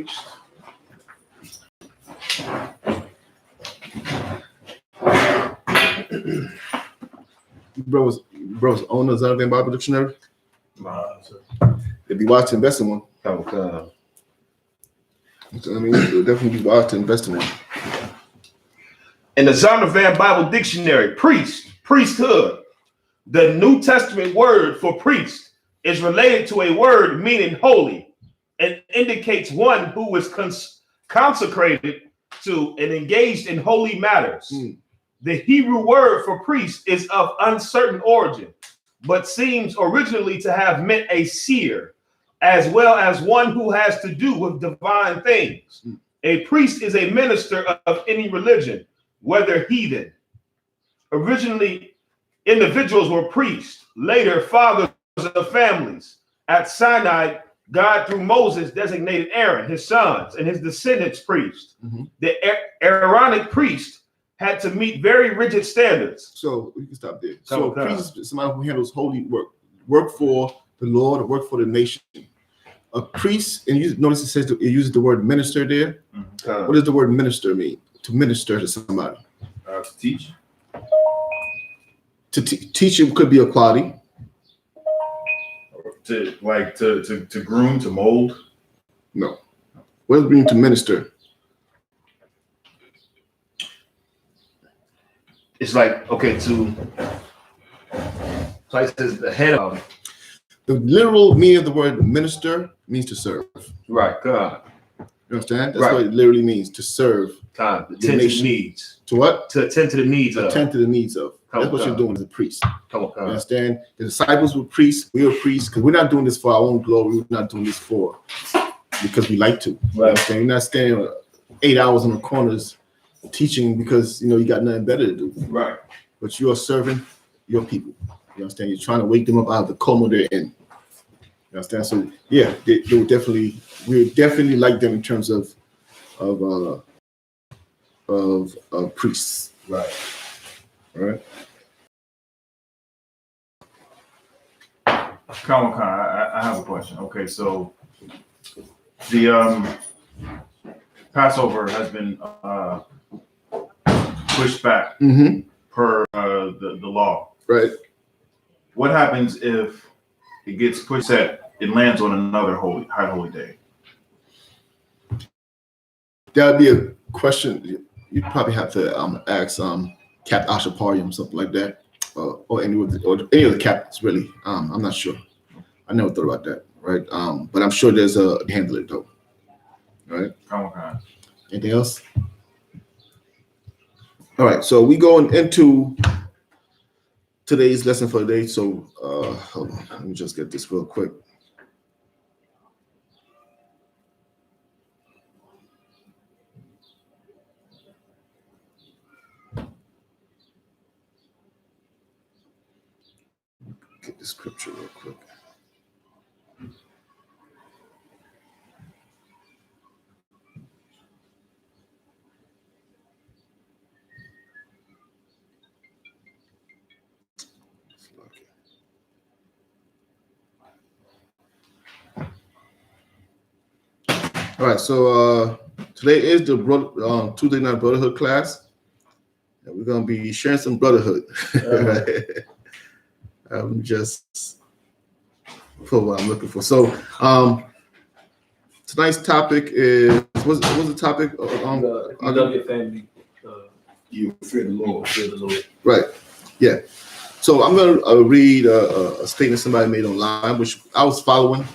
preached. Bro's owners of the Bible dictionary. They'd be wise to invest in one. Oh, I mean, they'll definitely be wise to invest in one. In the Zondervan Bible Dictionary, priest, priesthood, the New Testament word for priest is related to a word meaning holy and indicates one who is consecrated to and engaged in holy matters. The Hebrew word for priest is of uncertain origin, but seems originally to have meant a seer, as well as one who has to do with divine things. A priest is a minister of any religion, whether heathen. Originally, individuals were priests, later fathers of families. At Sinai, God, through Moses, designated Aaron, his sons, and his descendants priests. The Aaronic priest had to meet very rigid standards. So we can stop there. So priest is somebody who handles holy work for the Lord, or work for the nation. A priest, and you notice it says it uses the word minister there. What does the word minister mean? To minister to somebody. To teach. Teaching could be a quality. To groom, to mold. No. What does it mean to minister? It's like, okay, so it says the head of. The literal meaning of the word minister means to serve. Right, God. You understand? That's what it literally means, to serve. God, attend to the needs. To what? To attend to the needs of. Attend to the needs of. That's what you're doing as a priest. Come on, God. You understand? The disciples were priests. We were priests because we're not doing this for our own glory. We're not doing this because we like to. Right. You understand? You're not standing 8 hours on the corners teaching because you got nothing better to do. Right. But you are serving your people. You understand? You're trying to wake them up out of the coma they're in. You understand? So yeah, we would definitely like them in terms of priests. Right. All right. Come on, I have a question. Okay, so the Passover has been pushed back per the law. Right. What happens if it gets pushed that it lands on another high holy day? That would be a question you'd probably have to ask Cap Ashaparium, something like that, or any of the captains really. I'm not sure. I never thought about that, right? But I'm sure there's a handle it though. All right. Come on. Anything else? All right. So we going into today's lesson for the day. So hold on. Let me just get this real quick. Get the scripture real quick. All right, so today is the Tuesday Night Brotherhood class, and we're gonna be sharing some brotherhood. I'm just for what I'm looking for. So tonight's topic is what's the topic? You love your family. You fear the Lord. Fear the Lord. Right. Yeah. So I'm gonna read a statement somebody made online, which I was following.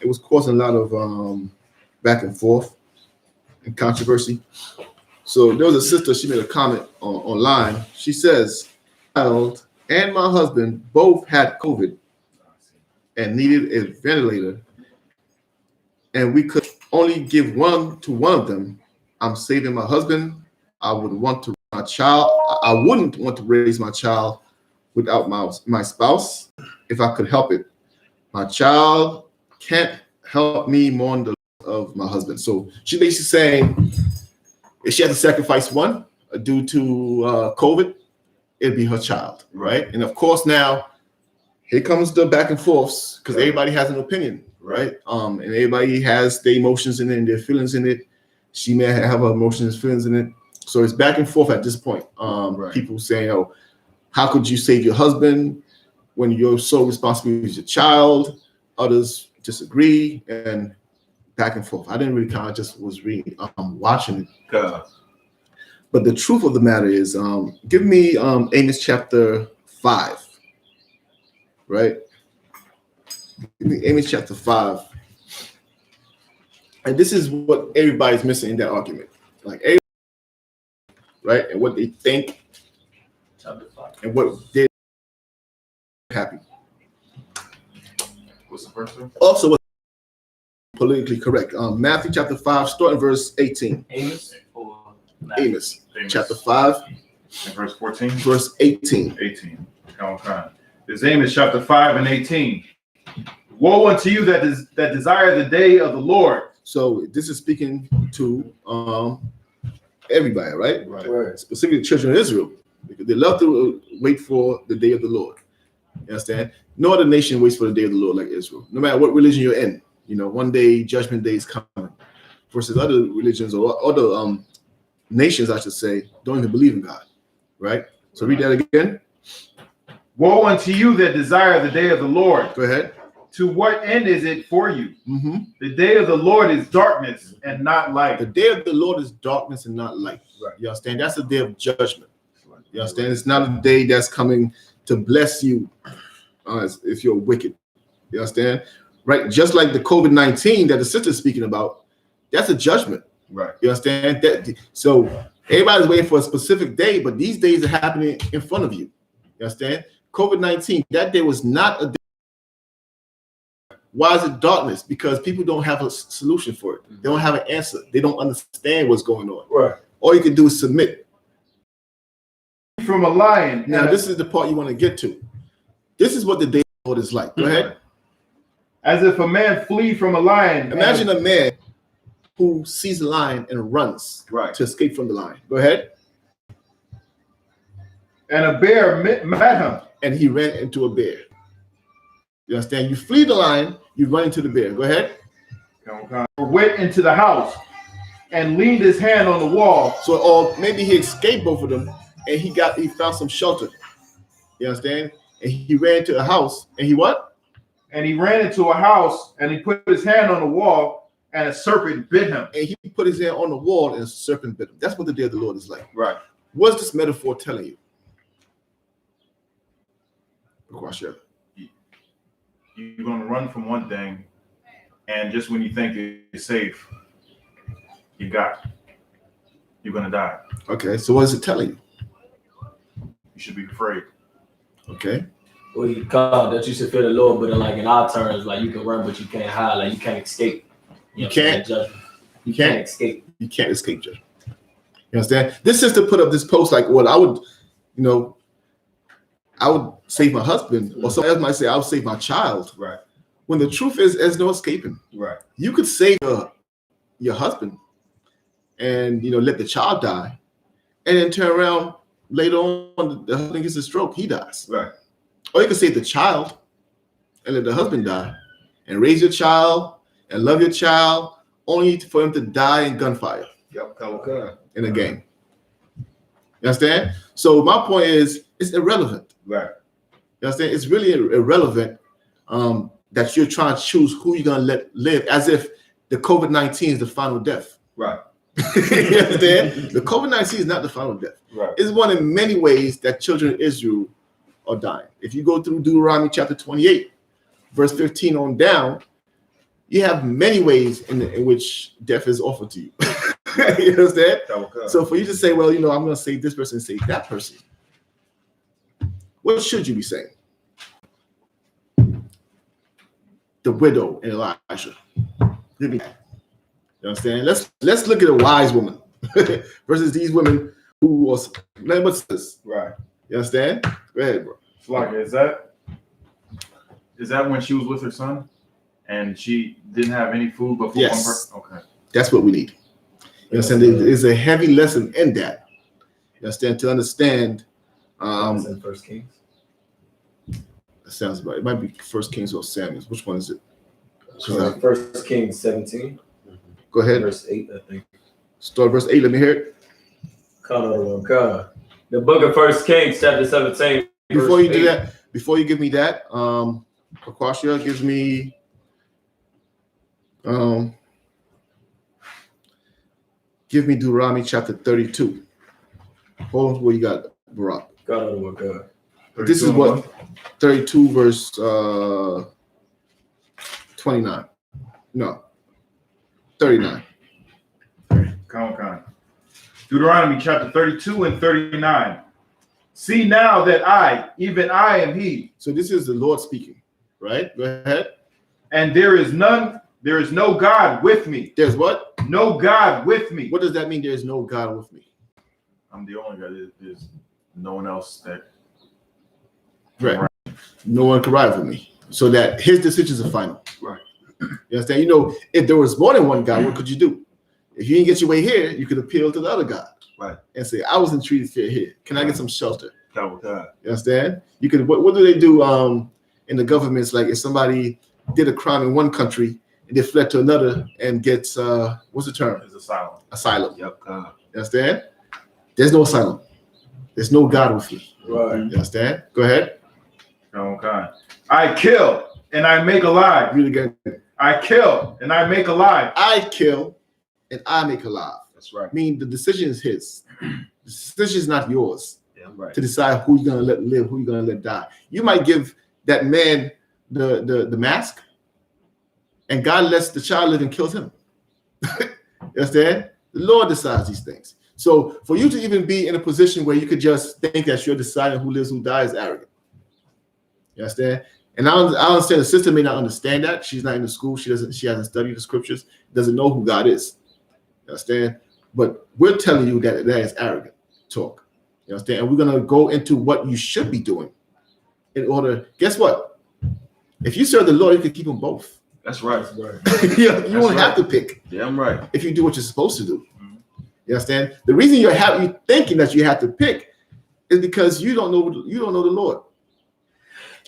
It was causing a lot of back and forth and controversy. So there was a sister, she made a comment online. She says, "Child and my husband both had COVID and needed a ventilator, and we could only give one to one of them. I'm saving my husband. I wouldn't want to raise my child without my spouse if I could help it. My child can't help me mourn the loss of my husband." So she's basically saying if she had to sacrifice one due to COVID, it'd be her child, right? And of course now, here comes the back and forths because everybody has an opinion. right? And everybody has their emotions in it and their feelings in it. She may have her emotions and feelings in it. So it's back and forth at this point. People saying, "Oh, how could you save your husband when your sole responsibility is your child?" Others disagree, and back and forth. I didn't really kind of just was reading, watching it. But the truth of the matter is, give me Amos chapter 5, right? Give me Amos chapter 5. And this is what everybody's missing in that argument. Like, right? And what they think and what they're happy. What's the first one? Also, what's politically correct. Matthew chapter 5, starting verse 18. Amos or Amos chapter 5. And verse 14? Verse 18. 18. Okay. This Amos chapter 5 and 18. Woe unto you that desire the day of the Lord. So this is speaking to everybody, right? Right. Specifically the children of Israel, because they love to wait for the day of the Lord. You understand? No other nation waits for the day of the Lord like Israel. No matter what religion you're in, one day judgment day is coming. Versus other religions or other nations, I should say, don't even believe in God, right? So read that again. Woe unto you that desire the day of the Lord. Go ahead. To what end is it for you? Mm-hmm. The day of the Lord is darkness and not light. The day of the Lord is darkness and not light. Right. You understand? That's the day of judgment. You understand? It's not a day that's coming to bless you if you're wicked. You understand? Right? Just like the COVID-19 that the sister's speaking about, that's a judgment. Right. You understand? So everybody's waiting for a specific day, but these days are happening in front of you. You understand? COVID-19, that day was not a day. Why is it darkness? Because people don't have a solution for it. They don't have an answer. They don't understand what's going on. Right. All you can do is submit. From a lion. Now, this is the part you want to get to. This is what the day of the Lord is like. Go ahead. As if a man flee from a lion. Imagine a man who sees a lion and runs to escape from the lion. Go ahead. And a bear met him. And he ran into a bear. You understand? You flee the lion, you run into the bear. Go ahead. Went into the house and leaned his hand on the wall. So, or maybe he escaped both of them and he found some shelter. You understand? And he ran into a house and he what? And he ran into a house and he put his hand on the wall and a serpent bit him. And he put his hand on the wall and a serpent bit him. That's what the day of the Lord is like. Right. What's this metaphor telling you? You're going to run from one thing, and just when you think you're safe, you're going to die. Okay, so what is it telling you? You should be afraid. Okay. Well, he called that you should fear the Lord, but in our terms, like you can run, but you can't hide, like you can't escape. You can't escape. You can't escape judgment. You understand? This is to put up this post like what I would, I would save my husband, or somebody else might say I would save my child. Right. When the truth is, there's no escaping. Right. You could save your husband and let the child die, and then turn around later on, the husband gets a stroke, he dies. Right. Or you could save the child and let the husband die, and raise your child and love your child, only for him to die in gunfire. Yep. Okay. In a game. You understand? So my point is, it's irrelevant. Right. You understand? It's really irrelevant that you're trying to choose who you're gonna let live, as if the COVID-19 is the final death. Right. You understand? The COVID-19 is not the final death. Right. It's one in many ways that children of Israel are dying. If you go through Deuteronomy chapter 28, verse 15 on down, you have many ways in which death is offered to you. You understand? Okay. So for you to say, well, I'm going to save this person and save that person, what should you be saying? The widow and Elijah. You understand? Let's look at a wise woman versus these women who was what's this? Right. You understand? Go ahead, bro. Flocka, is that when she was with her son and she didn't have any food but for one person? Okay. That's what we need. You understand? There's a heavy lesson in that. You understand? To understand. In First Kings. That sounds right. It might be First Kings or Samuel. Which one is it? So, First Kings 17, go ahead. verse 8, I think. Start verse 8. Let me hear it. The book of First Kings, chapter 17. Before you do 8. that, before you give me that, Aquasia gives me Deuteronomy chapter 32. Hold on, where you got Barak. This is what 32 verse 29. No, 39. Deuteronomy chapter 32 and 39. See now that I, even I am he. So this is the Lord speaking, right? Go ahead. And there is no God with me. There's what? No God with me. What does that mean? There is no God with me. I'm the only God. There's no one else that. Right. No one can ride with me. So that his decisions are final. Right. You understand? You know, if there was more than one God, what could you do? If you didn't get your way here, you could appeal to the other God. Right. And say, I wasn't treated fair here. Can I get some shelter? God. You understand? You could. What do they do in the governments? Like if somebody did a crime in one country and they fled to another and gets what's the term? It's asylum. Asylum. Yep. You understand? There's no asylum. There's no God with me. Right. You understand? Go ahead. Okay. I kill and I make alive. Read again. I kill and I make alive. I kill and I make alive. That's right. I mean, the decision is his. The decision is not yours Yeah, right. to decide who you're gonna let live, who you're gonna let die. You might give that man the mask, and God lets the child live and kills him. You understand? The Lord decides these things. So for you to even be in a position where you could just think that you're deciding who lives, who dies, is arrogant. You understand? And I understand the sister may not understand that. She's not in the school. She hasn't studied the scriptures, doesn't know who God is. You understand? But we're telling you that is arrogant talk. You understand? And we're going to go into what you should be doing in order. Guess what? If you serve the Lord, you can keep them both. That's right. You won't have to pick. Yeah, I'm right. If you do what you're supposed to do. You understand? The reason you're thinking that you have to pick is because you don't know the Lord.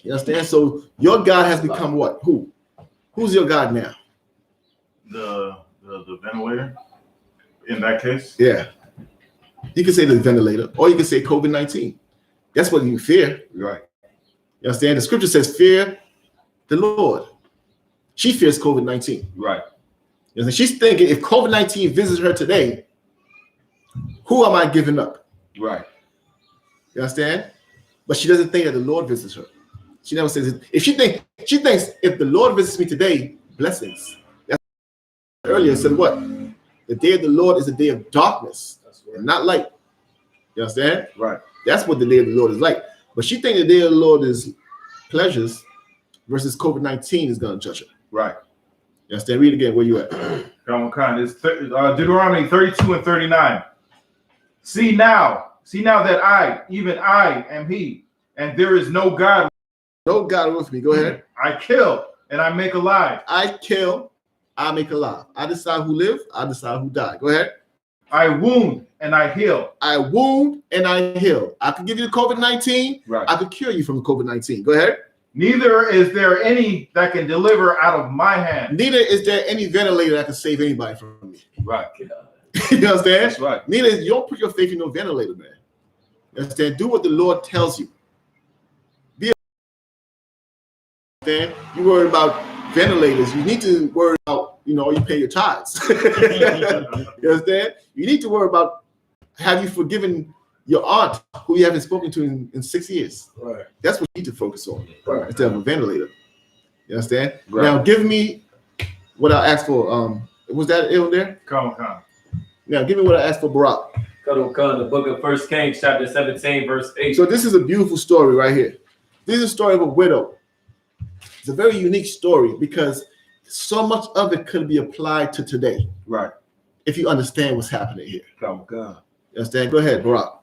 You understand? So your God has become what? Who? Who's your God now? The ventilator. In that case. Yeah. You can say the ventilator, or you can say COVID-19. That's what you fear. Right. You understand? The scripture says, fear the Lord. She fears COVID-19. Right. You know, she's thinking, if COVID-19 visits her today, who am I giving up? Right. You understand? But she doesn't think that the Lord visits her. She never says it. If she thinks if the Lord visits me today, blessings. That's earlier said what? The day of the Lord is a day of darkness and not light. You understand? Right. That's what the day of the Lord is like. But she thinks the day of the Lord is pleasures versus COVID-19 is going to judge her. Right. You understand? Read again. Where you at? It's Deuteronomy 32 and 39. See now that I, even I, am he, and there is no God. No God with me. Go ahead. I kill and I make alive. I kill, I make alive. I decide who live, I decide who die. Go ahead. I wound and I heal. I wound and I heal. I could give you the COVID-19. Right. I could cure you from the COVID-19. Go ahead. Neither is there any that can deliver out of my hand. Neither is there any ventilator that can save anybody from me. Right. You understand? That's right. Neither you don't put your faith in no ventilator, man. You understand? Do what the Lord tells you. You worry about ventilators. You need to worry about, you pay your tithes. You understand? You need to worry about, have you forgiven your aunt who you haven't spoken to in 6 years? Right. That's what you need to focus on, right, instead of a ventilator. You understand? Right. Now give me what I asked for. Was that it on there? Come. Now give me what I asked for Barak. The book of First Kings, chapter 17, verse 8. So this is a beautiful story right here. This is a story of a widow. It's a very unique story because so much of it could be applied to today. Right. If you understand what's happening here. Oh, God. You understand? Go ahead, Barak.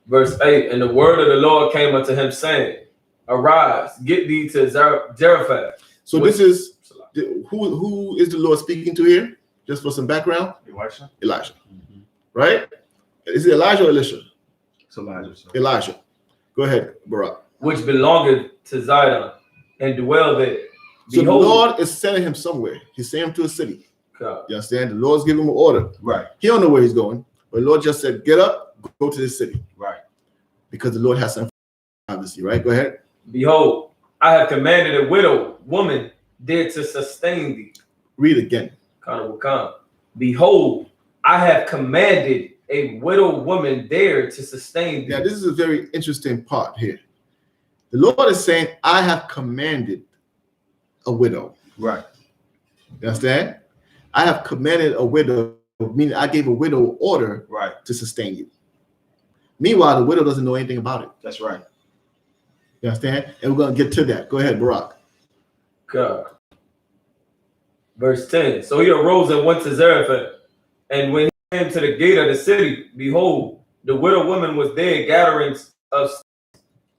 Verse 8, and the word of the Lord came unto him, saying, arise, get thee to Zarephath. So this is, who is the Lord speaking to here? Just for some background? Elijah. Mm-hmm. Right? Is it Elijah or Elisha? It's Elijah. Sir. Elijah. Go ahead, Barak. Which belongeth to Zidon, and dwell there. So Behold. the Lord is sending him somewhere. He's sending him to a city. God. You understand? The Lord's giving him an order. Right. He don't know where he's going, but the Lord just said, get up, go to this city. Right. Because the Lord has something, obviously, right? Go ahead. Behold, I have commanded a widow woman there to sustain thee. Read again. Kind will come. Behold, I have commanded a widow woman there to sustain thee. Now, this is a very interesting part here. The Lord is saying, I have commanded a widow. Right. You understand? I have commanded a widow, meaning I gave a widow order Right. to sustain you. Meanwhile, the widow doesn't know anything about it. That's right. You understand? And we're going to get to that. Go ahead, Barak. God. Verse 10. So he arose and went to Zarephath. And when he came to the gate of the city, behold, the widow woman was there gathering of.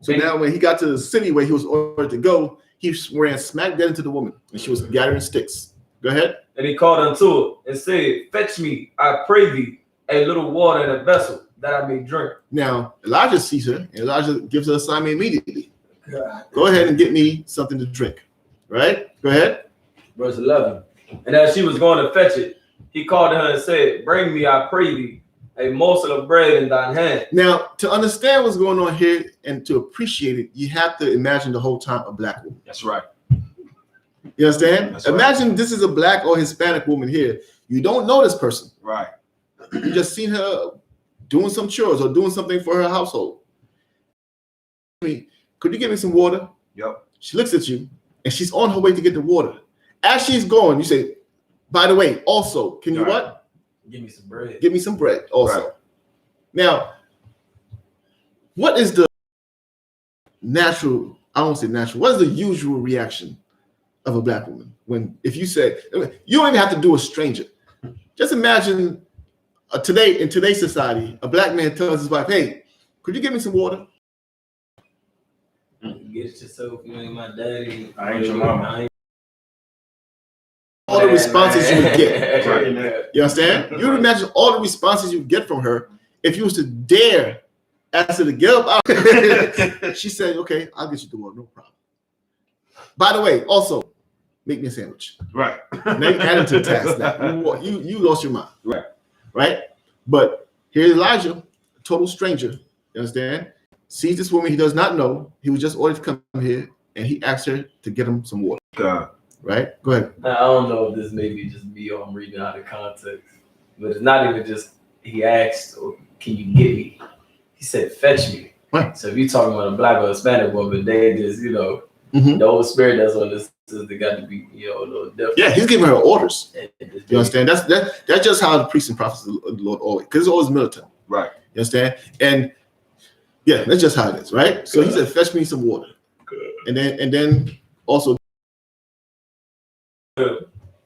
So now when he got to the city where he was ordered to go, he ran smack dead into the woman, and she was gathering sticks. Go ahead. And he called unto her and said, fetch me, I pray thee, a little water in a vessel that I may drink. Now, Elijah sees her, and Elijah gives her assignment immediately. God. Go ahead and get me something to drink. Right? Go ahead. Verse 11. And as she was going to fetch it, he called to her and said, bring me, I pray thee, a morsel of bread in thine hand. Now, to understand what's going on here and to appreciate it, you have to imagine the whole time a black woman. That's right. You understand? That's right. Imagine this is a black or Hispanic woman here. You don't know this person. Right. You just seen her doing some chores or doing something for her household. Could you give me some water? Yep. She looks at you and she's on her way to get the water. As she's going, you say, by the way, also, can you Right. what? Give me some bread. Give me some bread also. Right. Now, what is the natural, I don't say natural, what is the usual reaction of a black woman when, if you say, you don't even have to do a stranger. Just imagine today, in today's society, a black man tells his wife, hey, could you give me some water? Get it yourself, you ain't my daddy. I ain't your mama. All the responses you would get. Right. You understand? You would imagine all the responses you would get from her if you was to dare ask her to get up out. She said, okay, I'll get you the water, no problem. By the way, also, make me a sandwich. Right. Now you add it to the task. Now, you lost your mind. Right. Right? But here's Elijah, a total stranger. You understand? Sees this woman he does not know. He was just ordered to come here, and he asked her to get him some water. God. Right? Go ahead. I don't know if this may be just me or I'm reading out of context, but it's not even just he asked, or can you get me? He said, fetch me. Right. So if you're talking about a black or Hispanic woman, they just, the Holy Spirit that's on this, they got to be, a little different. Yeah, he's giving her orders. You You understand? That's just how the priests and prophets of the Lord always, because it's always militant. Right. You understand? And yeah, that's just how it is, right? So he said, fetch me some water. Good. And then also,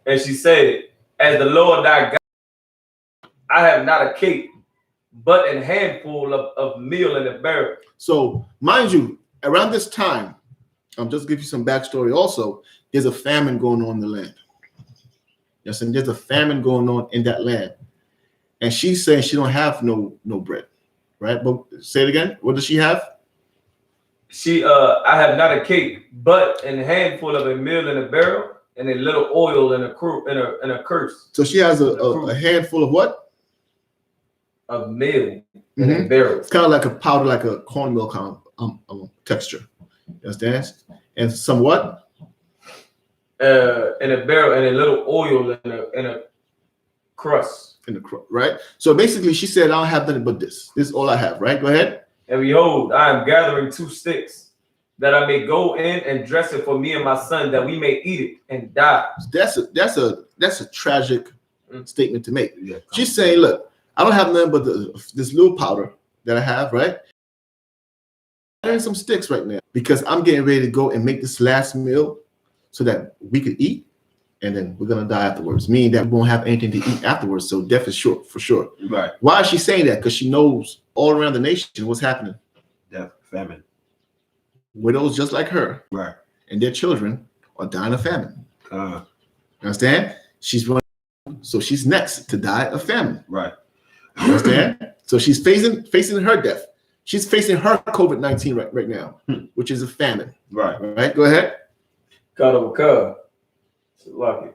And she said, as the Lord thy God, I have not a cake, but a handful of meal in a barrel. so mind you, around this time, just to give you some backstory also, there's a famine going on in the land. Yes, and there's a famine going on in that land. And she's saying she don't have no bread, right? But say it again. What does she have? I have not a cake, but a handful of a meal in a barrel, and a little oil in a curse. So she has a handful of what? Of meal in a barrel. It's kind of like a powder, like a cornmeal kind of texture. You understand? And somewhat? In a barrel, and a little oil in a crust. Right? So basically she said, I don't have nothing but this. This is all I have, right? Go ahead. And behold, I am gathering 2 sticks, that I may go in and dress it for me and my son, that we may eat it and die. That's a tragic statement to make. Yeah. She's saying, look, I don't have nothing but this little powder that I have, right? And some sticks right now because I'm getting ready to go and make this last meal so that we could eat, and then we're gonna die afterwards. Meaning that we won't have anything to eat afterwards. So death is sure for sure. Right. Why is she saying that? Because she knows all around the nation what's happening. Death, famine. Widows just like her, Right. and their children are dying of famine. Uh, Understand? She's running, so she's next to die of famine. right. Understand? So she's facing her death. She's facing her COVID-19 right now, which is a famine. Right. Right? Go ahead. Cut of a cub. Lucky.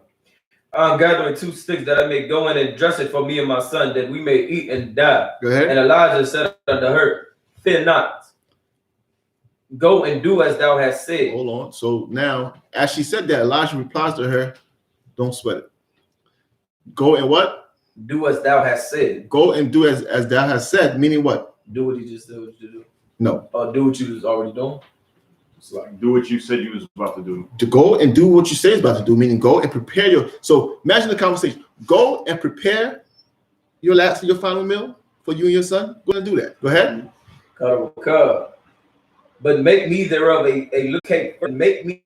I'm gathering 2 sticks that I may go in and dress it for me and my son, that we may eat and die. Go ahead. And Elijah said unto her, fear not. Go and do as thou hast said. Hold on. So now, as she said that, Elijah replies to her, don't sweat it. Go and what? Do as thou hast said. Go and do as thou hast said, meaning what? Do what he just told you to do. No. Or do what you was already doing. It's like do what you said you was about to do. To go and do what you say is about to do, meaning go and prepare your. So imagine the conversation. Go and prepare your final meal for you and your son. Go and do that. Go ahead. But make me thereof a little cake. Make me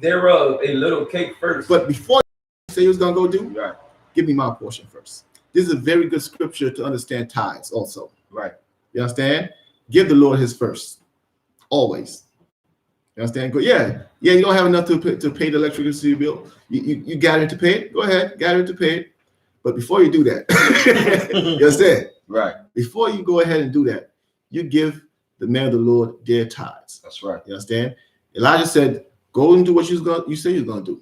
thereof a little cake first. But before you say you was gonna go do, Right. give me my portion first. This is a very good scripture to understand tithes also. Right. You understand? Give the Lord his first. Always. You understand? Go, yeah, you don't have enough to pay the electricity bill. You got it to pay it. Go ahead, got it to pay it. But before you do that, you understand? Right. Before you go ahead and do that, you give the man of the Lord their tithes. That's right. You understand? Elijah said, "Go and do what you say you're gonna do."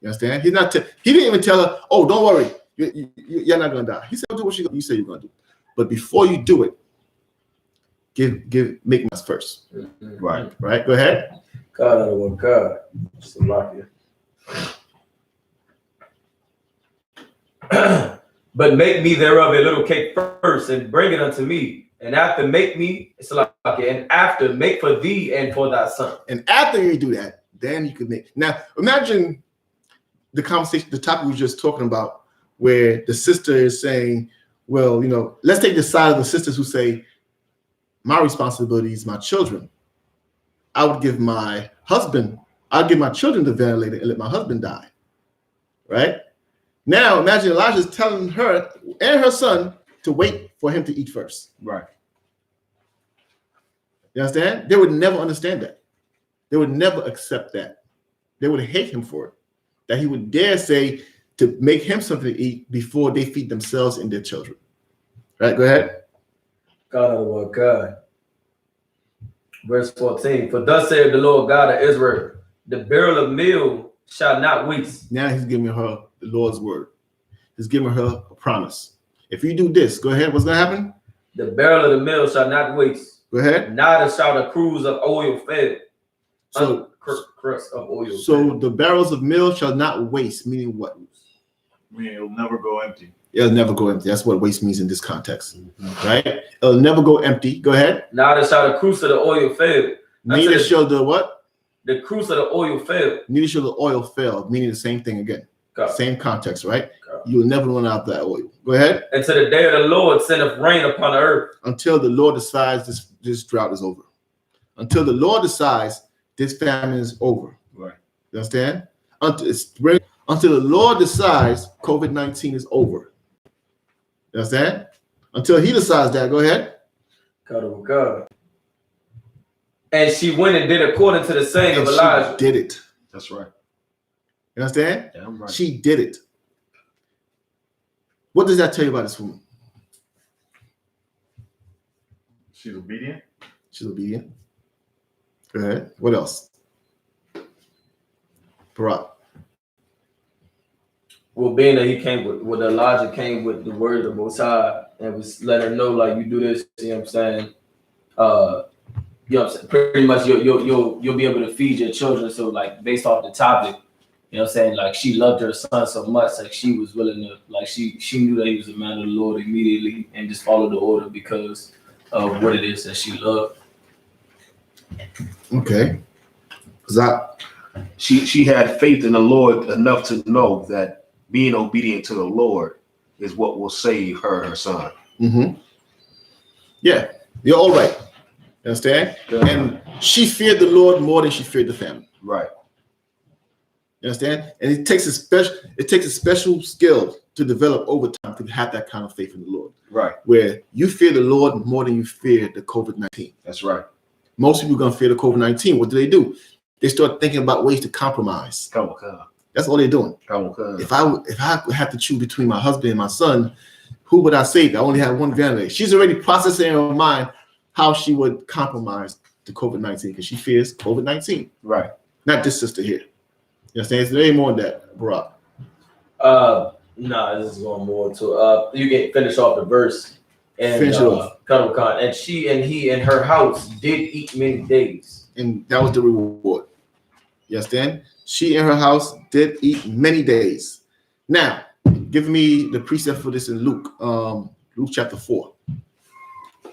You understand? He didn't even tell her, "Oh, don't worry, you're not gonna die." He said, "Do what you say you're gonna do." But before you do it, make us first. Right. Right. Go ahead. God. But make me thereof a little cake first, and bring it unto me. And after make me, and after make for thee and for thy son. And after you do that, then you could make. Now imagine the conversation, the topic we were just talking about, where the sister is saying, "Well, let's take the side of the sisters who say, my responsibility is my children. I would give my children the ventilator and let my husband die." Right? Now imagine Elijah's telling her and her son to wait for him to eat first. Right. You understand? They would never understand that. They would never accept that. They would hate him for it. That he would dare say to make him something to eat before they feed themselves and their children. Right? Go ahead. God. Verse 14. For thus saith the Lord God of Israel, the barrel of meal shall not waste. Now he's giving her the Lord's word. He's giving her a promise. If you do this, go ahead. What's going to happen? The barrel of the meal shall not waste. Go ahead. Neither shall the cruse of oil fail. So, crust of oil. So the barrels of meal shall not waste, meaning what? I mean, it'll never go empty. It'll never go empty. That's what waste means in this context. Right? It'll never go empty. Go ahead. Neither shall the cruse of the oil fail. Neither shall the what? The cruse of the oil fail. Neither shall the oil fail, meaning the same thing again. God. Same context, right? God. You will never run out of that oil. Go ahead. Until the day of the Lord sendeth rain upon the earth. Until the Lord decides this drought is over. Until the Lord decides this famine is over. Right. You understand? Until the Lord decides COVID-19 is over. You understand? Until he decides that. Go ahead. God. And she went and did according to the saying of Elijah. She did it. That's right. You understand? Yeah, I'm right. She did it. What does that tell you about this woman? She's obedient. She's obedient. Go ahead. What else? Barak. Well, being that he came with Elijah came with the word of the Most High and was letting her know, like, you do this, you know what I'm saying? You know what I'm saying? Pretty much you'll be able to feed your children. So, like, based off the topic, you know what I'm saying? Like, she loved her son so much, like, she was willing to, like, she knew that he was a man of the Lord immediately and just followed the order because of what it is that she loved. Okay. She had faith in the Lord enough to know that being obedient to the Lord is what will save her and her son. Mm-hmm. Yeah, you're all right. You understand? Yeah. And she feared the Lord more than she feared the family. Right. You understand? And it takes a special skill to develop over time to have that kind of faith in the Lord. Right. Where you fear the Lord more than you fear the COVID-19. That's right. Most people are gonna fear the COVID-19. What do? They start thinking about ways to compromise. Come on. That's all they're doing. Come on. If I have to choose between my husband and my son, who would I save? I only have one ventilator. She's already processing in her mind how she would compromise to COVID-19 because she fears COVID-19. Right. Not this sister here. You understand? There ain't more than that, bro. Nah, this is going more to you can finish off the verse and Finish it off. and she and he and her house did eat many days. And that was the reward. You understand? She and her house did eat many days. Now, give me the precept for this in Luke, Luke chapter 4. You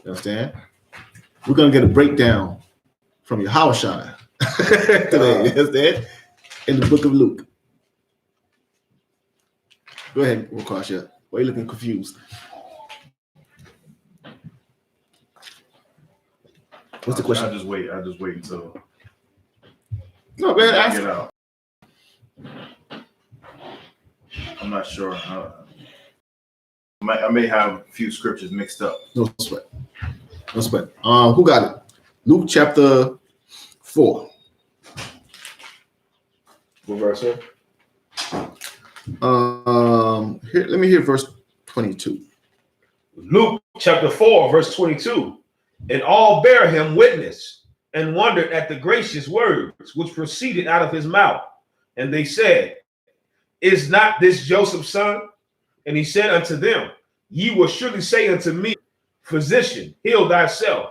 understand? We're gonna get a breakdown from Yahawashi today. You understand? In the book of Luke. Go ahead, Wakasha. Why are you looking confused? What's the question? I'll just wait until No, go ahead, I ask. get out. I'm not sure. I may have a few scriptures mixed up. No sweat. No sweat. Who got it? Luke chapter 4. What verse, sir? Here, let me hear verse 22. Luke chapter 4, verse 22. And all bare him witness and wondered at the gracious words which proceeded out of his mouth. And they said, Is not this Joseph's son? And he said unto them, Ye will surely say unto me, Physician, heal thyself.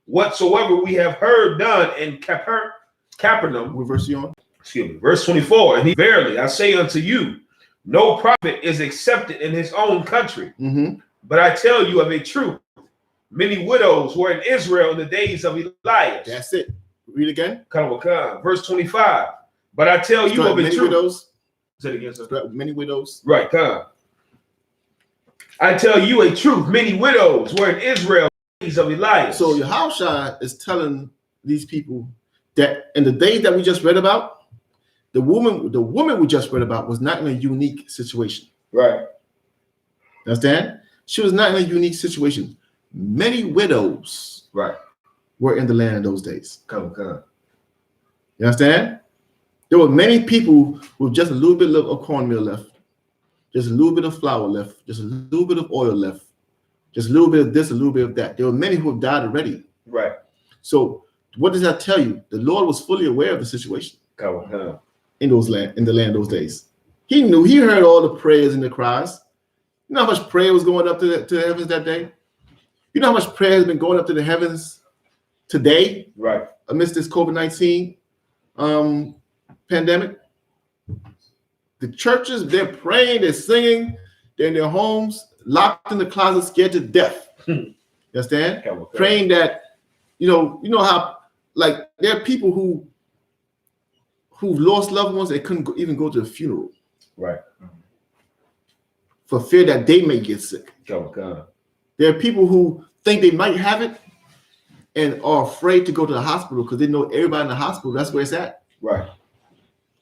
Whatsoever we have heard done in Capernaum. What verse are you on? Excuse me. Verse 24. And he, verily, I say unto you, no prophet is accepted in his own country. Mm-hmm. But I tell you of a truth, many widows were in Israel in the days of Elias. That's it. Read again. Verse 25. But I tell you of a many truth. widows. Say it again, sir. Many widows. Right, come. I tell you a truth, many widows were in Israel in the days of Elias. So Yahushua is telling these people that in the days that we just read about, the woman we just read about was not in a unique situation. Right. Understand? She was not in a unique situation. Many widows were in the land in those days. Come. You understand? There were many people with just a little bit of cornmeal left, just a little bit of flour left, just a little bit of oil left, just a little bit of this, a little bit of that. There were many who have died already. Right. So what does that tell you? The Lord was fully aware of the situation Come. in the land those days. He knew. He heard all the prayers and the cries. You know how much prayer was going up to the heavens that day? You know how much prayer has been going up to the heavens today? Right. Amidst this COVID-19 pandemic? The churches, they're praying, they're singing, they're in their homes, locked in the closet, scared to death. You understand? Come. Praying that, you know how, like, there are people who've lost loved ones, they couldn't even go to the funeral. Right. For fear that they may get sick. Come. There are people who think they might have it and are afraid to go to the hospital because they know everybody in the hospital, that's where it's at. Right.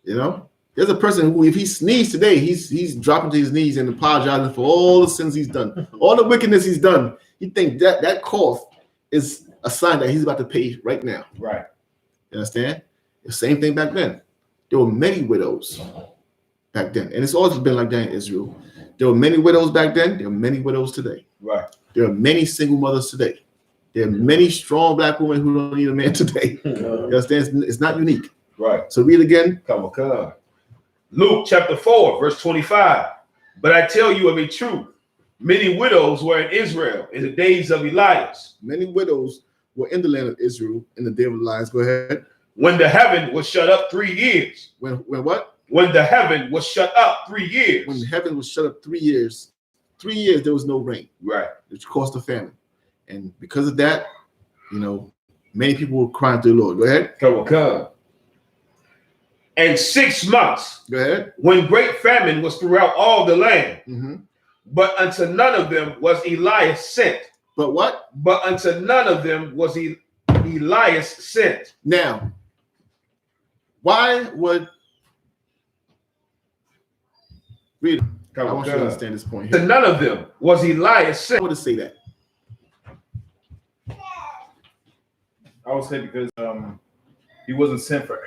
You know? There's a person who, if he sneezes today, he's dropping to his knees and apologizing for all the sins he's done, all the wickedness he's done. He thinks that cough is a sign that he's about to pay right now. Right. You understand? The same thing back then. There were many widows back then. And it's always been like that in Israel. There were many widows back then. There are many widows today. Right. There are many single mothers today. There are many strong black women who don't need a man today. You understand? It's not unique. Right. So read again. Come. Luke chapter 4, verse 25. But I tell you of a truth, many widows were in Israel in the days of Elias. Many widows were in the land of Israel in the day of Elias. Go ahead. When the heaven was shut up 3 years. When what? When the heaven was shut up 3 years. When the heaven was shut up 3 years. 3 years there was no rain. Right. Which caused a famine. And because of that, many people were crying to the Lord. Go ahead. Come. And 6 months. Go ahead. When great famine was throughout all the land. Mm-hmm. But unto none of them was Elias sent. But what? But unto none of them was Elias sent. Now, why would read? I want you to understand this point here. To none of them was Elias sent. I want to say that. I would say because he wasn't sent for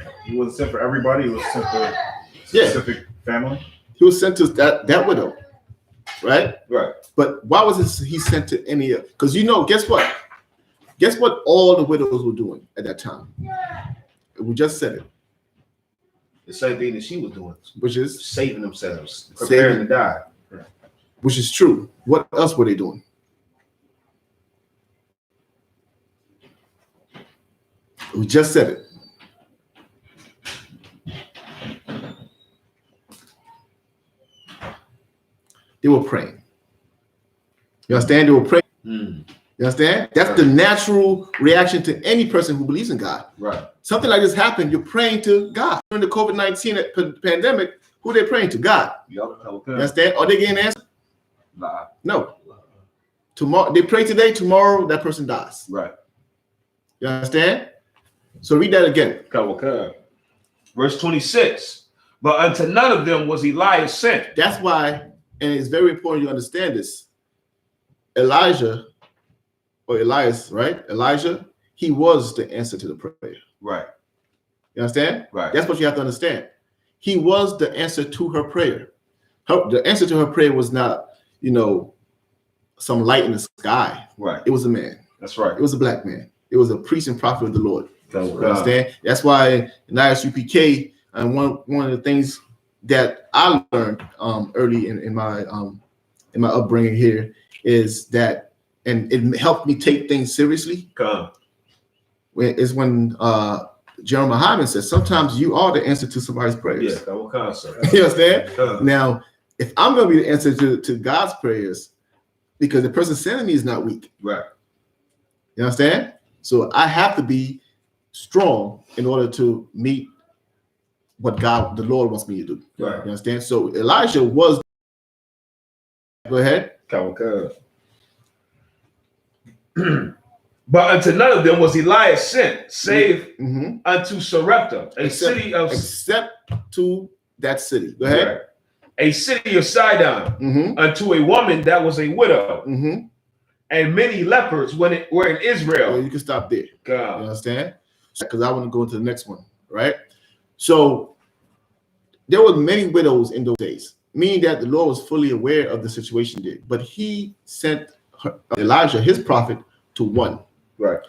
everybody. He was sent for a specific family. He was sent to that widow, right? Right. But why was he sent to any of? Because guess what? Guess what all the widows were doing at that time? We just said it. The same thing that she was doing, which is saving themselves, preparing to die. which is true. What else were they doing? We just said it. They were praying. You understand? They were praying. You understand? That's the natural reaction to any person who believes in God. Right. Something like this happened, you're praying to God. During the COVID-19 pandemic, who are they praying to? God. Yup. You understand? Are they getting an answer? Nah. No. Tomorrow, they pray today, tomorrow that person dies. Right. You understand? So read that again. Verse 26. But unto none of them was Elias sent. That's why, and it's very important you understand this. Elijah, or Elias, right? Elijah, he was the answer to the prayer. Right. You understand? Right. That's what you have to understand. He was the answer to her prayer. The answer to her prayer was not, some light in the sky. Right. It was a man. That's right. It was a black man. It was a priest and prophet of the Lord. You understand? That's why in I.S.U.P.K, and one of the things that I learned early in my upbringing here is that, and it helped me take things seriously. Is when Jeremiah Hyman says, sometimes you are the answer to somebody's prayers. Yeah, you understand? Now, if I'm going to be the answer to God's prayers, because the person sending me is not weak. Right. You understand? So I have to be strong in order to meet what God, the Lord, wants me to do. Right. You understand? So Elijah was. Go ahead. But unto none of them was Elias sent, save unto Sarepta, city of, except to that city. Go ahead. Right, a city of Sidon, unto a woman that was a widow, and many lepers were in Israel. Well, you can stop there. God. You understand? Because I want to go into the next one, right? So there were many widows in those days, meaning that the Lord was fully aware of the situation there. But he sent Elijah, his prophet, to one. Right.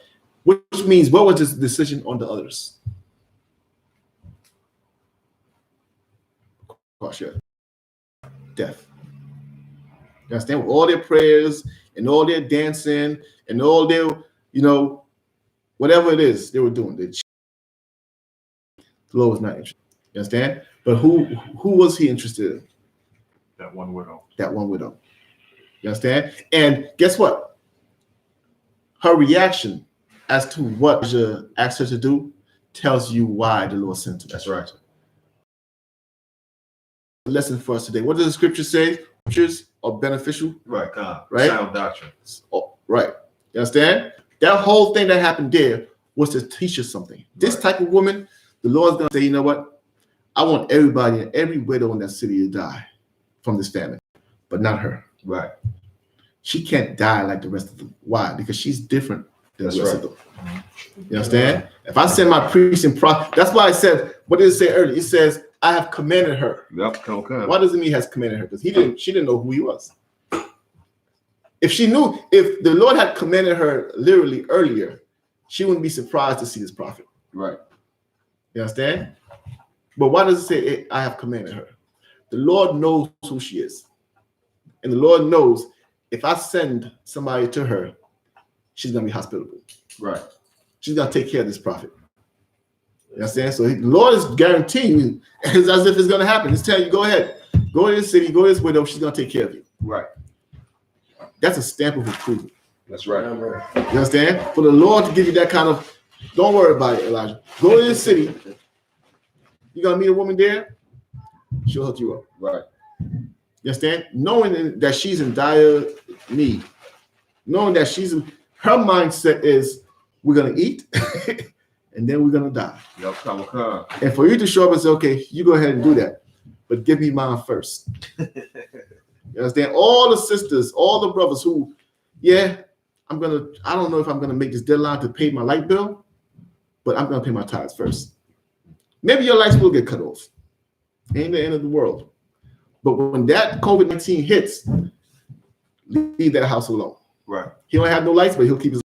Which means, what was his decision on the others? Death. You understand? With all their prayers and all their dancing and all their, whatever it is they were doing, the Lord was not interested. You understand? But who was he interested in? That one widow. That one widow. You understand? And guess what? Her reaction as to what she asked her to do tells you why the Lord sent her. That's right. Lesson for us today. What does the scripture say? Scriptures are beneficial. Right. Right. Sound doctrine. Oh, right. You understand? That whole thing that happened there was to teach us something. This type of woman, the Lord's going to say, you know what? I want everybody and every widow in that city to die from this famine, but not her. Right. She can't die like the rest of them. Why? Because she's different than That's the rest right. of them. You understand? If I send my priest and prophet, that's why I said, what did it say earlier? It says, I have commanded her. Yep. Okay. What does it mean has commanded her? Because she didn't know who he was. If the Lord had commanded her literally earlier, she wouldn't be surprised to see this prophet. Right. You understand? But why does it say, I have commanded her? The Lord knows who she is. And the Lord knows if I send somebody to her, she's going to be hospitable. Right. She's going to take care of this prophet. You understand? So the Lord is guaranteeing you, it's as if it's going to happen. He's telling you, go ahead. Go to this city, go to this widow, she's going to take care of you. Right. That's a stamp of approval. That's right. You understand? For the Lord to give you that kind of, don't worry about it, Elijah. Go to this city. You're going to meet a woman there, she'll hook you up. Right. You understand? Knowing that she's in dire need, knowing that her mindset is, we're going to eat and then we're going to die. Yep. And for you to show up and say, okay, you go ahead and do that, but give me mine first. You understand? All the sisters, all the brothers who, I don't know if I'm going to make this deadline to pay my light bill, but I'm going to pay my tithes first. Maybe your lights will get cut off. Ain't the end of the world. But when that COVID-19 hits, leave that house alone. Right. He don't have no lights, but he'll keep his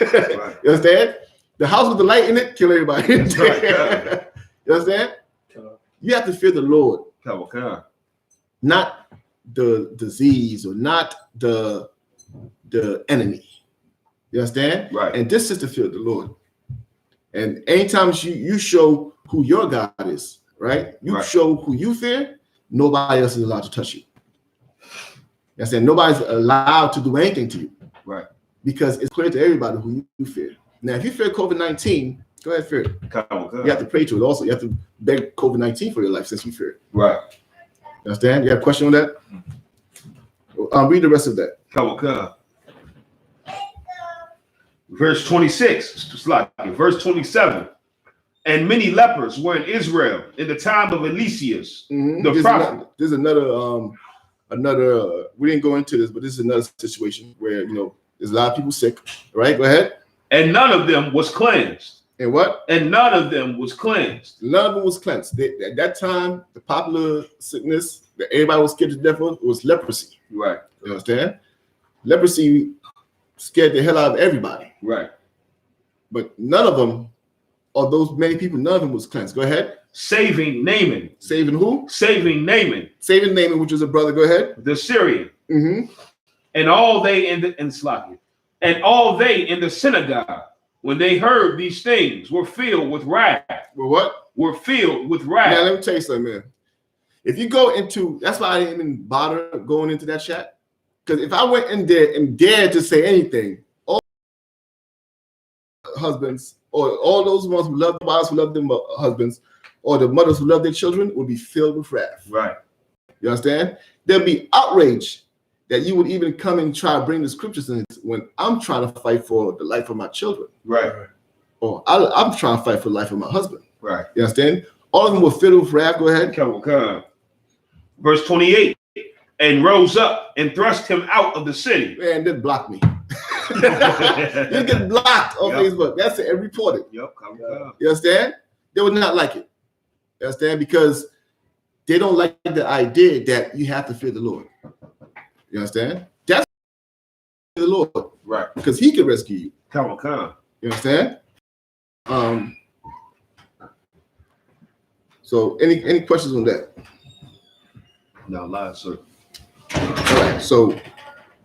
Right. You understand? The house with the light in it, kill everybody. Right. You understand? You have to fear the Lord, Kawaka. not the disease or not the enemy. You understand? Right. And this is to fear the Lord. And anytime you show who your God is, right? You Right. show who you fear, nobody else is allowed to touch you. You understand? Nobody's allowed to do anything to you. Right. Because it's clear to everybody who you fear. Now, if you fear COVID-19, go ahead, fear it. Kawaka. You have to pray to it also. You have to beg COVID-19 for your life since you fear it. Right. You understand? You have a question on that? Read the rest of that. Kawaka. Verse 26, verse 27. And many lepers were in Israel in the time of Eliseus, the prophet. There's another, we didn't go into this, but this is another situation where, there's a lot of people sick, right? Go ahead. And none of them was cleansed. And what? And none of them was cleansed. None of them was cleansed. At that time, the popular sickness that everybody was scared to death of was leprosy. Right. You understand? Leprosy scared the hell out of everybody. Right. But none of them, or those many people, none of them was cleansed. Go ahead. Saving Naaman. Saving who? Saving Naaman. Saving Naaman, which is a brother. Go ahead. The Syrian. Mm-hmm. And all they in the synagogue, when they heard these things, were filled with wrath. Well, what? Were filled with wrath. Now, let me tell you something, man. If you go into, that's why I didn't even bother going into that chat. Because if I went in there and dared to say anything, all husbands, or all those ones who love the wives who love their husbands, or the mothers who love their children, would be filled with wrath. Right. You understand? There'll be outrage that you would even come and try to bring the scriptures in when I'm trying to fight for the life of my children. Right. Or I'm trying to fight for the life of my husband. Right. You understand? All of them were filled with wrath. Go ahead. Verse 28. And rose up and thrust him out of the city. Man, they blocked me. You get blocked on Facebook. That's it. And reported. Yep. You understand? They would not like it. You understand? Because they don't like the idea that you have to fear the Lord. You understand? That's the Lord. Right. Because he can rescue you. You understand? So any questions on that? No, lie, sir. All right. So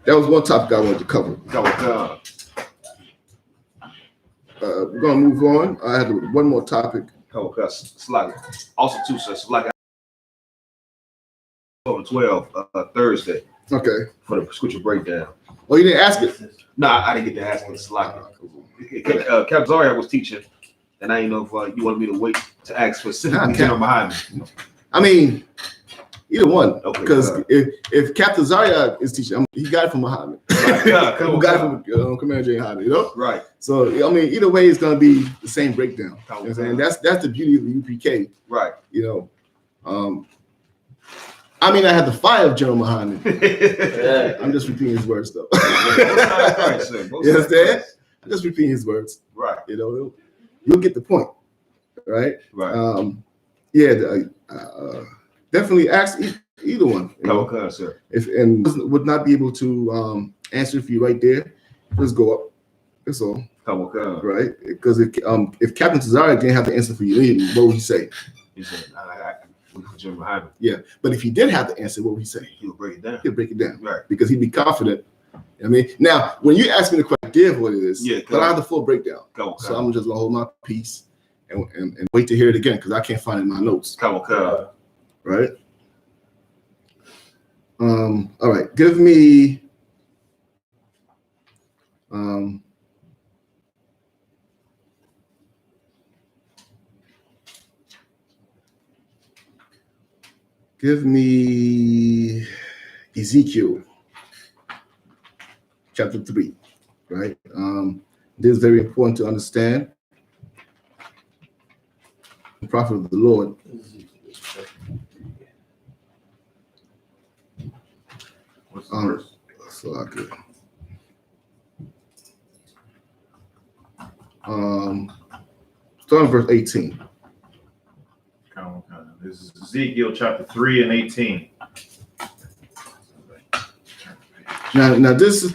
that was one topic I wanted to cover. We're gonna move on. I had one more topic. Also, too, sir. Like 12 Thursday. Okay. For the scripture breakdown. Oh, you didn't ask it? No, I didn't get to ask it. Cap Zaria was teaching, and I didn't know if you wanted me to wait to ask specifically General behind me. I mean, either one. Okay, because if Captain Zaria is teaching, he got it from Muhammad. Right. Who got it from Commander Jay Hadid, you know? Right. So I mean, either way, it's gonna be the same breakdown. You know what I'm saying? That's the beauty of the UPK. Right. You know. I mean, I had the fire of General Muhammad. I'm just repeating his words, though. You understand? I'm just repeating his words. Right. You know, you'll get the point. Right. Right. Definitely ask either one. You know? Okay, sir. If and would not be able to answer for you right there, just go up. That's all. Okay. Right? Because if Captain Tazari didn't have the answer for you, what would he say? He said, behind me. Yeah, but if he did have the answer, what would he say? He'll break it down. He'll break it down. Right. Because he'd be confident. I mean, now when you ask me the question of what it is, but I have the full breakdown. So I'm just gonna hold my peace and wait to hear it again because I can't find it in my notes. Right. All right. Give me Ezekiel chapter 3, right? This is very important to understand. The prophet of the Lord. What's the verse? So I could. Starting verse 18. This is Ezekiel chapter 3 and 18. Now this is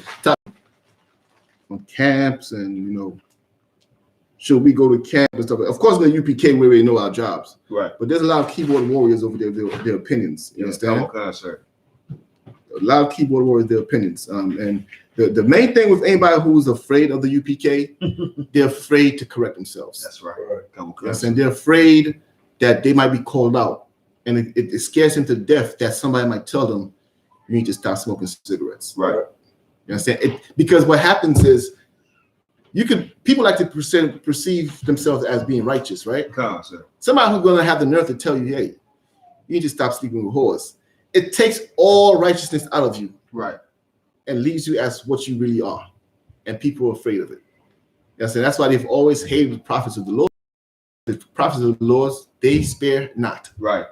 on camps and should we go to camp and stuff. Of course, in the UPK, we already know our jobs. Right. But there's a lot of keyboard warriors over there, their opinions. You understand? Okay, sir. A lot of keyboard warriors, their opinions. And the main thing with anybody who's afraid of the UPK, they're afraid to correct themselves. That's right. Yes, and they're afraid that they might be called out. And it scares them to death that somebody might tell them, you need to stop smoking cigarettes. Right. You understand? Because what happens is, people like to perceive themselves as being righteous, right? Come on, sir. Somebody who's going to have the nerve to tell you, hey, you need to stop sleeping with whores. It takes all righteousness out of you. Right. And leaves you as what you really are. And people are afraid of it. Yes, and that's why they've always hated the prophets of the Lord. The prophets of the Lord, they spare not. Right.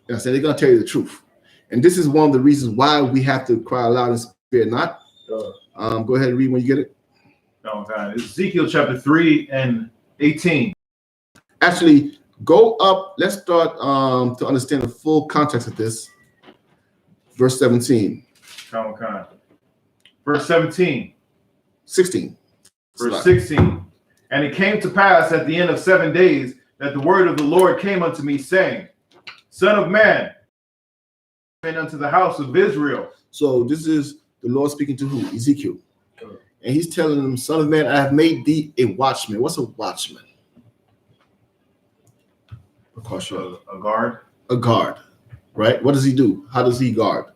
Yes, and they're going to tell you the truth. And this is one of the reasons why we have to cry aloud and spare not. Go ahead and read when you get it. Okay. Ezekiel chapter 3 and 18. Actually, go up. Let's start to understand the full context of this. Verse 17. Verse 17. 16. Verse 16. And it came to pass at the end of 7 days that the word of the Lord came unto me, saying, Son of man, and unto the house of Israel. So this is the Lord speaking to who? Ezekiel. And he's telling them, Son of man, I have made thee a watchman. What's a watchman? A guard. A guard, right? What does he do? How does he guard?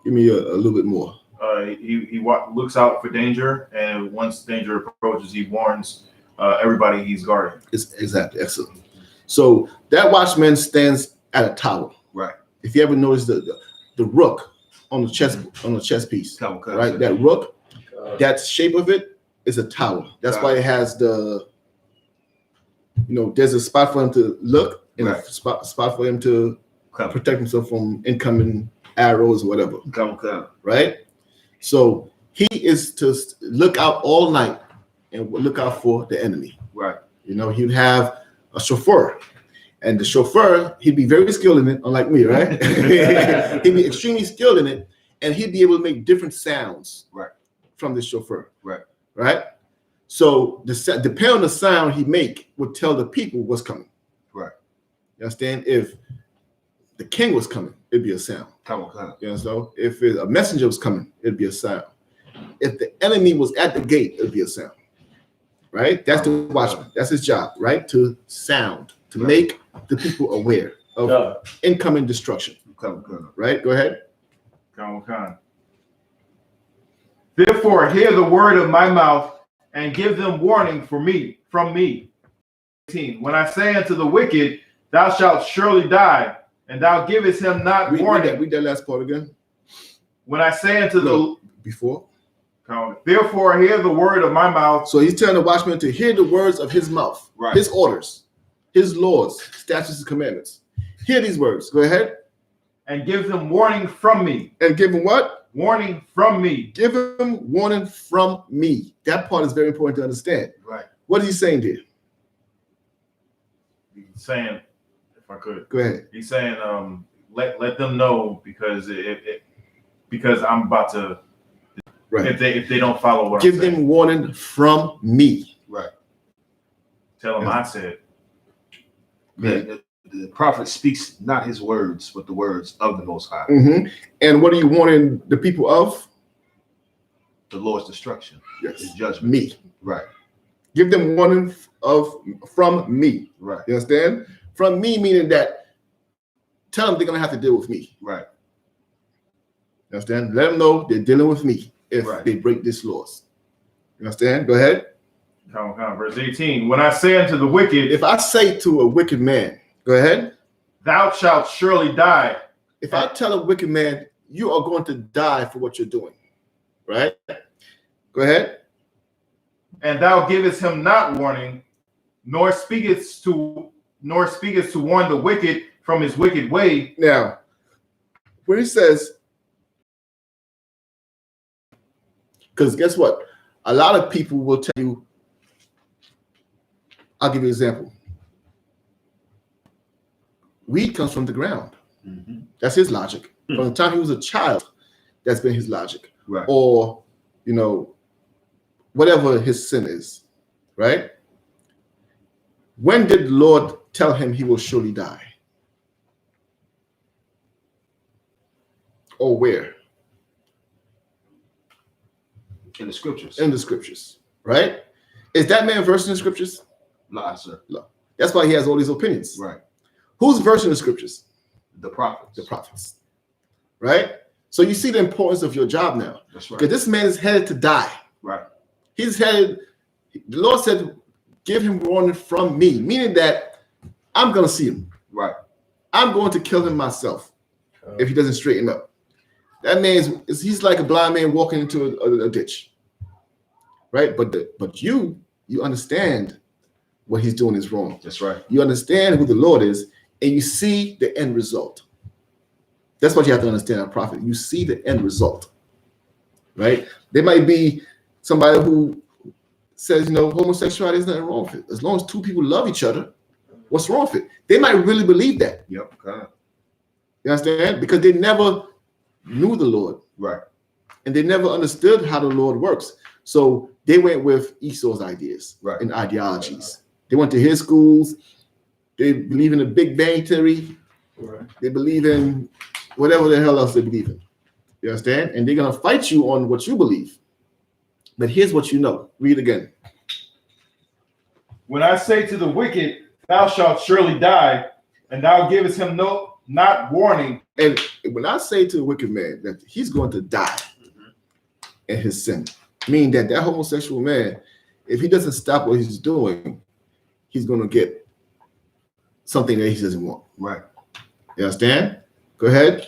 Give me a little bit more. He looks out for danger, and once danger approaches, he warns everybody he's guarding. It's exactly excellent. So that watchman stands at a tower. Right. If you ever notice the rook on the chess piece, right? That rook, that shape of it is a tower. That's why it has the, there's a spot for him to look and a spot for him to protect himself from incoming arrows or whatever. Right? So he is to look out all night and look out for the enemy. Right. He'd have a chauffeur. And the chauffeur, he'd be very skilled in it, unlike me, right? He'd be extremely skilled in it, and he'd be able to make different sounds from the chauffeur. Right? So depending on the sound he make would tell the people what's coming. Right. You understand? If the king was coming, it'd be a sound. You know, if a messenger was coming, it'd be a sound. If the enemy was at the gate, it'd be a sound. Right? That's the watchman. That's his job, right? To sound, to make the people aware of incoming destruction. Right? Go ahead. Therefore, hear the word of my mouth and give them warning from me. When I say unto the wicked, thou shalt surely die, and thou givest him not warning. Read that last part again. When I say unto before. Therefore, hear the word of my mouth. So he's telling the watchman to hear the words of his mouth, his orders, his laws, statutes, and commandments. Hear these words. Go ahead. And give them warning from me. And give him what? Warning from me. Give him warning from me. That part is very important to understand. Right. What is he saying there? He's saying, if I could. Go ahead. He's saying, let them know because I'm about to. Right. If they don't follow what give I'm saying. them warning from me. Right. Tell them I said. The prophet speaks not his words, but the words of the Most High. Mm-hmm. And what are you warning the people of? The Lord's destruction. Yes. His judgment. Me. Right. Give them warning from me. Right. You understand? From me meaning that tell them they're gonna have to deal with me. Right. You understand? Let them know they're dealing with me if they break these laws. You understand? Go ahead. Verse 18. When I say unto the wicked, if I say to a wicked man, go ahead. Thou shalt surely die. If I tell a wicked man, you are going to die for what you're doing. Right? Go ahead. And thou givest him not warning, nor speakest to warn the wicked from his wicked way. Now, when he says, because guess what? A lot of people will tell you, I'll give you an example. Weed comes from the ground. Mm-hmm. That's his logic. Mm-hmm. From the time he was a child, that's been his logic. Right. Or, whatever his sin is, right? When did the Lord tell him he will surely die? Or where? In the scriptures. In the scriptures, right? Is that man versed in the scriptures? No, sir. No. That's why he has all these opinions. Right. Who's versed in the scriptures? The prophets. The prophets, right? So you see the importance of your job now. That's right. Because this man is headed to die. Right. He's headed, the Lord said, give him warning from me, meaning that I'm going to see him. Right. I'm going to kill him myself if he doesn't straighten up. That man he's like a blind man walking into a ditch, right? But you understand what he's doing is wrong. That's right. You understand who the Lord is, and you see the end result. That's what you have to understand, a prophet. You see the end result, right? There might be somebody who says, homosexuality is nothing wrong with it. As long as two people love each other, what's wrong with it? They might really believe that. Yep. Okay. You understand? Because they never knew the Lord. Right. And they never understood how the Lord works. So they went with Esau's ideas and ideologies. They went to his schools. They believe in the Big Bang Theory. Right. They believe in whatever the hell else they believe in. You understand? And they're going to fight you on what you believe. But here's what you know. Read again. When I say to the wicked, thou shalt surely die, and thou givest him not warning. And when I say to the wicked man that he's going to die in his sin, meaning that homosexual man, if he doesn't stop what he's doing, he's going to get something that he doesn't want. Right. You understand? Go ahead.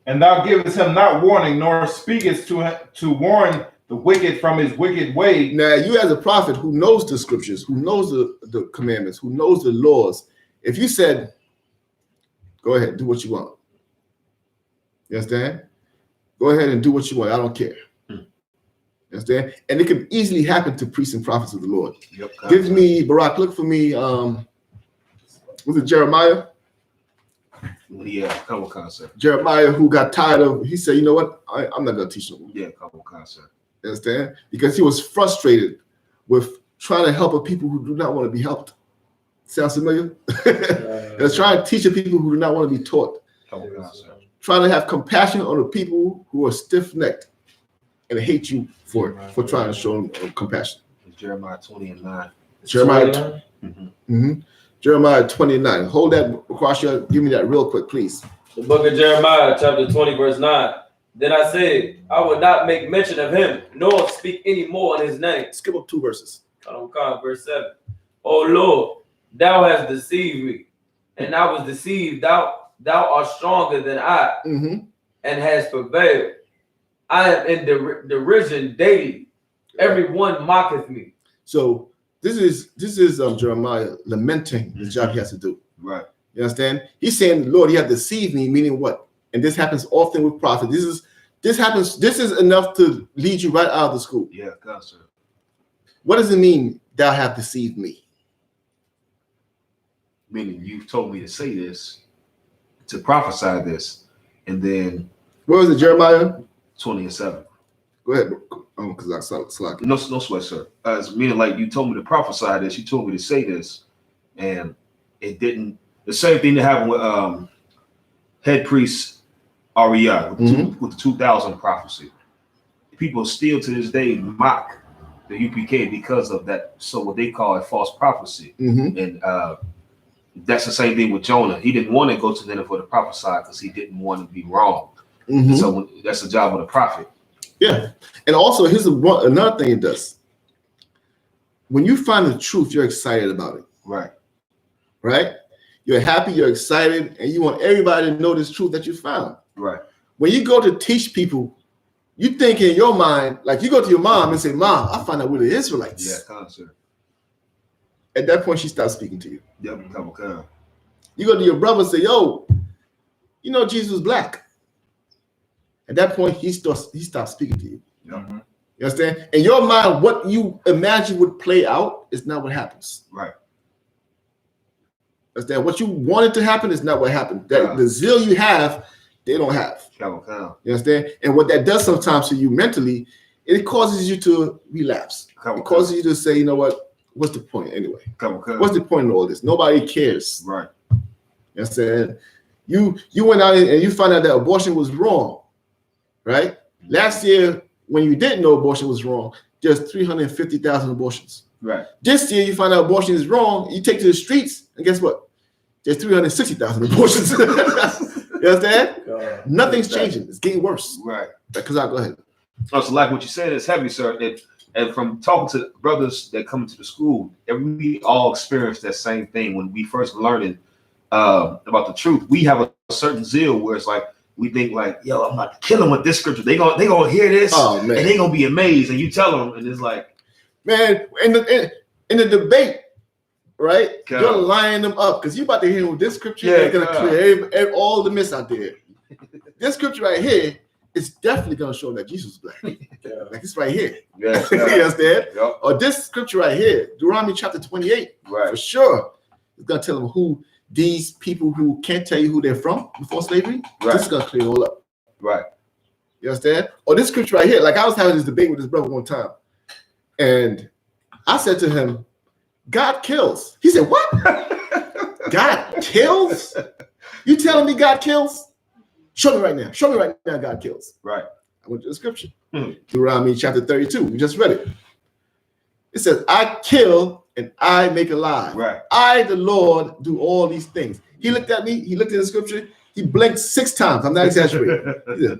And thou givest him not warning, nor speakest to warn the wicked from his wicked way. Now, you as a prophet who knows the scriptures, who knows the commandments, who knows the laws, if you said, go ahead, do what you want. You understand? Go ahead and do what you want. I don't care. You understand? And it could easily happen to priests and prophets of the Lord. Yep. Give me, Barak, look for me, was it Jeremiah? Yeah, couple concept. Jeremiah, who got tired of, he said, you know what? I'm not going to teach no more. Yeah, couple concept. You understand? Because he was frustrated with trying to help a people who do not want to be helped. Sounds familiar? They're trying to teach the people who do not want to be taught. Couple concept. Trying to have compassion on the people who are stiff-necked and hate you for trying to show them compassion. It's Jeremiah 20:9. Jeremiah. Jeremiah 29. Hold that, Kwasha. Give me that real quick, please. The book of Jeremiah, chapter 20, verse 9. Then I said, I will not make mention of him, nor speak any more in his name. Skip up 2 verses. Verse 7. O Lord, thou hast deceived me, and I was deceived. Thou art stronger than I, and hast prevailed. I am in derision daily. Everyone mocketh me. So this is Jeremiah lamenting the job he has to do. Right. You understand? He's saying, Lord, you have deceived me, meaning what? And this happens often with prophets. This is enough to lead you right out of the school. Yeah, concept. What does it mean, thou have deceived me? Meaning you've told me to say this, to prophesy this, and then Where was it, Jeremiah? 20:7. Go ahead, because I saw it slack. No sweat, sir. It's meaning like you told me to prophesy this, you told me to say this, and it didn't. The same thing that happened with head priest REI with the 2000 prophecy. People still to this day mock the UPK because of that. So what they call a false prophecy, and that's the same thing with Jonah. He didn't want to go to Nineveh to prophesy because he didn't want to be wrong. So that's the job of the prophet. Yeah, and also here's another thing it does. When you find the truth, you're excited about it. Right. Right? You're happy, you're excited, and you want everybody to know this truth that you found. Right. When you go to teach people, you think in your mind, like you go to your mom and say, Mom, I found out we're the Israelites. Yeah, concept. At that point, she stops speaking to you. Yep, come. You go to your brother and say, yo, you know Jesus was black. At that point, he stops speaking to you. Yep. You understand? In your mind, what you imagine would play out is not what happens. Right. Understand? What you wanted to happen is not what happened. The zeal you have, they don't have. Come. You understand? And what that does sometimes to you mentally, it causes you to relapse. It causes you to say, you know what? what's the point anyway? Okay. What's the point in all this? Nobody cares. Right. You know what I'm saying? You went out and you found out that abortion was wrong, right? Last year, when you didn't know abortion was wrong, there's 350,000 abortions. Right. This year, you find out abortion is wrong, you take to the streets, and guess what? There's 360,000 abortions. You understand? Nothing's changing. It's getting worse. Right. Because I'll go ahead. Oh, so like what you said is heavy, sir. And from talking to brothers that come to the school, we all experience that same thing when we first learning about the truth. We have a certain zeal where it's like we think like, yo, I'm about to kill them with this scripture. They gonna hear this, and they gonna be amazed. And you tell them, and it's like, man, in the debate, right? You're lining them up because you about to hear this scripture. They're gonna clear all the myths out there. This scripture right here is definitely gonna show that Jesus is black. Like this right here. Yeah, you understand? Yep. Or this scripture right here, Deuteronomy chapter 28, right, for sure. It's gonna tell them who these people who can't tell you who they're from before slavery. Right. This is gonna clear it all up. Right. You understand? Or this scripture right here. Like I was having this debate with this brother one time, and I said to him, God kills. He said, what? God kills? You telling me God kills? Show me right now. Show me right now God kills. Right. I went to the scripture. Deuteronomy chapter 32. We just read it. It says, I kill and I make alive. Right. I, the Lord, do all these things. He looked at me. He looked at the scripture. He blinked 6 times. I'm not exaggerating. He said,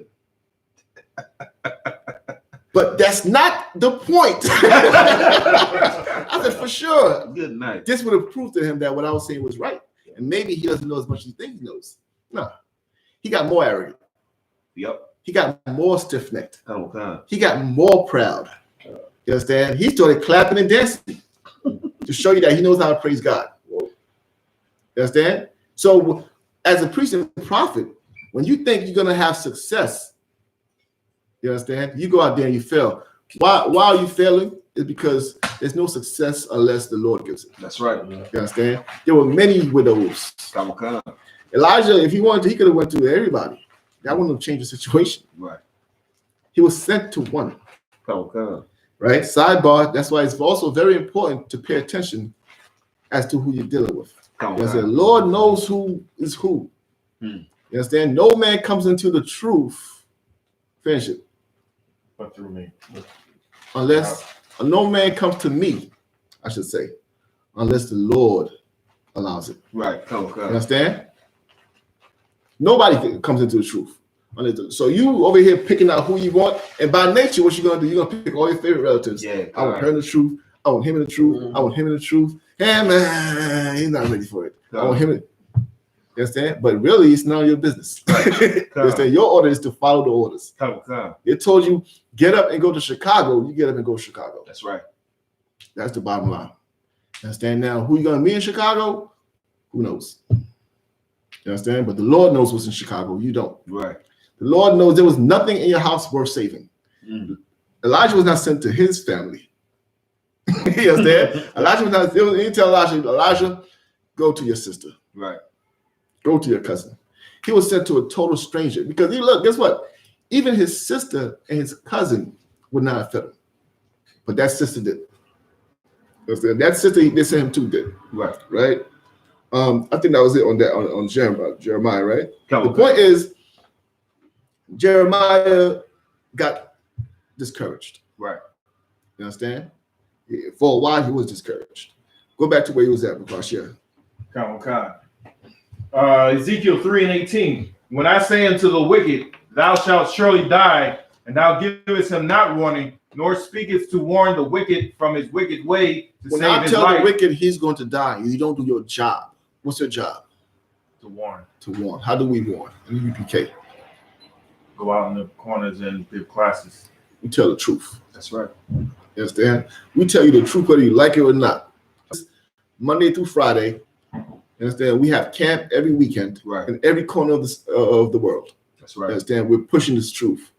but that's not the point. I said, for sure. Good night. This would have proved to him that what I was saying was right. And maybe he doesn't know as much as he thinks he knows. No. He got more arrogant. Yep. He got more stiff-necked. Oh, God. He got more proud. You understand? He started clapping and dancing to show you that he knows how to praise God. You understand? So as a priest and prophet, when you think you're going to have success, you understand? You go out there and you fail. Why are you failing? It's because there's no success unless the Lord gives it. That's right. You understand? There were many widows. Elijah, if he wanted to, he could have went to everybody. That wouldn't have changed the situation. Right. He was sent to one. Right? Sidebar, that's why it's also very important to pay attention as to who you're dealing with. The Lord knows who is who. You understand? No man comes into the truth. Finish it. But through me. Unless no man comes to me, I should say, unless the Lord allows it. Right. You understand? Nobody comes into the truth. So you over here picking out who you want, and by nature, what you're gonna do? You're gonna pick all your favorite relatives. Yeah, I want her in the truth. I want him in the truth. I want him in the truth. Hey man, he's not ready for it. I want him in. You understand? But really, it's none of your business. You understand? Your order is to follow the orders. They told you get up and go to Chicago. You get up and go to Chicago. That's right. That's the bottom line. You understand? Now, who you gonna meet in Chicago? Who knows? You understand? But the Lord knows what's in Chicago. You don't. Right. The Lord knows there was nothing in your house worth saving. Elijah was not sent to his family. You understand? Elijah was not. He tell Elijah, go to your sister. Right. Go to your cousin. He was sent to a total stranger because look, guess what? Even his sister and his cousin would not have fed him, but that sister did. That sister they sent him to did. Right. Right. I think that was it on that on Jeremiah. Right. The point is, Jeremiah got discouraged. Right. You understand? For a while, he was discouraged. Go back to where he was at, Bakashia. Ezekiel 3:18. When I say unto the wicked, thou shalt surely die, and thou givest him not warning, nor speakest to warn the wicked from his wicked way to when save I his tell life. the wicked he's going to die, you don't do your job. What's your job? To warn. To warn. How do we warn? ISUPK. Go out in the corners and give classes. We tell the truth. That's right. You understand? We tell you the truth whether you like it or not. Monday through Friday. You understand? We have camp every weekend, right, in every corner of the world. That's right. You understand? We're pushing this truth.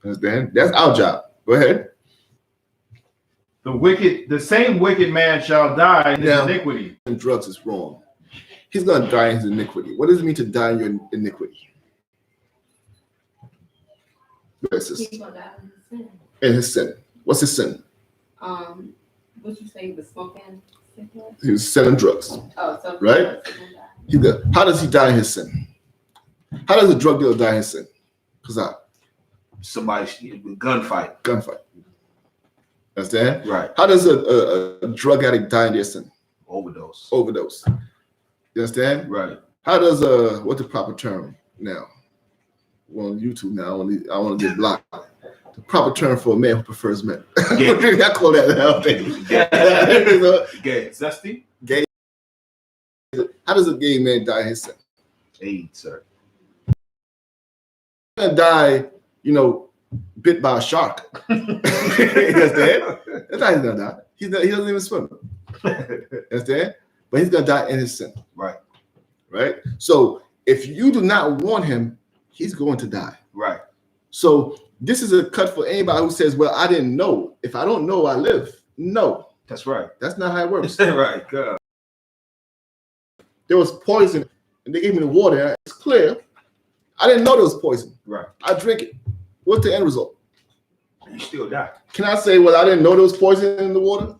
You understand? That's our job. Go ahead. The same wicked man shall die in his iniquity. And drugs is wrong. He's going to die in his iniquity. What does it mean to die in your iniquity? He's going to die in his sin. In his sin. What's his sin? What you say? He was smoking cigarettes? He was selling drugs. Oh, so Right? How does he die in his sin? How does a drug dealer die in his sin? Because Somebody gunfight. gunfight. Understand? Right. How does a drug addict die in their sin? Overdose. Overdose. You understand? Right. How does what's the proper term now? Well, on YouTube now, I want to get blocked. The proper term for a man who prefers men. Gay. I call that the thing. Gay. Zesty? Gay. How does a gay man die in his sin? AIDS, sir. He's gonna die, bit by a shark. You understand? That's how he's gonna die. He doesn't even swim. You understand? But he's gonna die in his sin. Right. Right? So if you do not want him, he's going to die. Right. So this is a cut for anybody who says, well, I didn't know. If I don't know, I live. No, That's right. that's not how it works. Right. God. There was poison, and they gave me the water. It's clear. I didn't know there was poison. Right. I drink it. What's the end result? You still die. Can I say, well, I didn't know there was poison in the water?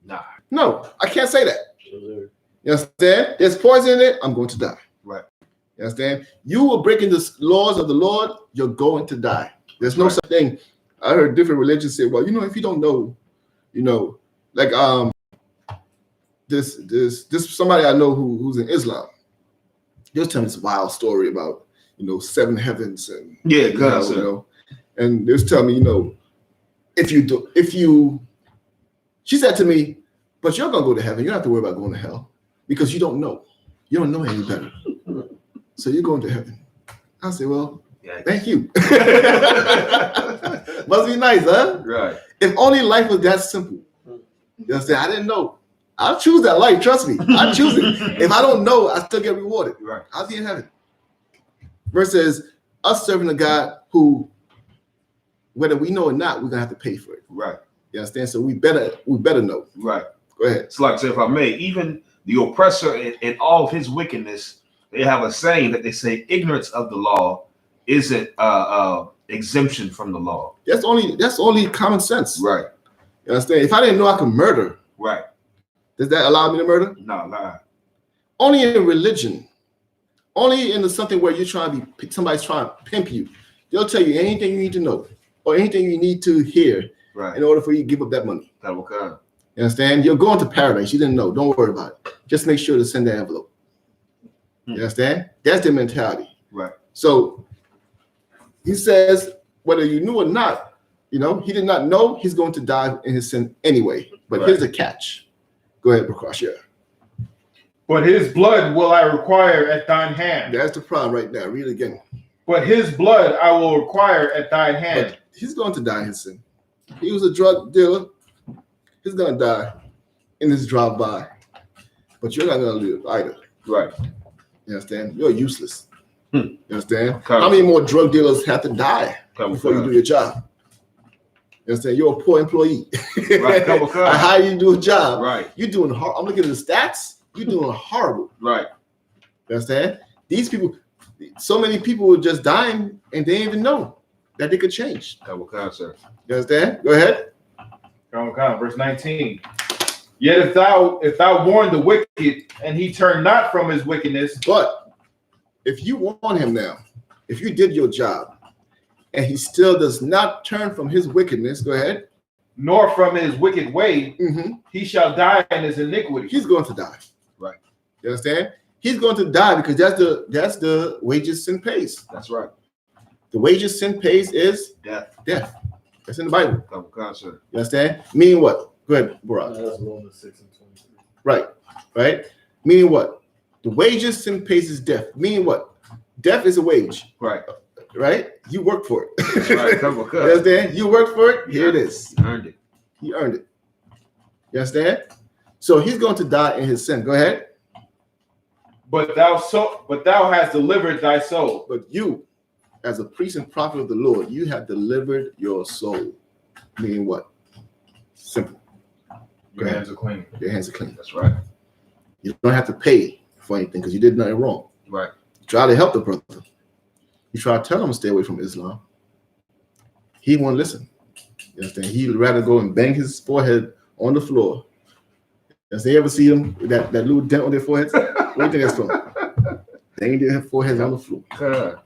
Nah. No, I can't say that. You understand? There's poison in it, I'm going to die. Right. You understand? You are breaking the laws of the Lord, you're going to die. There's no such thing. I heard different religions say, well, if you don't know, like this somebody I know who's in Islam. They'll tell me this wild story about, 7 heavens and Yeah, God, and they'll tell me, she said to me, but you're gonna go to heaven, you don't have to worry about going to hell because you don't know. You don't know any better. So you're going to heaven. I say, well, thank you. Must be nice, huh? Right. If only life was that simple. You understand? I didn't know. I'll choose that life. Trust me. I choose it. If I don't know, I still get rewarded. Right. I'll be in heaven. Versus us serving a God who, whether we know or not, we're gonna have to pay for it. Right. You understand? So we better know. Right. Go ahead. It's like, if I may, even the oppressor in all of his wickedness, they have a saying that they say ignorance of the law isn't exemption from the law. That's only common sense. Right. You understand? If I didn't know I could murder, Right. does that allow me to murder? No, lie. Only in religion. Only in something where somebody's trying to pimp you. They'll tell you anything you need to know or anything you need to hear Right. in order for you to give up that money. That will come. You understand? You're going to paradise. You didn't know. Don't worry about it. Just make sure to send the envelope. You understand? That's the mentality. Right. So he says, whether you knew or not, he did not know, he's going to die in his sin anyway. But Right. here's the catch. Go ahead, Prakash. Yeah. But his blood will I require at thine hand. That's the problem right now. Read it again. But his blood I will require at thine hand. But he's going to die in his sin. He was a drug dealer. He's going to die in this drive-by. But you're not going to live either. Right. You understand? You're useless. You understand? Come. How many more drug dealers have to die Come, before you come. do your job? You understand? You're a poor employee. Right. Come, come. I hire you to do a job. Right. You're doing horrible. I'm looking at the stats. You're doing horrible. Right. You understand? These people, so many people were just dying and they didn't even know that they could change. Come, come, sir. You understand? Go ahead. Verse 19. Yet if thou warn the wicked, and he turn not from his wickedness, But if you warn him now, if you did your job and he still does not turn from his wickedness, go ahead. nor from his wicked way, Mm-hmm. he shall die in his iniquity. He's going to die. Right. You understand? He's going to die because that's the wages sin pays. That's right. The wages sin pays is Death. death. That's in the Bible. Come, come, sir. You understand? Meaning what? Go ahead, Barak. That's Romans 6:23. Right. Right? Meaning what? The wages sin pays is death. Meaning what? Death is a wage. Right. Right? You work for it. That's right. Come, You come. understand? You work for it. Here it is. You earned it. He earned it. You understand? So he's going to die in his sin. Go ahead. But thou hast delivered thy soul. But you, as a priest and prophet of the Lord, you have delivered your soul. Meaning what? Simple. Your hands are clean. Your hands are clean. That's right. You don't have to pay for anything because you did nothing wrong. Right. You try to help the brother. You try to tell him to stay away from Islam. He won't listen. You understand? He'd rather go and bang his forehead on the floor. Does they ever see them with that little dent on their foreheads? Where do you think that's from? They ain't their foreheads on the floor. Good.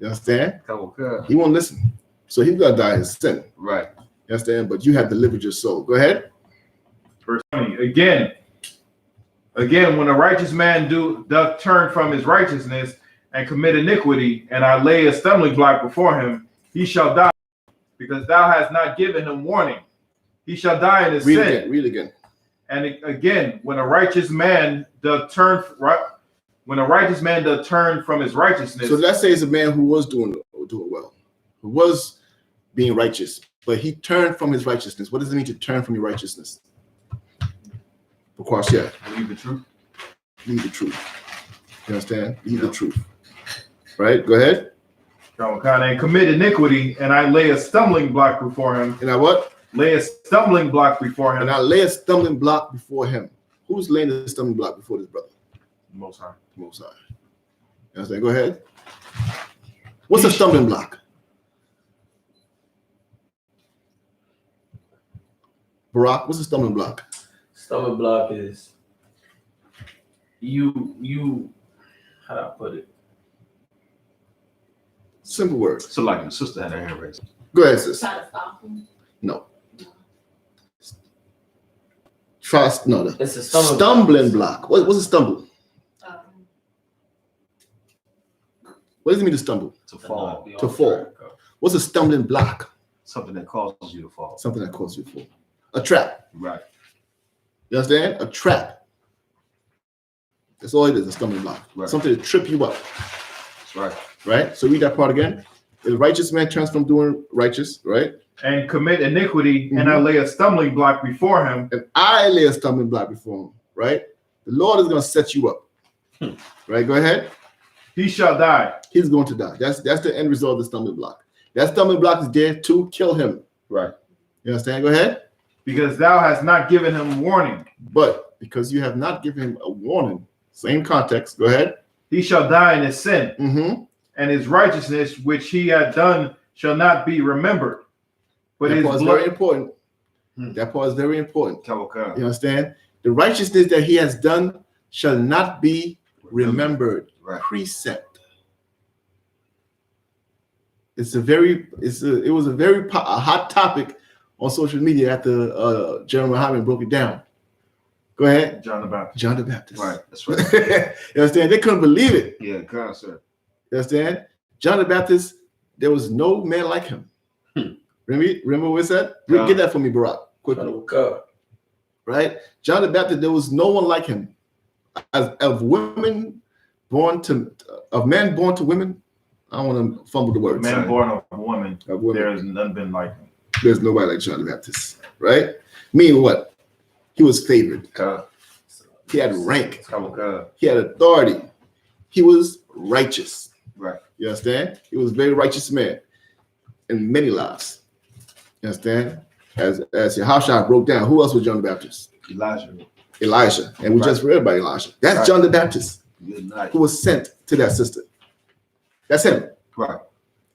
You understand? Good. He won't listen. So he's gonna die in sin. Right. You understand? But you have delivered your soul. Go ahead. Verse 20. Again, when a righteous man doth turn from his righteousness and commit iniquity, and I lay a stumbling block before him, he shall die, because thou hast not given him warning. He shall die in his sin. Read again. And again, when a righteous man doth turn from his righteousness. So let's say it's a man who was doing well, who was being righteous, but he turned from his righteousness. What does it mean to turn from your righteousness? Of course, yeah. Leave the truth. Leave the truth. You understand? Leave the truth. Right? Go ahead. And commit iniquity, and I lay a stumbling block before him. And I what? Lay a stumbling block before him. And I lay a stumbling block before him. Who's laying the stumbling block before this brother? Most High. Most High. You understand? Go ahead. What's a stumbling block? Barack, what's a stumbling block? Stumbling block is you how do I put it? Simple words. So like the sister had her hand raised. Go ahead, sis. Try to stop him. No. Trust, no. It's a stumbling block. What's a stumble? What does it mean to stumble? To fall. To fall. What's a stumbling block? Something that causes you to fall. Something that causes you to fall. A trap. Right. You understand? A trap. That's all it is, a stumbling block. Right. Something to trip you up. That's right. Right? So read that part again. The righteous man turns from doing righteous, right? And commit iniquity, and I lay a stumbling block before him. And I lay a stumbling block before him, right? The Lord is going to set you up. Right? Go ahead. He shall die. He's going to die. That's the end result of the stumbling block. That stumbling block is there to kill him. Right. You understand? Go ahead. Because thou hast not given him warning. But because you have not given him a warning, same context. Go ahead. He shall die in his sin, Mm-hmm. and his righteousness which he had done shall not be remembered. But That his part is blood, very important. That part is very important. You Okay. understand? The righteousness that he has done shall not be remembered. Right. Precept. It was a very hot topic on social media after General Muhammad broke it down. Go ahead. John the Baptist. John the Baptist. Right. That's right. You understand? They couldn't believe it. Yeah, concept. You understand? John the Baptist, there was no man like him. Remember what it said? Get that for me, Barack, quickly. Right? John the Baptist, there was no one like him. Of men born to women, I don't want to fumble the words. Man born of a woman, Of women. there is none been like him. There's nobody like John the Baptist, right? Meaning what? He was favored. He had rank. He had authority. He was righteous. Right. You understand? He was a very righteous man in many lives. You understand? As Yahawashi broke down, who else was John the Baptist? Elijah. And we just read about Elijah. That's Right. John the Baptist Good night. who was sent to that sister. That's him. Right.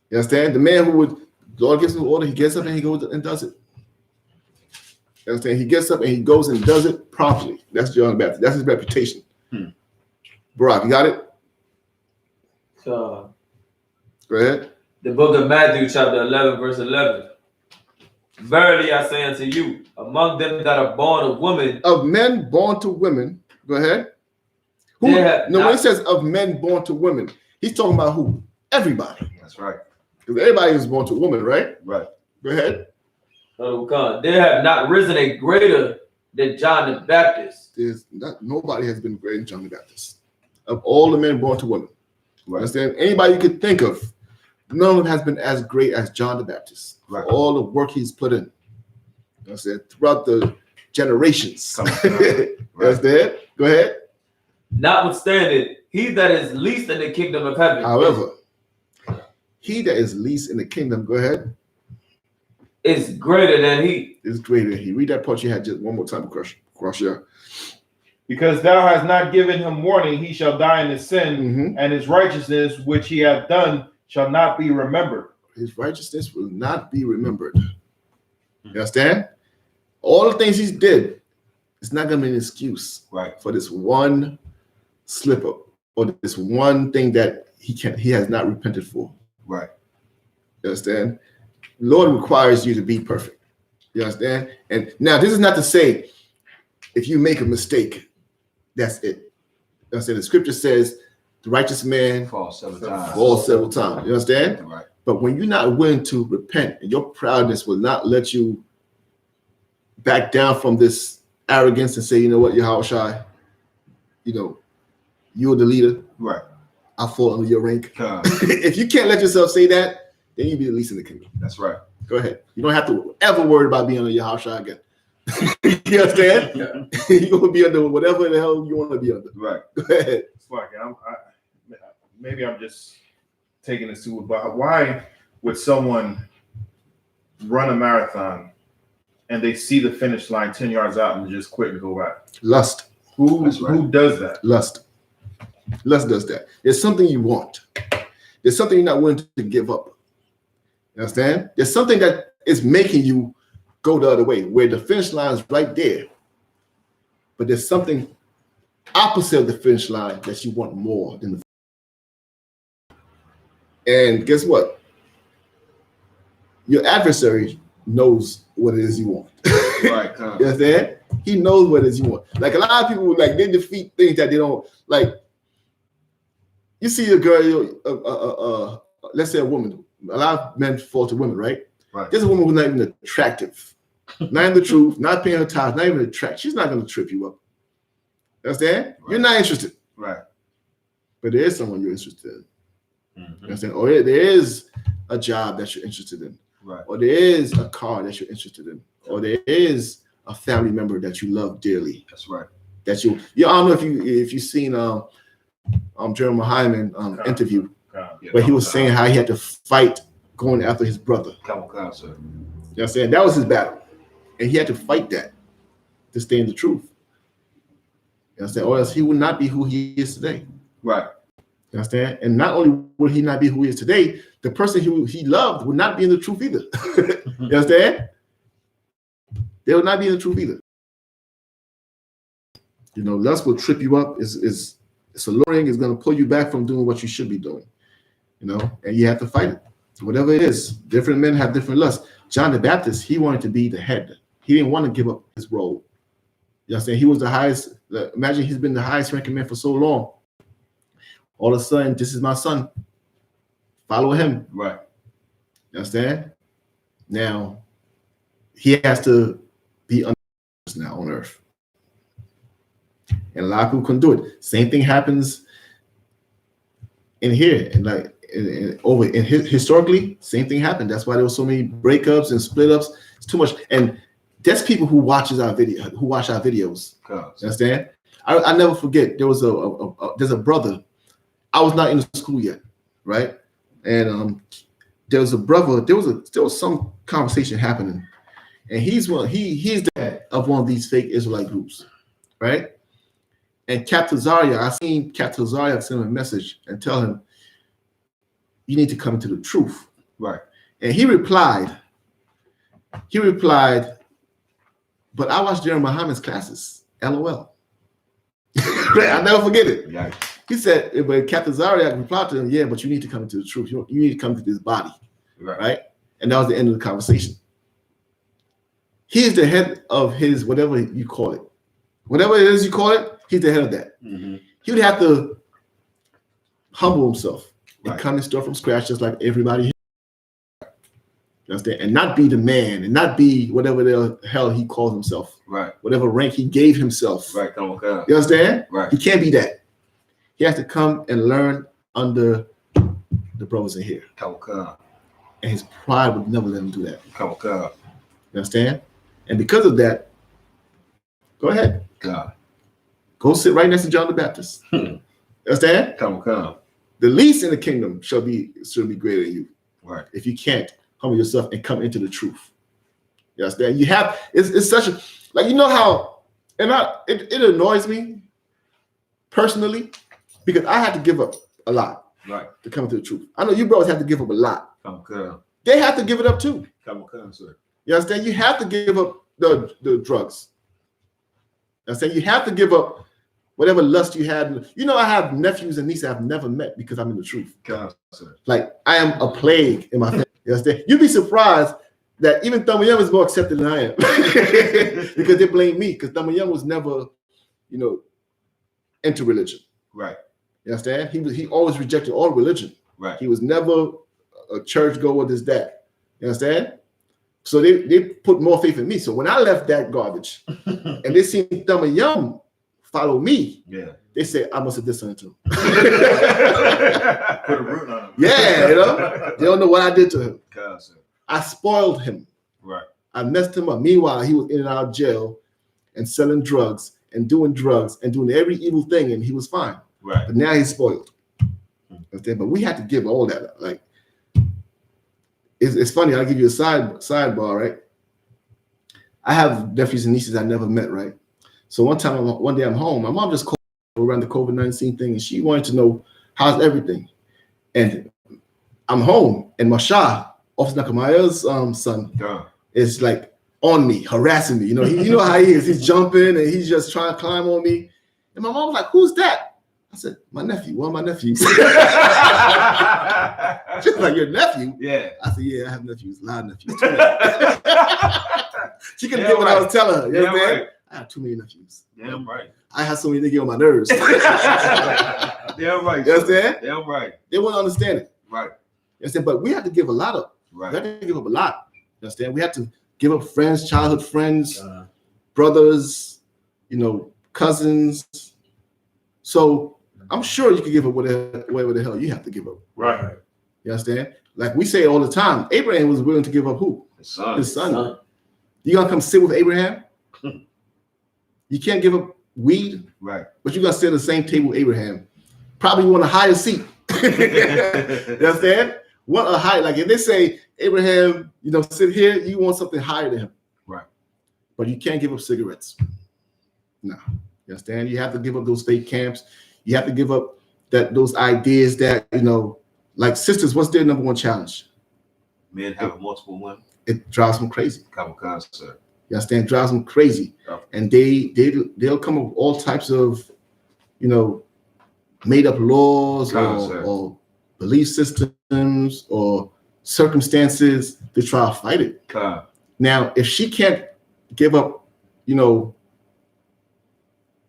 You understand? The man who would, the Lord gives him order, he gets up and he goes and does it. You understand? He gets up and he goes and does it properly. That's John the Baptist. That's his reputation. Barack, you got it? So, Go ahead. the book of Matthew, chapter 11, verse 11. Verily I say unto you, among them that are born of women, Of men born to women, go ahead. Who? Yeah, No, when he says of men born to women, he's talking about who? Everybody. That's right. Because everybody is born to a woman, right? Right. Go ahead. there have not risen a greater than John the Baptist. Nobody has been greater than John the Baptist. Of all the men born to women. Right. Understand? Anybody you could think of, none of them has been as great as John the Baptist. Right. For all the work he's put in. You understand? Throughout the generations. Come on. You Right. understand? Go ahead. Notwithstanding, he that is least in the kingdom of heaven However, he that is least in the kingdom, go ahead, is greater than he. is greater than he. Read that part you had just one more time, Crush. Yeah. Because thou hast not given him warning, he shall die in his sin, and his righteousness which he hath done shall not be remembered. His righteousness will not be remembered. You understand? All the things he did, it's not going to be an excuse Right. for this one slip up or this one thing that he has not repented for. Right. You understand? Lord requires you to be perfect. You understand? And now this is not to say if you make a mistake, that's it. You understand? The scripture says the righteous man Falls several times. falls several times. You understand? Right. But when you're not willing to repent and your proudness will not let you back down from this arrogance and say, you know what, Yahushua, you know, you're the leader. Right. I fall under your rank. Come. If you can't let yourself say that, then you be the least in the kingdom. That's right. Go ahead. You don't have to ever worry about being under Yahushua again. You understand? Yeah. You're gonna be under whatever the hell you want to be under. Right. Go ahead. It's like maybe I'm just taking this to it, but why would someone run a marathon and they see the finish line 10 yards out and just quit and go back? Lust. That's right. Who does that? Lust. Lust does that. There's something you want. There's something you're not willing to give up. You understand? There's something that is making you go the other way, where the finish line is right there. But there's something opposite of the finish line that you want more than the. And guess what? Your adversary knows what it is you want. Right. Come. You understand? He knows what it is you want. Like a lot of people, like they defeat things that they don't like. You see a girl, let's say a woman. A lot of men fall to women, right? Right. There's a woman who's not even attractive, not in the truth, not paying her tithes, not even attractive. She's not going to trip you up. You understand? Right. You're not interested, Right. but there is someone you're interested in. Mm-hmm. You understand? Or there is a job that you're interested in. Right. Or there is a car that you're interested in. Or there is a family member that you love dearly. That's right. That you I don't know if you've seen Jeremiah Hyman interview, Yeah, but he was saying how he had to fight going after his brother. Come on, sir. You know what I'm saying? That was his battle. And he had to fight that to stay in the truth. You understand? Or else he would not be who he is today. Right. You understand? And not only would he not be who he is today, the person he loved would not be in the truth either. You understand? They would not be in the truth either. You know, lust will trip you up. It's alluring. It's going to pull you back from doing what you should be doing. You know, and you have to fight it. Whatever it is, different men have different lusts. John the Baptist, he wanted to be the head. He didn't want to give up his role. You know what I'm saying? He was the highest. Imagine he's been the highest ranking man for so long. All of a sudden, this is my son. Follow him. Right. You understand? Now, he has to be under now on earth. And a lot of people couldn't do it. Same thing happens in here. And like historically, same thing happened. That's why there were so many breakups and split ups. It's too much. And that's people who watch our videos. You understand? I never forget. There was there's a brother. I was not in the school yet, right? And there was a brother. There was some conversation happening, and he's the head of one of these fake Israelite groups, right? And Captain Zaria, I seen Captain Zaria send him a message and tell him, "You need to come into the truth." Right. And he replied, "But I watched Jeremiah Muhammad's classes. LOL." I'll never forget it. Yeah. He said, but Captain Zaria replied to him, "Yeah, but you need to come into the truth. You need to come to this body." Right? And that was the end of the conversation. He is the head of his, whatever you call it. Whatever it is you call it, he's the head of that. Mm-hmm. He would have to humble himself and Right. come and start from scratch just like everybody here. You understand? And not be the man and not be whatever the hell he calls himself. Right. Whatever rank he gave himself. Right. Come on. You understand? Right. He can't be that. He has to come and learn under the brothers in here. Come on. And his pride would never let him do that. Come on. You understand? And because of that, go ahead. God. Go sit right next to John the Baptist. You understand? Come on. The least in the kingdom shall be greater than you. Right. If you can't humble yourself and come into the truth. You understand? You have it's such a, like, you know how, and it annoys me personally because I had to give up a lot Right. to come into the truth. I know you brothers have to give up a lot. Come on. They have to give it up too. Come on, sir. You understand? You have to give up the drugs. I'm saying you have to give up whatever lust you had. You know, I have nephews and nieces I've never met because I'm in the truth. Like I am a plague in my family. You understand? You'd be surprised that even Thumma Young is more accepted than I am because they blame me because Thumma Young was never, you know, into religion. Right. You understand? He always rejected all religion. Right. He was never a church goer, this, that. You understand? So they put more faith in me. So when I left that garbage and they seen Thumma Young follow me, yeah, they said I must have did something to him. Put a root on him. Yeah, you know, they don't know what I did to him. I spoiled him. Right. I messed him up. Meanwhile, he was in and out of jail and selling drugs and doing every evil thing, and he was fine. Right. But now he's spoiled. But we had to give all that up. Like, it's funny. I'll give you a sidebar, right? I have nephews and nieces I never met, right? So one day I'm home. My mom just called around the COVID-19 thing, and she wanted to know how's everything. And I'm home, and Masha, Officer Nakamaya's son, is like on me, harassing me. You know, you know how he is. He's jumping and he's just trying to climb on me. And my mom was like, "Who's that?" I said, "My nephew, one of my nephews." She's like, "Your nephew?" Yeah. I said, "Yeah, I have nephews, a lot of nephews." She couldn't get what I was telling her. You know what I mean? I have too many nephews. Yeah, right. I have so many that get on my nerves. Yeah, right. You understand? Yeah, right. They wouldn't understand it. Right. You understand? But we have to give a lot up. Right. We have to give up a lot. You understand? We have to give up friends, childhood friends, brothers, you know, cousins. So I'm sure you can give up whatever the hell you have to give up. Right. You understand? Like we say all the time, Abraham was willing to give up who? His son. His son. You gonna come sit with Abraham? You can't give up weed, right? But you're gonna sit at the same table with Abraham. Probably want a higher seat. You understand? What a high, like if they say Abraham, you know, sit here, you want something higher than him. Right. But you can't give up cigarettes. No. You understand? You have to give up those fake camps. You have to give up those ideas that, you know, like sisters, what's their number one challenge? Men having multiple women. It drives them crazy. Common sir. You understand? It drives them crazy. Oh. And they'll come up with all types of, you know, made up laws or belief systems or circumstances to try to fight it. Now, if she can't give up, you know,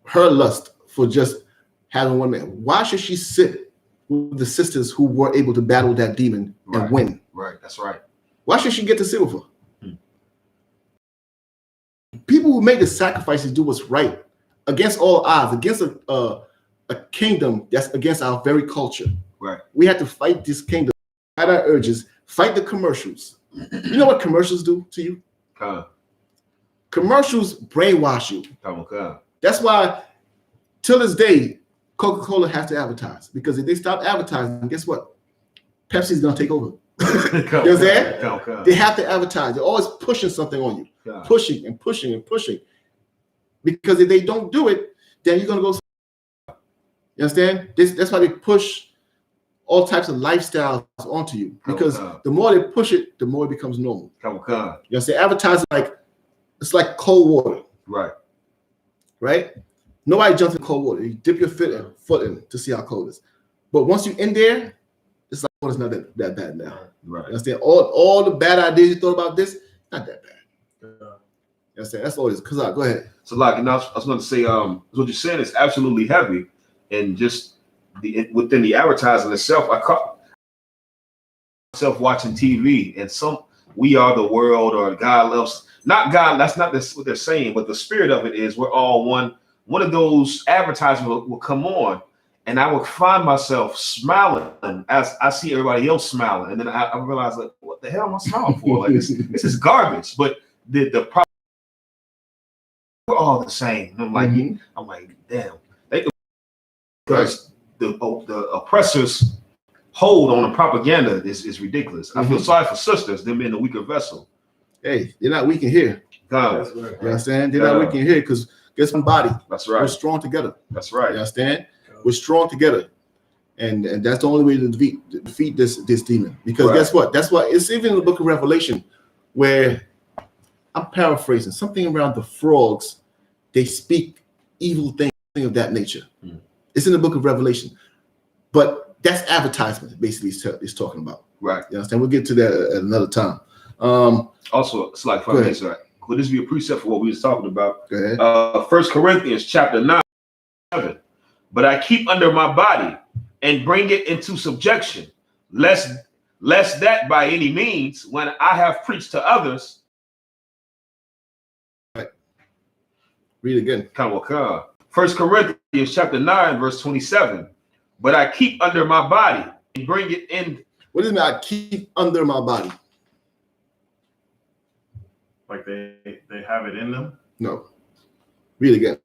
her lust for just having one man, why should she sit with the sisters who were able to battle that demon and win? Right, that's right. Why should she get to sit with her? People who make the sacrifices do what's right against all odds, against a kingdom that's against our very culture. Right. We have to fight this kingdom, fight our urges, fight the commercials. You know what commercials do to you? Commercials brainwash you. That's why, till this day, Coca-Cola has to advertise, because if they stop advertising, guess what? Pepsi's gonna take over. You understand? They have to advertise. They're always pushing something on you, pushing and pushing and pushing. Because if they don't do it, then you're gonna go. You understand? That's why they push all types of lifestyles onto you. Because the more they push it, the more it becomes normal. You understand? Advertising it's like cold water. Right. Right? Nobody jumps in cold water. You dip your foot in to see how cold it is. But once you're in there, it's like, it's not that bad now. Right. You understand? All the bad ideas you thought about this, not that bad. You understand? That's all it is. Go ahead. So, like, you know, I was going to say, what you're saying is absolutely heavy, and just within the advertising itself, I caught myself watching TV, and we are the world, or God loves, not God. That's not what they're saying, but the spirit of it is we're all one. One of those advertisements will come on, and I will find myself smiling as I see everybody else smiling, and then I realize, like, what the hell am I smiling for? Like, this is garbage. But the problem, we're all the same. And I'm like, damn. Because the oppressors' hold on the propaganda is ridiculous. I feel sorry for sisters, them being the weaker vessel. Hey, they're not weak in here. That's right. You understand? They're not weak in here because get some body. That's right. We're strong together. That's right. You understand? We're strong together. And that's the only way to defeat this demon. Because guess what? That's why it's even in the book of Revelation where I'm paraphrasing, something around the frogs, they speak evil things, something of that nature. It's in the book of Revelation. But that's advertisement, basically, it's talking about. Right. You understand? We'll get to that at another time. Also, it's like, Go ahead. could this be a precept for what we was talking about? Go ahead. 1 Corinthians chapter 9, 7. But I keep under my body and bring it into subjection, lest that by any means, when I have preached to others. Right. Read again. 1 Corinthians chapter 9, verse 27. But I keep under my body and bring it in. What does it mean? I keep under my body. Like they have it in them. No. Read again.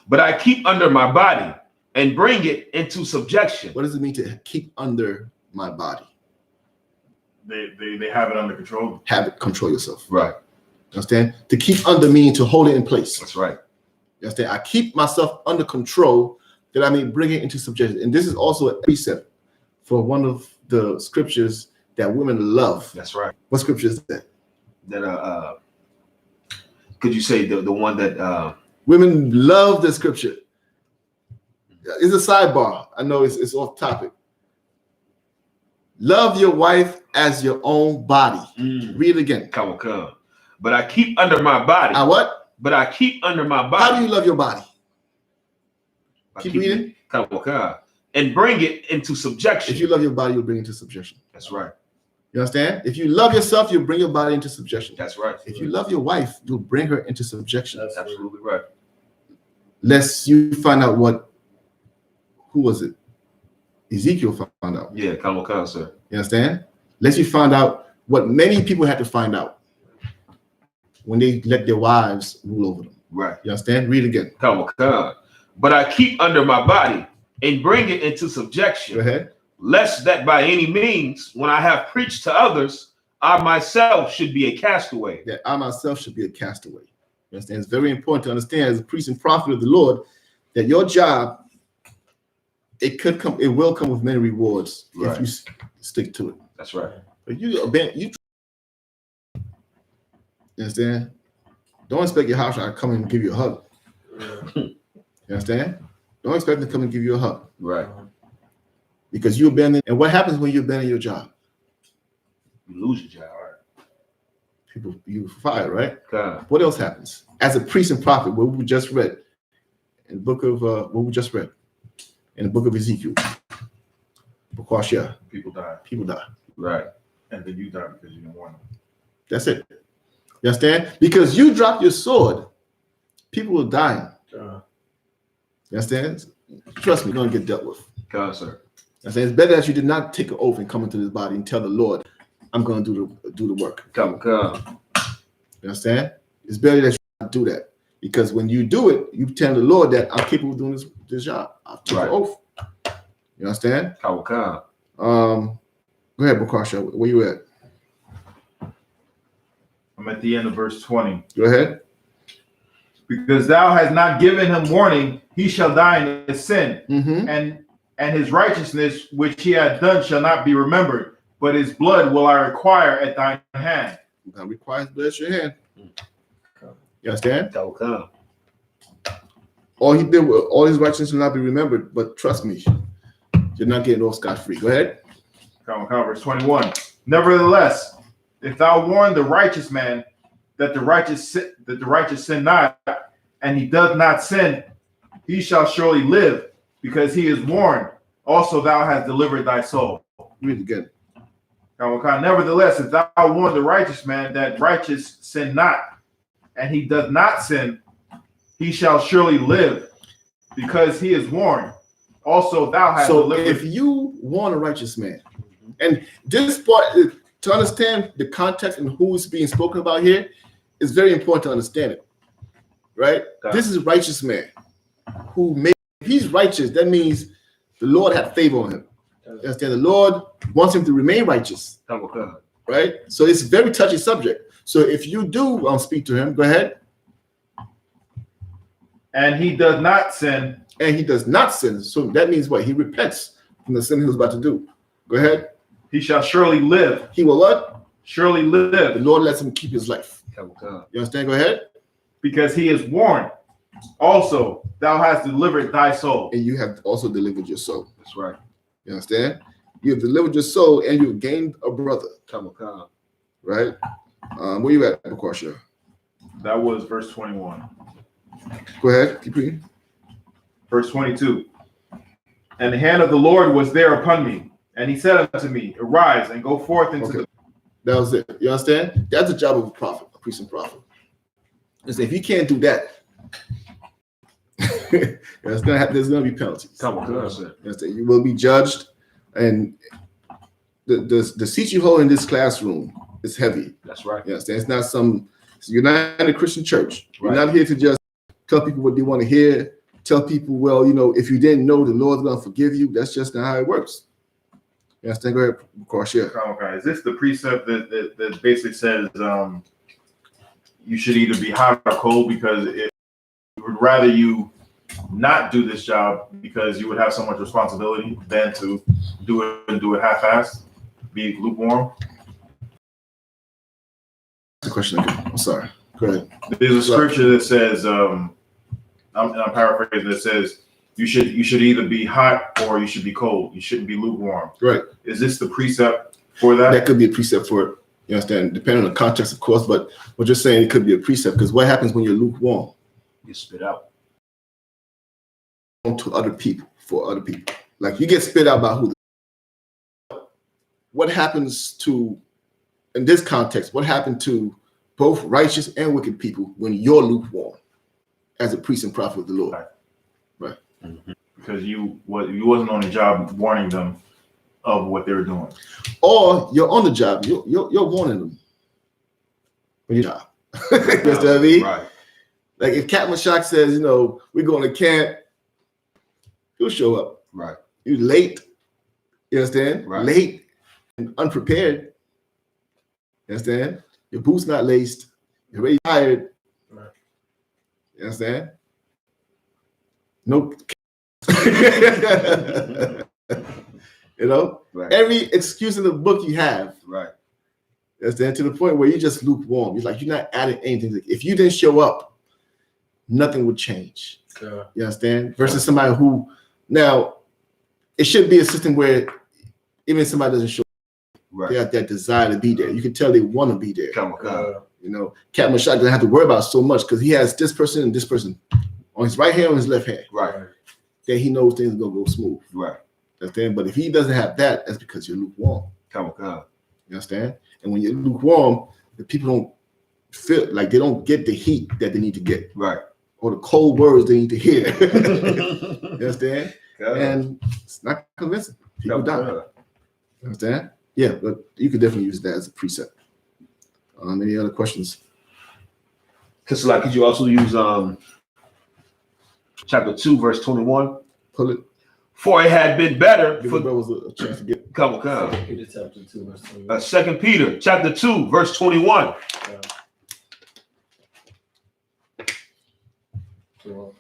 But I keep under my body and bring it into subjection. What does it mean to keep under my body? They have it under control. Have it control yourself. Right. Understand? To keep under means to hold it in place. That's right. You understand? I keep myself under control that I may bring it into subjection. And this is also a precept for one of the scriptures that women love. That's right. What scripture is that? That could you say the one that Women love the scripture. It's a sidebar. I know it's off topic. Love your wife as your own body. Read it again. But I keep under my body. I what? But I keep under my body. How do you love your body? I Keep reading. And bring it into subjection. If you love your body, you'll bring it into subjection. That's right. You understand? If you love yourself, you'll bring your body into subjection. That's right. If you love your wife, you'll bring her into subjection. That's absolutely right. Lest you find out who was it? Ezekiel found out. Yeah, sir. You understand? Lest you find out what many people had to find out when they let their wives rule over them. Right. You understand? Read again. But I keep under my body and bring it into subjection. Go ahead. Lest that by any means, when I have preached to others, I myself should be a castaway. That I myself should be a castaway. You understand? It's very important to understand as a priest and prophet of the Lord that your job, it will come with many rewards if you stick to it. That's right. But you understand? Don't expect your house to come and give you a hug. You understand? Don't expect them to come and give you a hug. Right. Because you abandon. And what happens when you abandon your job? You lose your job. People, you fired, right? God. What else happens? As a priest and prophet, what we just read in the book of in the book of Ezekiel. People die. People die. Right. And then you die because you didn't warn them. That's it. You understand? Because you drop your sword, people will die. You understand? Trust me, you're going to get dealt with. God, sir. I say it's better that you did not take an oath and come into this body and tell the Lord, I'm going to do the work. Come. You understand? It's better that you not do that. Because when you do it, you tell the Lord that I'm capable of doing this job. I've taken an oath. You understand? Come. Go ahead, Bokasha. Where you at? I'm at the end of verse 20. Go ahead. Because thou hast not given him warning, he shall die in his sin, and his righteousness which he hath done shall not be remembered, but his blood will I require at thine hand. That requires blood at your hand. You understand? All he did, all his righteousness will not be remembered, but trust me, you're not getting off scot-free. Go ahead. Verse 21. Nevertheless, if thou warn the righteous man that the righteous sin not, and he does not sin, he shall surely live, because he is warned. Also, thou hast delivered thy soul. Read it again. Nevertheless, if thou warn the righteous man that righteous sin not, and he does not sin, he shall surely live, because he is warned. Also, thou hast delivered. If you warn a righteous man, and this part, to understand the context and who's being spoken about here, is very important to understand it. Right? This is a righteous man if he's righteous, that means the Lord had favor on him. Understand? The Lord wants him to remain righteous. Right? So it's a very touchy subject. So if you do speak to him, go ahead. And he does not sin. And he does not sin. So that means what? He repents from the sin he was about to do. Go ahead. He shall surely live. He will what? surely The live, Lord lets him keep his life. Come on, come. You understand? Go ahead. because he is warned. Also, thou hast delivered thy soul. And you have also delivered your soul. That's right. You understand? You have delivered your soul and you've gained a brother. Come on, come. Right? Where you at, Bakasha? That was verse 21. Go ahead. Keep reading. Verse 22. And the hand of the Lord was there upon me, and he said unto me, arise and go forth into the... That was it. You understand? That's the job of a prophet, a priest and prophet. Is if you can't do that, there's gonna be penalties. Come on, come. You understand? You will be judged, and the seat you hold in this classroom is heavy. That's right. You understand? It's not some. You're not in a Christian church. You're Right. not here to just tell people what they want to hear. Tell people, well, you know, if you didn't know, the Lord's gonna forgive you. That's just not how it works. You understand? Go ahead, of course, yeah. Okay. Is this the precept that basically says you should either be hot or cold, because it would rather you not do this job because you would have so much responsibility than to do it half-assed, be lukewarm? The question again. I'm sorry. Go ahead. There's a scripture that says, I'm paraphrasing, that says you should either be hot or you should be cold. You shouldn't be lukewarm. Right. Is this the precept for that? That could be a precept for it. You understand? Depending on the context, of course, but we're just saying it could be a precept, because what happens when you're lukewarm? You spit out. To other people, for other people. Like you get spit out by who? What happens to, in this context, what happened to both righteous and wicked people when you're lukewarm as a priest and prophet of the Lord? Right. Mm-hmm. Because you wasn't on the job warning them of what they were doing. Or you're on the job, you're warning them on your job. You understand what I mean? Right. Like if Captain Shock says, you know, we're going to camp, you'll show up. Right. You're late. You understand? Right. Late and unprepared. You understand? Your boots not laced. You're already tired. Right. You understand? Nope. You know? Right. Every excuse in the book you have. Right. You understand? To the point where you're just lukewarm. You're like, you're not adding anything. Like, if you didn't show up, nothing would change. Sure. You understand? Versus somebody who, now, it should be a system where even if somebody doesn't show up, Right. they have that desire to be there. You can tell they want to be there. Come on, come. You know, Captain Mashak doesn't have to worry about so much because he has this person and this person on his right hand, on his left hand. Right. Then he knows things are gonna go smooth. Right. Understand? But if he doesn't have that, that's because you're lukewarm. Come on, come. You understand? And when you're lukewarm, the people don't feel like they don't get the heat that they need to get, Right. or the cold words they need to hear. You understand? Come. And it's not convincing. People Come die. on. You understand? Yeah, but you could definitely use that as a precept. Any other questions? Because like, could you also use chapter 2, verse 21? Pull it. For it had been better Give for the brothers a chance to get. come on, come. Peter chapter 2, verse 21. 2 Peter chapter 2, verse 21. Go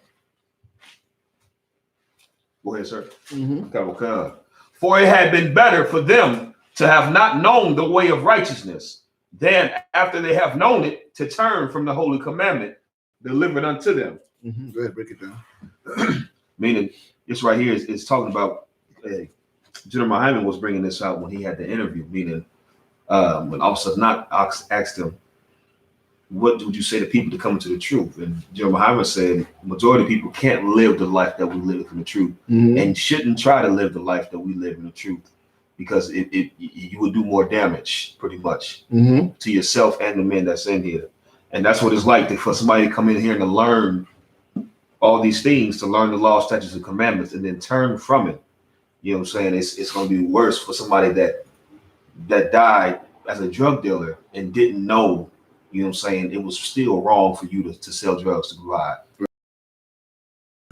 ahead, sir. Mm-hmm. Come on, come. For it had been better for them to have not known the way of righteousness, than after they have known it, to turn from the holy commandment delivered unto them. Mm-hmm. Go ahead, break it down. Meaning, this right here is talking about, General Muhammad was bringing this out when he had the interview, meaning when Officer Knox asked him, what would you say to people to come into the truth? And General Muhammad said, majority of people can't live the life that we live in the truth, Mm-hmm. and shouldn't try to live the life that we live in the truth, because you would do more damage, pretty much, Mm-hmm. to yourself and the men that's in here. And that's what it's like for somebody to come in here and to learn all these things, to learn the law, statutes, and commandments, and then turn from it. You know what I'm saying? It's going to be worse for somebody that died as a drug dealer and didn't know, you know what I'm saying, it was still wrong for you to sell drugs to provide.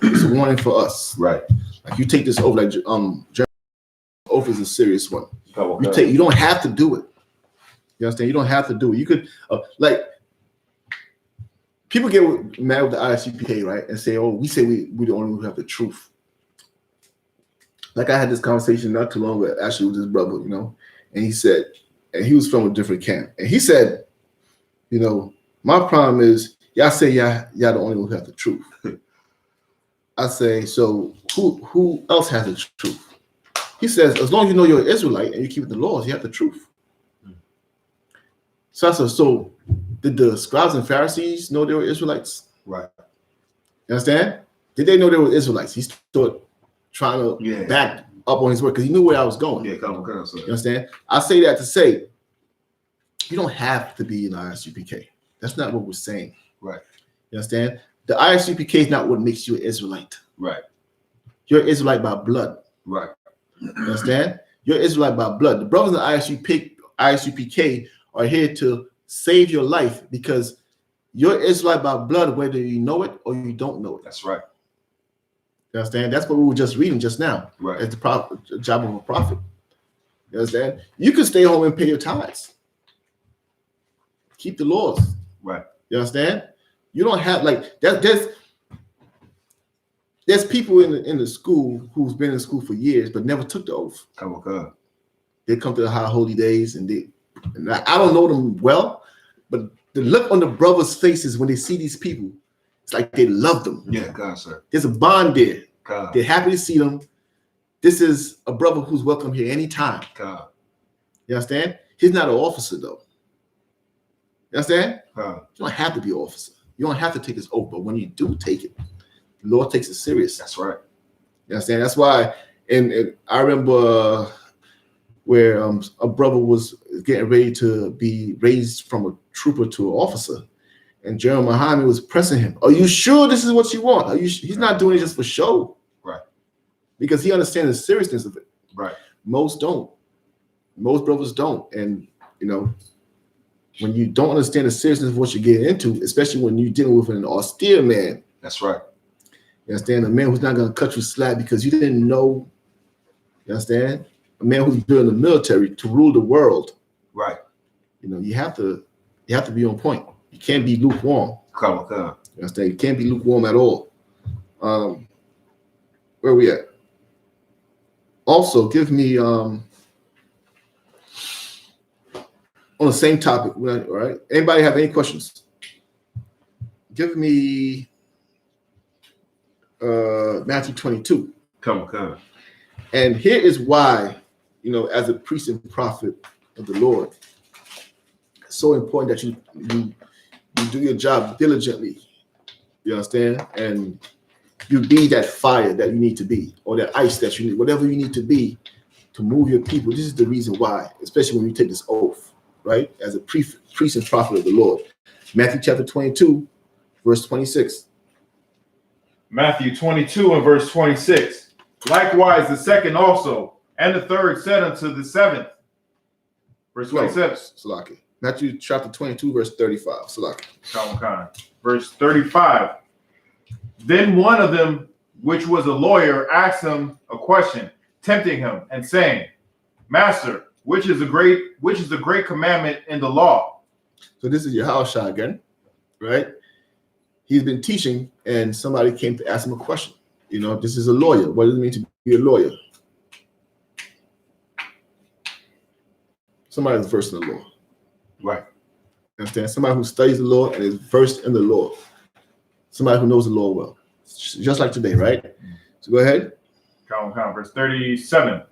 It's a warning for us. Right. Like you take this over, like oath is a serious one. Okay. You don't have to do it. You understand? You don't have to do it. You could like people get mad with the I.S.U.P.K, right? And say, oh, we say we the only one who have the truth. Like I had this conversation not too long ago, actually, with this brother, you know, and he said, and he was from a different camp. And he said, you know, my problem is y'all say y'all the only one who have the truth. I say, so who else has the truth? He says, as long as you know you're an Israelite and you keep the laws, you have the truth. So I said, so did the scribes and Pharisees know they were Israelites? Right. You understand? Did they know they were Israelites? He started trying to back up on his word because he knew where I was going. Yeah, come on, you understand? I say that to say you don't have to be an I.S.U.P.K. That's not what we're saying. Right. You understand? The I.S.U.P.K. is not what makes you an Israelite. Right. You're an Israelite by blood. Right. You understand? You're an Israelite by blood. The brothers in the I.S.U.P.K. are here to save your life because you're Israelite by blood, whether you know it or you don't know it. That's right. You understand? That's what we were just reading just now. Right. As the job of a prophet. You understand? You can stay home and pay your tithes. Keep the laws. Right. You understand? You don't have like that. There's people in the school who's been in school for years but never took the oath. Come on, God. They come to the high holy days and I don't know them well, but the look on the brothers' faces when they see these people, it's like they love them. Yeah, God, sir. There's a bond there. God. They're happy to see them. This is a brother who's welcome here anytime. God. You understand? He's not an officer though. You understand? God. You don't have to be an officer. You don't have to take this oath, but when you do take it, the Lord takes it serious. That's right. You understand? That's why, and I remember where a brother was getting ready to be raised from a trooper to an officer, and General Muhammad was pressing him. Are you sure this is what you want? Are you? He's not doing it just for show, right? Because he understands the seriousness of it. Right. Most don't. Most brothers don't, and you know, when you don't understand the seriousness of what you're getting into, especially when you're dealing with an austere man. That's right. You understand? A man who's not going to cut you slack because you didn't know. You understand? A man who's been in the military to rule the world. Right. You know, you have to be on point. You can't be lukewarm. Come on, come. You understand? You can't be lukewarm at all. Where are we at? Also, give me on the same topic. All right. Anybody have any questions? Give me Matthew 22. Come on, come. And here is why, you know, as a priest and prophet of the Lord, it's so important that you do your job diligently. You understand? And you be that fire that you need to be, or that ice that you need, whatever you need to be to move your people. This is the reason why, especially when you take this oath, right? As a priest and prophet of the Lord. Matthew chapter 22, verse 26. Matthew 22 and verse 26. Likewise, the second also, and the third said unto the seventh. Verse 27. Salaki. Matthew chapter 22, verse 35. Salaki. Verse 35. Then one of them, which was a lawyer, asked him a question, tempting him, and saying, Master, which is the great commandment in the law? So this is Yahushua again, right? He's been teaching, and somebody came to ask him a question. You know, this is a lawyer. What does it mean to be a lawyer? Somebody that's versed in the law. Right. Understand? Somebody who studies the law and is versed in the law. Somebody who knows the law well. Just like today, right? So go ahead. Verse 37.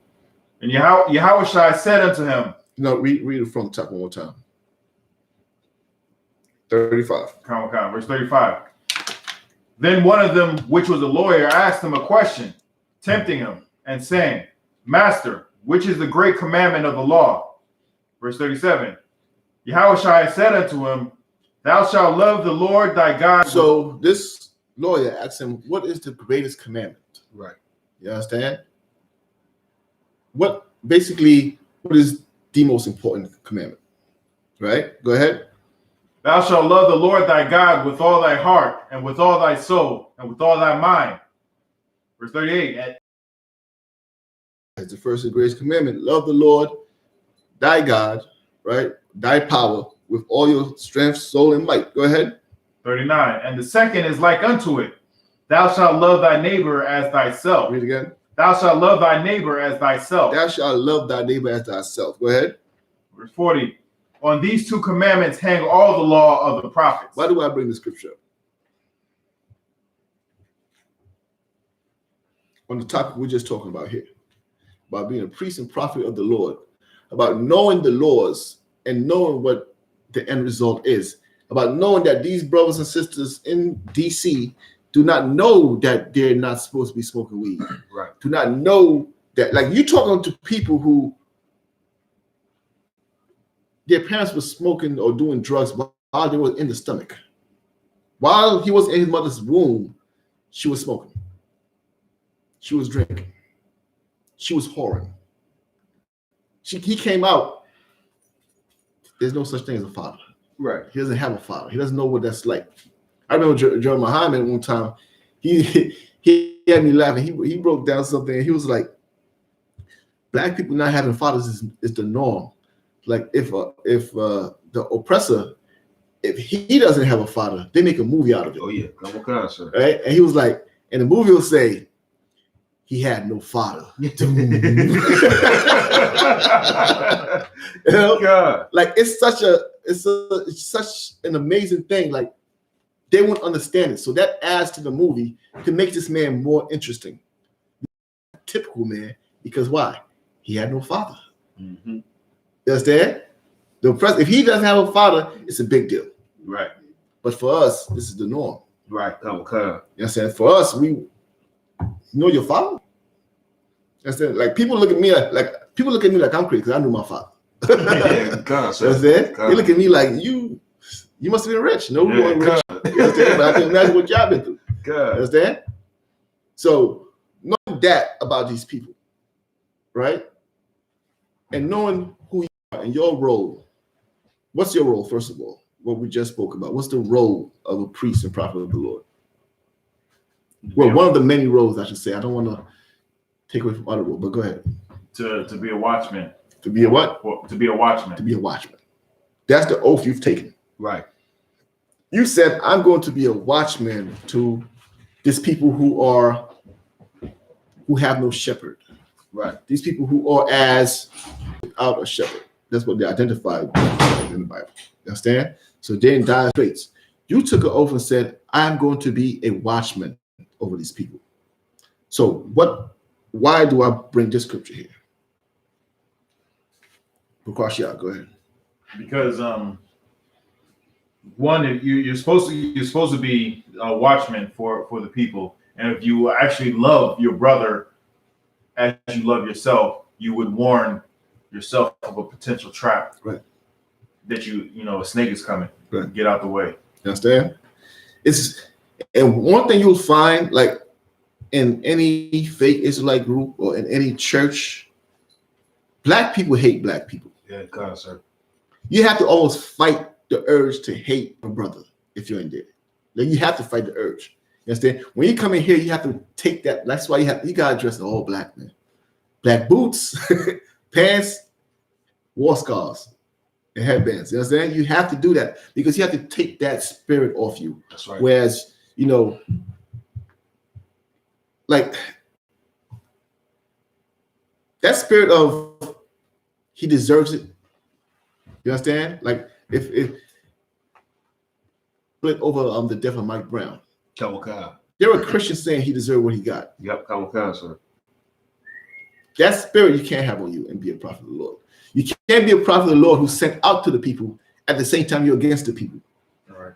And Yahushua said unto him. No, read it from the top one more time. 35. Verse 35. Then one of them, which was a lawyer, asked him a question, tempting him, and saying, Master, which is the great commandment of the law? Verse 37. Yahushua said unto him, Thou shalt love the Lord thy God. So this lawyer asked him, what is the greatest commandment? Right. You understand? What is the most important commandment? Right? Go ahead. Thou shalt love the Lord thy God with all thy heart, and with all thy soul, and with all thy mind. Verse 38. That's the first and greatest commandment. Love the Lord thy God, right? Thy power with all your strength, soul, and might. Go ahead. 39. And the second is like unto it. Thou shalt love thy neighbor as thyself. Read again. Thou shalt love thy neighbor as thyself. Thou shalt love thy neighbor as thyself. Go ahead. Verse 40. On these two commandments hang all the law of the prophets. Why do I bring the scripture up? On the topic we're just talking about here, about being a priest and prophet of the Lord, about knowing the laws and knowing what the end result is, about knowing that these brothers and sisters in DC do not know that they're not supposed to be smoking weed. Right. Do not know that, like, you talking to people who their parents were smoking or doing drugs while they were in the stomach. While he was in his mother's womb, she was smoking. She was drinking. She was whoring. He came out. There's no such thing as a father. Right. He doesn't have a father. He doesn't know what that's like. I remember Joe Muhammad one time. He had me laughing. He broke down something. And he was like, "Black people not having fathers is the norm. Like if the oppressor, if he doesn't have a father, they make a movie out of it." Oh yeah, come on, sir. Right? And he was like, and the movie will say, he had no father. You know? God. Like it's such an amazing thing. Like they won't understand it. So that adds to the movie to make this man more interesting. Typical man, because why? He had no father. Mm-hmm. You understand? If he doesn't have a father, it's a big deal. Right. But for us, this is the norm. Right. Come on. You understand? For us, you know your father. You understand? Like people look at me like I'm crazy because I knew my father. Yeah, God, sir. You understand? God. They look at me like you must have been rich. No, we weren't rich. You understand? But I can imagine what y'all been through. You God. understand? So knowing that about these people, right? And knowing who you are and your role. What's your role, first of all? What we just spoke about. What's the role of a priest and prophet of the Lord? Well, one of the many roles, I should say. I don't want to take away from other roles, but go ahead. To be a watchman. To be a what? To be a watchman. To be a watchman. That's the oath you've taken. Right. You said, I'm going to be a watchman to these people who have no shepherd. Right. These people who are as without a shepherd. That's what they identified in the Bible. You understand? So they in dire straits. You took an oath and said, I'm going to be a watchman over these people. So why do I bring this scripture here? Bukwashia, go ahead. Because one, you're supposed to be a watchman for the people, and if you actually love your brother as you love yourself, you would warn yourself of a potential trap. Right. That a snake is coming. Right. Get out the way. You understand? And one thing you'll find, like in any fake Israelite group or in any church, black people hate black people. Yeah, God, sir. You have to always fight the urge to hate a brother if you're in there. Like you have to fight the urge. You understand? When you come in here, you have to take that. That's why you gotta dress all black, man. Black boots, pants, war scars, and headbands. You understand? You have to do that because you have to take that spirit off you. That's right. Whereas, like that spirit of he deserves it. You understand? Like if split over the death of Mike Brown. Kawaka. There were Christians saying he deserved what he got. Yep, Kawaka, sir. That spirit you can't have on you and be a prophet of the Lord. You can't be a prophet of the Lord who's sent out to the people at the same time you're against the people. All right.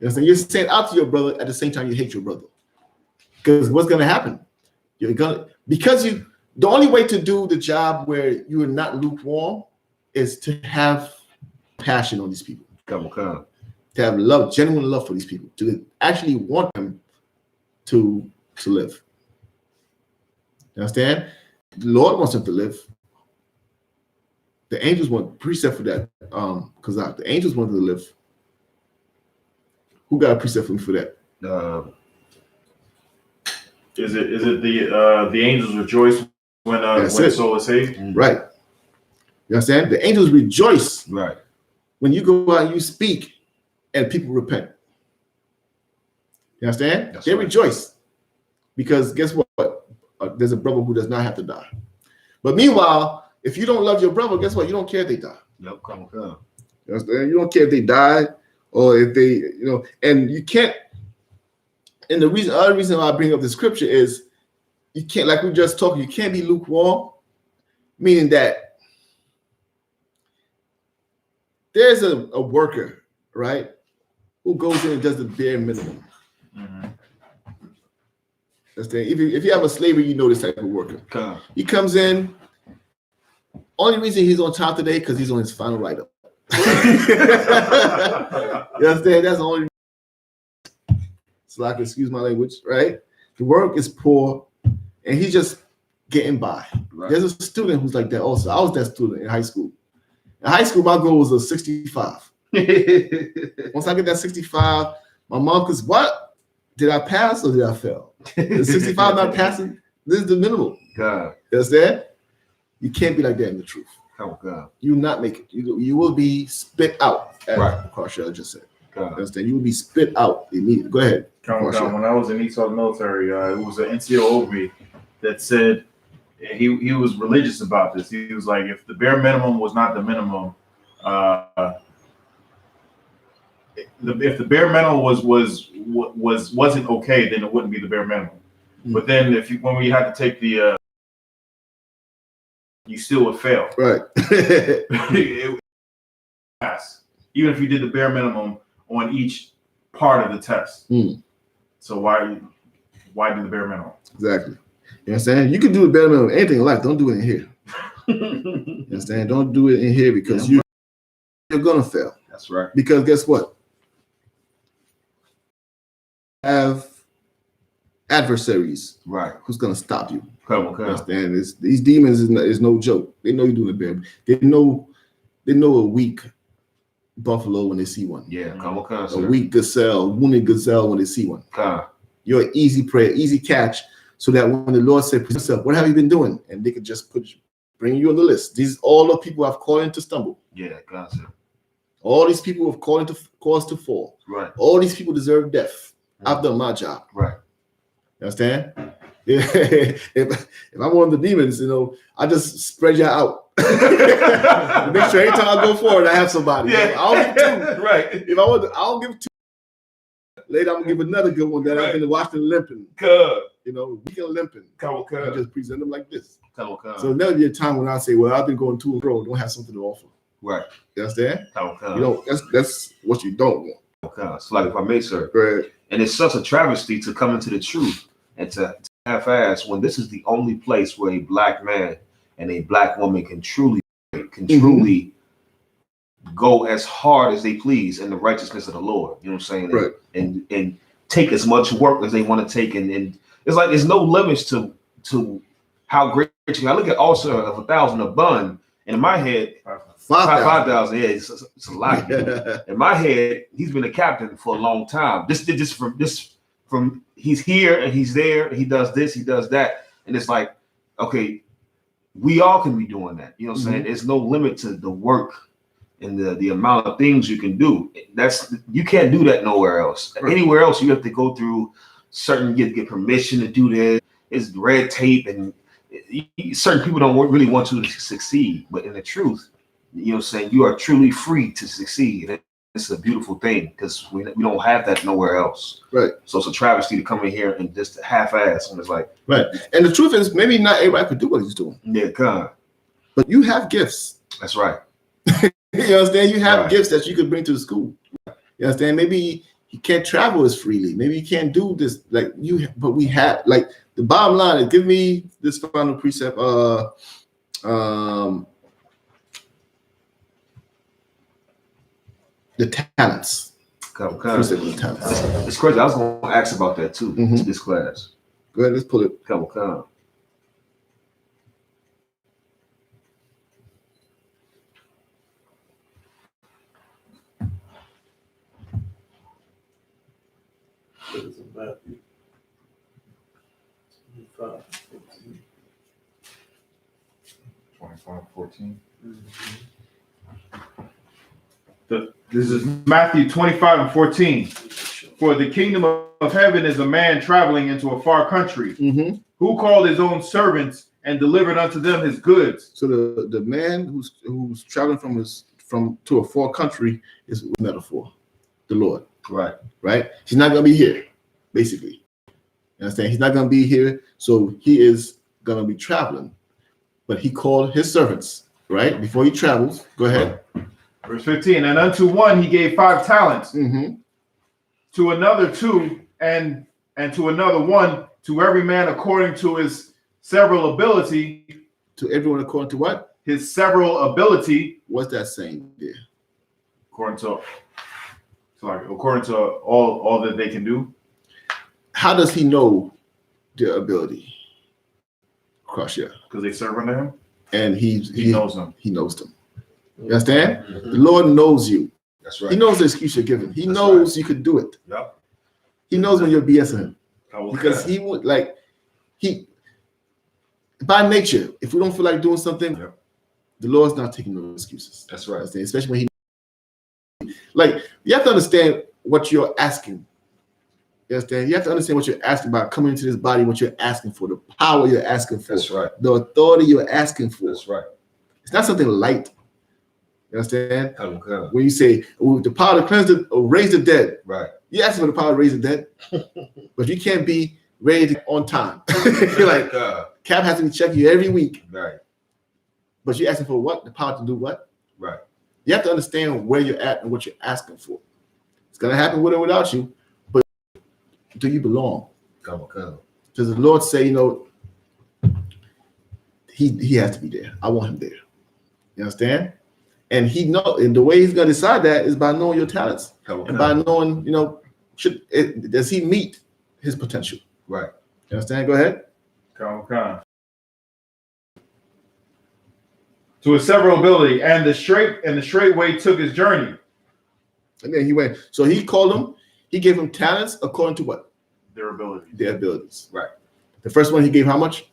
You understand? You're sent out to your brother at the same time you hate your brother. Because what's going to happen? The only way to do the job where you are not lukewarm is to have passion on these people. Kawaka. To have love, genuine love for these people, to actually want them to live. You understand? The Lord wants them to live. The angels want precept for that. Because the angels wanted to live. Who got a precept for me for that? Is it the angels rejoice when the soul is saved? Right. You understand? The angels rejoice Right. when you go out and you speak and people repent. You understand? They rejoice. Because guess what? There's a brother who does not have to die. But meanwhile, If you don't love your brother, guess what? You don't care if they die. Yep, come. You understand? You don't care if they die or if they, and you can't. And the other reason why I bring up the scripture is you can't, like we just talked, you can't be lukewarm, meaning that there's a worker, right, who goes in and does the bare minimum. Mm-hmm. Understand? If you have a slaver, you know this type of worker. Come. He comes in. Only reason he's on top today because he's on his final write-up. You understand? That's the only. So I can excuse my language, right? The work is poor, and he's just getting by. Right. There's a student who's like that also. I was that student in high school. In high school, my goal was a 65. Once I get that 65, my mom goes, "What? Did I pass or did I fail? Is 65 not passing? This is the minimum." God. You understand? You can't be like that in the truth. Oh God. You will not make it. You will be spit out, as Right. Carshell just said. God. Understand? You will be spit out immediately. Go ahead. When I was in Esau military, it was an NCO over me that said he was religious about this. He was like, if the bare minimum was not the minimum, if the bare minimum wasn't okay, then it wouldn't be the bare minimum. But then when we had to take the you still would fail. Right. Even if you did the bare minimum on each part of the test. So why do the bare minimum? Exactly. You know what I'm saying? You can do the bare minimum anything in life. Don't do it in here. You understand? Don't do it in here because you're gonna fail. That's right. Because guess what? Have adversaries. Right. Who's gonna stop you? Come. You understand? These demons is no joke. They know you're doing the bare. They know a weak buffalo when they see one. Yeah. Come. A weak gazelle, wounded gazelle when they see one. Come. You're an easy prey, easy catch, so that when the Lord said, "Present yourself, what have you been doing?" and they could just bring you on the list. These all the people I've called into stumble. Yeah. Gotcha. All these people have caused to fall. Right. All these people deserve death. I've done my job. Right. You understand? If I'm one of the demons, I just spread you out. Make sure every time I go forward, I have somebody. Yeah. I'll give two. Right. If I want, I'll give two. Later, I'm gonna give another good one that I've been watching limping. Come. Weak and limping. Come. I just present them like this. Come. So there'll be a time when I say, "Well, I've been going to and fro, don't have something to offer." Right. You understand? Come. You know, that's what you don't want. It's like, if I may, sir. Right. And it's such a travesty to come into the truth and to half-ass when this is the only place where a black man and a black woman can truly go as hard as they please in the righteousness of the Lord. You know what I'm saying? Right. And take as much work as they want to take. And it's like there's no limits to how great you are. I look at also of 1,000 a bun, and in my head, 5,000. Yeah, it's a lot. In my head, he's been a captain for a long time. Just from he's here and he's there. And he does this, he does that, and it's like, okay, we all can be doing that. You know what I'm saying? There's no limit to the work and the amount of things you can do. You can't do that nowhere else. Right. Anywhere else, you have to go through certain, you have to get permission to do this. It's red tape, and certain people don't really want you to succeed. But in the truth, you know what I'm saying, you are truly free to succeed. It's a beautiful thing because we don't have that nowhere else. Right. So it's a travesty to come in here and just half-ass. And it's like, right. And the truth is, maybe not everybody could do what he's doing. Yeah, God. But you have gifts. That's right. You understand? You have gifts that you could bring to the school. You understand? Maybe he can't travel as freely. Maybe he can't do this like you. But we have, like, the bottom line is, give me this final precept. The talents. It's crazy. I was going to ask about that too. To this class. Go ahead. Let's pull it. Come. Matthew 25:14. This is Matthew 25:14. For the kingdom of heaven is a man traveling into a far country, who called his own servants and delivered unto them his goods. So the man who's traveling from to a far country is a metaphor, the Lord. Right. Right? He's not gonna be here, basically. You understand? He's not gonna be here, so he is gonna be traveling. But he called his servants, right? Before he travels. Go ahead. Verse 15, and unto one he gave 5 talents, to another 2, and to another 1, to every man according to his several ability. To everyone according to what? His several ability. What's that saying there? According to all that they can do. How does he know their ability? Cross, yeah. Because they serve under him. And he knows them. He knows them. You understand? The Lord knows you. That's right. He knows the excuse you're giving. He knows you could do it. Yep. He knows when you're BSing him. Because Okay. he would by nature, if we don't feel like doing something, the Lord's not taking no excuses. That's right. Especially when you have to understand what you're asking. You understand? You have to understand what you're asking about coming into this body, what you're asking for, the power you're asking for. That's right. The authority you're asking for. That's right. It's not something light. You understand? Okay. When you say the power to cleanse or raise the dead, Right. you ask for the power to raise the dead, but you can't be ready on time. You're like, Cap has to be checking you every week. Right. But you're asking for what? The power to do what? Right. You have to understand where you're at and what you're asking for. It's gonna happen with or without you, but do you belong? Come on. Does the Lord say, he has to be there. I want him there. You understand? And and the way he's gonna decide that is by knowing your talents. And by knowing, does he meet his potential? Right. You understand? Go ahead. Come. To his several ability, and the straight way took his journey. And then he went. So he called them. He gave them talents according to what? Their ability. Their abilities. Right. The first one he gave how much?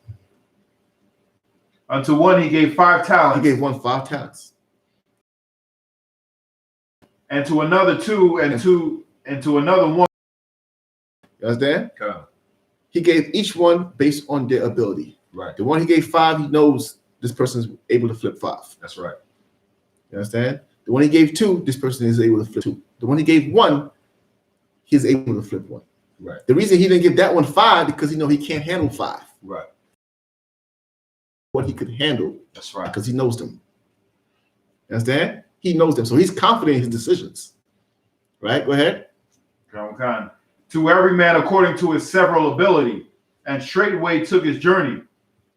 Unto one he gave 5 talents. He gave one 5 talents. And to another 2, and to another 1. You understand? Come. He gave each one based on their ability. Right. The one he gave 5, he knows this person is able to flip 5. That's right. You understand? The one he gave 2, this person is able to flip 2. The one he gave 1, he's able to flip 1. Right. The reason he didn't give that one 5 because he can't handle 5. Right. What he could handle. That's right. Because he knows them. You understand? He knows them. So he's confident in his decisions. Right? Go ahead. Come. To every man according to his several ability, and straightway took his journey.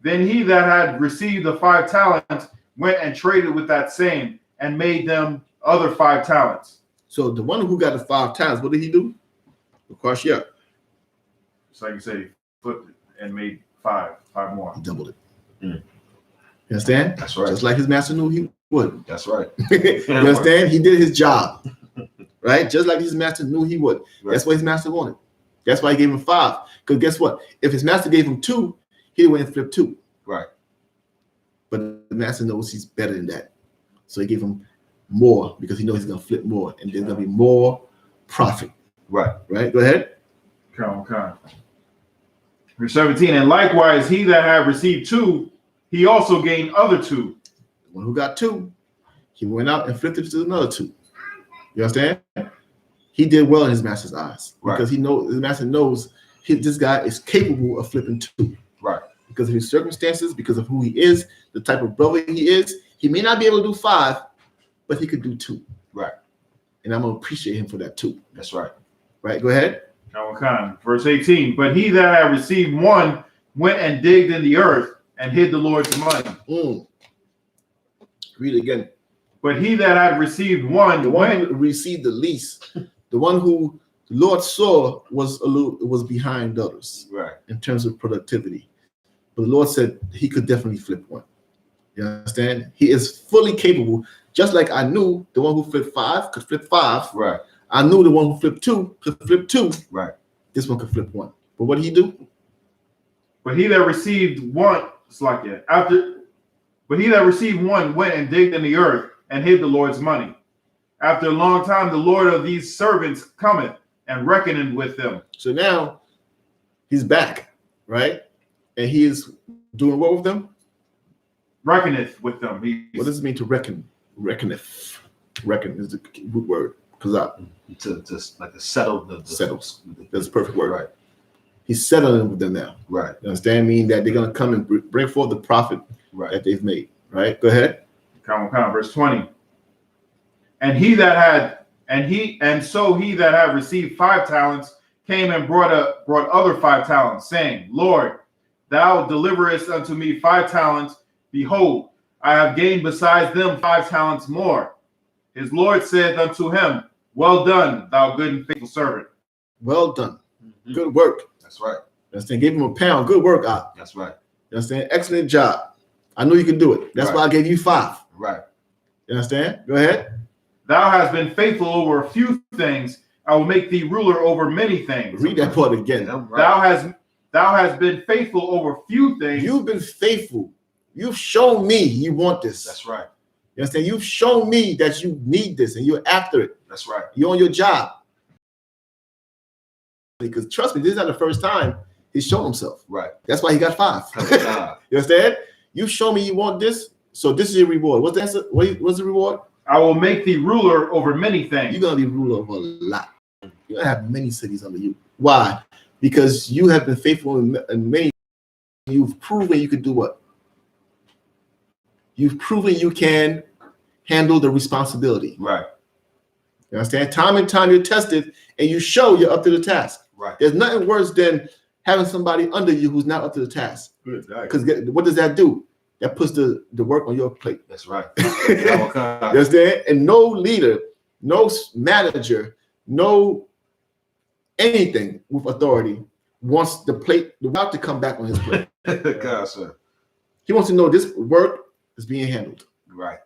Then he that had received the 5 talents went and traded with that same, and made them other 5 talents. So the one who got the 5 talents, what did he do? Of course, yeah. It's like you say, he flipped it and made 5 more. He doubled it. You understand? That's right. Just like his master knew he would. That's right. You understand? He did his job. Right? Just like his master knew he would. Right. That's what his master wanted. That's why he gave him 5. Because guess what? If his master gave him 2, he went and flipped 2. Right. But the master knows he's better than that. So he gave him more because he knows he's going to flip more. And there's going to be more profit. Right. Right? Go ahead. Come. Verse 17, and likewise he that had received 2, he also gained other 2. The one who got 2, he went out and flipped it to another 2. You understand? He did well in his master's eyes because his master knows this guy is capable of flipping 2. Right. Because of his circumstances, because of who he is, the type of brother he is, he may not be able to do 5, but he could do 2. Right. And I'm gonna appreciate him for that 2. That's right. Right. Go ahead. Come. Verse 18, but he that had received 1 went and digged in the earth and hid the Lord's money. Read it again. But he that had received 1, the one who received the least, the one who the Lord saw was behind others, right, in terms of productivity. But the Lord said he could definitely flip 1. You understand? He is fully capable. Just like I knew the one who flipped 5 could flip 5. right. I knew the one who flipped 2 could flip 2. Right. This one could flip 1. But what did he do? But he that received 1, but he that received 1 went and digged in the earth and hid the Lord's money. After a long time, the Lord of these servants cometh and reckoneth with them. So now he's back, right? And he is Doing what with them? Reckoneth with them. What does it mean to reckon? Reckoneth. Reckon is the root word. To like to settle the settles. That's a perfect word. Right. He's settling with them now. Right. You understand? Meaning that they're going to come and bring forth the profit that they've made. Right. Go ahead. Come on, verse 20. And he that had received 5 talents came and brought other 5 talents, saying, Lord, thou deliverest unto me 5 talents. Behold, I have gained besides them 5 talents more. His Lord said unto him, Well done, thou good and faithful servant. Well done. Good work. That's right. You understand? Gave him a pound. Good work out. That's right. You understand? Excellent job. I knew you could do it. That's why I gave you 5. Right. You understand? Go ahead. Thou hast been faithful over a few things. I will make thee ruler over many things. Read that part again. Right. Thou hast been faithful over few things. You've been faithful. You've shown me you want this. That's right. You understand? You've shown me that you need this and you're after it. That's right. You're on your job. Because trust me, this is not the first time he's shown himself. Right. That's why he got 5. You understand? You show me you want this, so this is your reward. What's the reward? I will make thee ruler over many things. You're going to be ruler over a lot. You're going to have many cities under you. Why? Because you have been faithful in many. You've proven you can do what? You've proven you can handle the responsibility. Right. You understand? Time and time you're tested and you show you're up to the task. Right. There's nothing worse than having somebody under you who's not up to the task. Because what does that do? That puts the work on your plate. That's right. You understand? And no leader, no manager, no anything with authority wants the work to come back on his plate. God, sir. He wants to know this work is being handled. Right.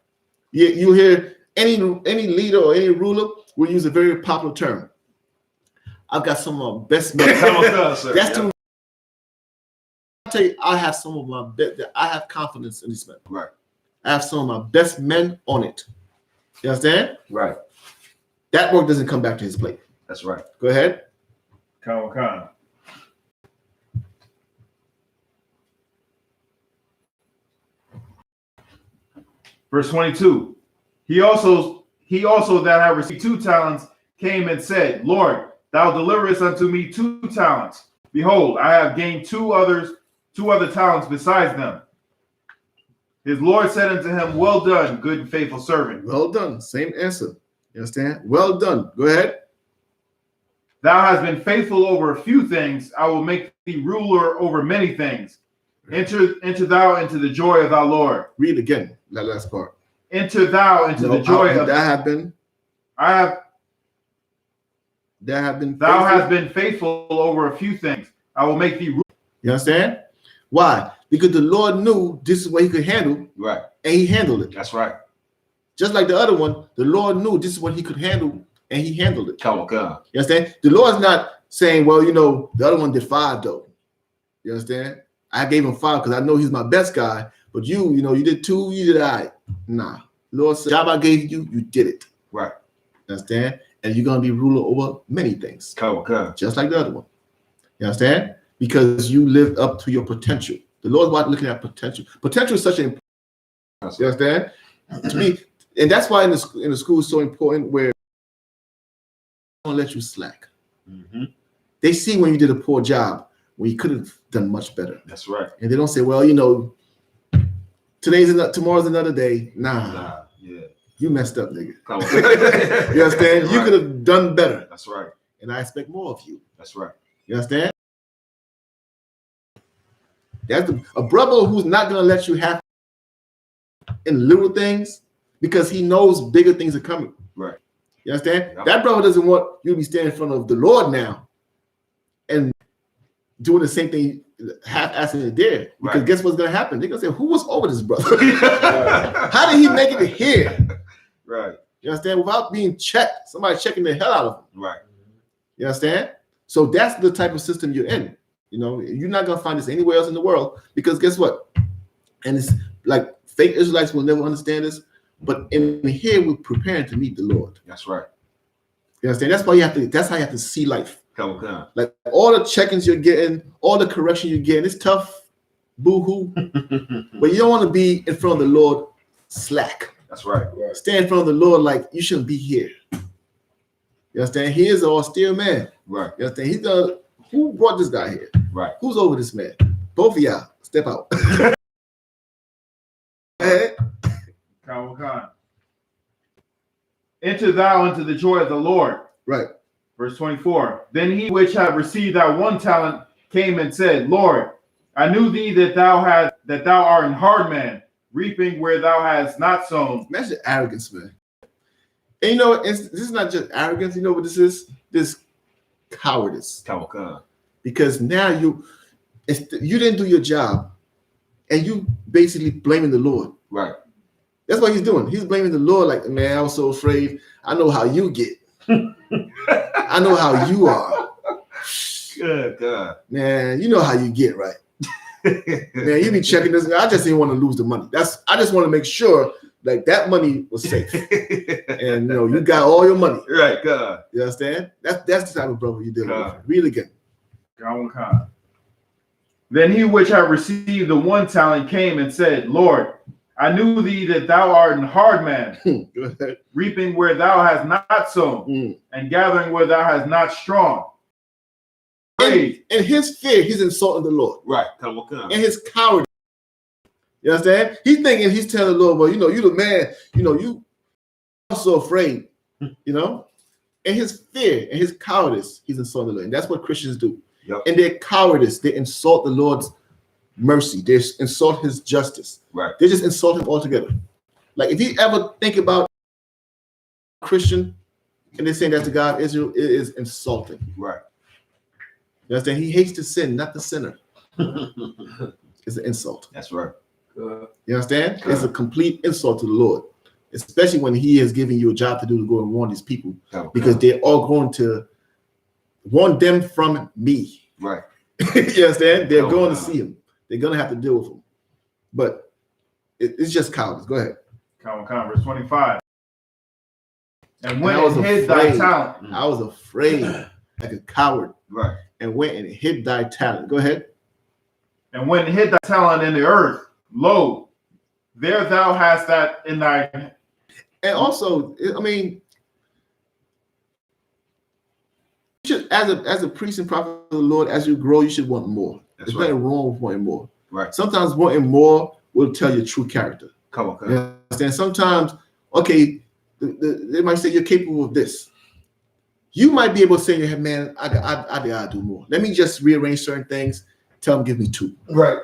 You hear any leader or any ruler will use a very popular term. I've got some of my best men. That's too. I'll tell you, I have some of my best. I have confidence in these men. Right. I have some of my best men on it. You understand? Right. That work doesn't come back to his plate. That's right. Go ahead. Come. Verse 22. He also that had received 2 talents came and said, Lord, thou deliverest unto me 2 talents. Behold, I have gained 2 other talents besides them. His Lord said unto him, Well done, good and faithful servant. Well done. Same answer. You understand? Well done. Go ahead. Thou hast been faithful over a few things. I will make thee ruler over many things. Enter thou into the joy of thy Lord. Read again, that last part. Enter thou into the joy of that have been. Thou hast been faithful over a few things. I will make thee ruler. You understand? Why? Because the Lord knew this is what he could handle. Right. And he handled it. That's right. Just like the other one, the Lord knew this is what he could handle, and he handled it. Come on, God. You understand? The Lord's not saying, well, the other one did 5 though. You understand? I gave him 5 because I know he's my best guy, but you did 2, you did I. Nah. Lord said, job I gave you, you did it. Right. You understand? And you're going to be ruler over many things. Come on, God. Just like the other one. You understand? Because you lived up to your potential. The Lord's looking at potential. Potential is such an important. You understand? To me, and that's why in the school is so important where they don't let you slack. Mm-hmm. They see when you did a poor job, when you could have done much better. That's right. And they don't say, well, tomorrow's another day. Nah. Yeah. You messed up, nigga. Come on. You understand? Right. You could have done better. That's right. And I expect more of you. That's right. You understand? That's a brother who's not going to let you have in little things because he knows bigger things are coming. Right. You understand? Yep. That brother doesn't want you to be standing in front of the Lord now and doing the same thing, half-assing it there. Because guess what's going to happen? They're going to say, who was over this brother? How did he make it here? Right. You understand? Without being checked, somebody checking the hell out of him. Right. You understand? So that's the type of system you're in. You're not gonna find this anywhere else in the world because guess what? And it's like fake Israelites will never understand this, but in here we're preparing to meet the Lord. That's right. You understand? That's how you have to see life. Come on, God. Like all the check-ins you're getting, all the correction you're getting, it's tough. boo-hoo. But you don't want to be in front of the Lord slack. That's right. Stand in front of the Lord like you shouldn't be here. You understand? He is an austere man. Right. You understand? He's the who brought this guy here? Right. Who's over this man? Both of y'all, step out. Hey. Enter thou into the joy of the Lord. Right. Verse 24. Then he which had received that 1 talent came and said, Lord, I knew thee that thou art an hard man, reaping where thou hast not sown. Imagine arrogance, man. And you know, this is not just arrogance. You know what this is? This cowardice. Because now you didn't do your job, and you basically blaming the Lord. Right. That's what he's doing. He's blaming the Lord. Like, man, I was so afraid. I know how you get. I know how you are. Good God. Man, you know how you get, right? Man, you be checking this. I just didn't want to lose the money. I just want to make sure like that money was safe. And you know, you got all your money. Right, God. You understand? That's the type of brother you deal with. Read again. Then he which had received the 1 talent came and said, Lord, I knew thee that thou art an hard man, reaping where thou hast not sown, and gathering where thou hast not strong. In his fear, he's insulting the Lord. Right. In his cowardice. You understand? He's thinking, he's telling the Lord, well, you know, you the man, you know, you are so afraid, you know? In his fear, in his cowardice, he's insulting the Lord. And that's what Christians do. Yep. In their cowardice, they insult the Lord's mercy. They insult his justice. Right. They just insult him altogether. Like if you ever think about a Christian and they're saying that to God, Israel, it is insulting. Right. You understand? He hates the sin, not the sinner. It's an insult. That's right. You understand? It's a complete insult to the Lord, especially when he has given you a job to do to go and warn these people, because they're all going to warn them from me. Right. You understand? They're going to see him. They're going to have to deal with him. But it's just cowardice. Go ahead. Verse 25. And when it hid thy talent. I was afraid like a coward. Right. And went and hid thy talent. Go ahead. And when it hid thy talent in the earth, lo, there thou hast that in thy. And also, I mean, you should, as a priest and prophet of the Lord, as you grow, you should want more. There's nothing wrong with wanting more. Right. Sometimes wanting more will tell your true character. Come on. You understand? Sometimes, okay, they might say you're capable of this. You might be able to say in your head, man, I gotta do more. Let me just rearrange certain things. Tell him, give me 2. Right.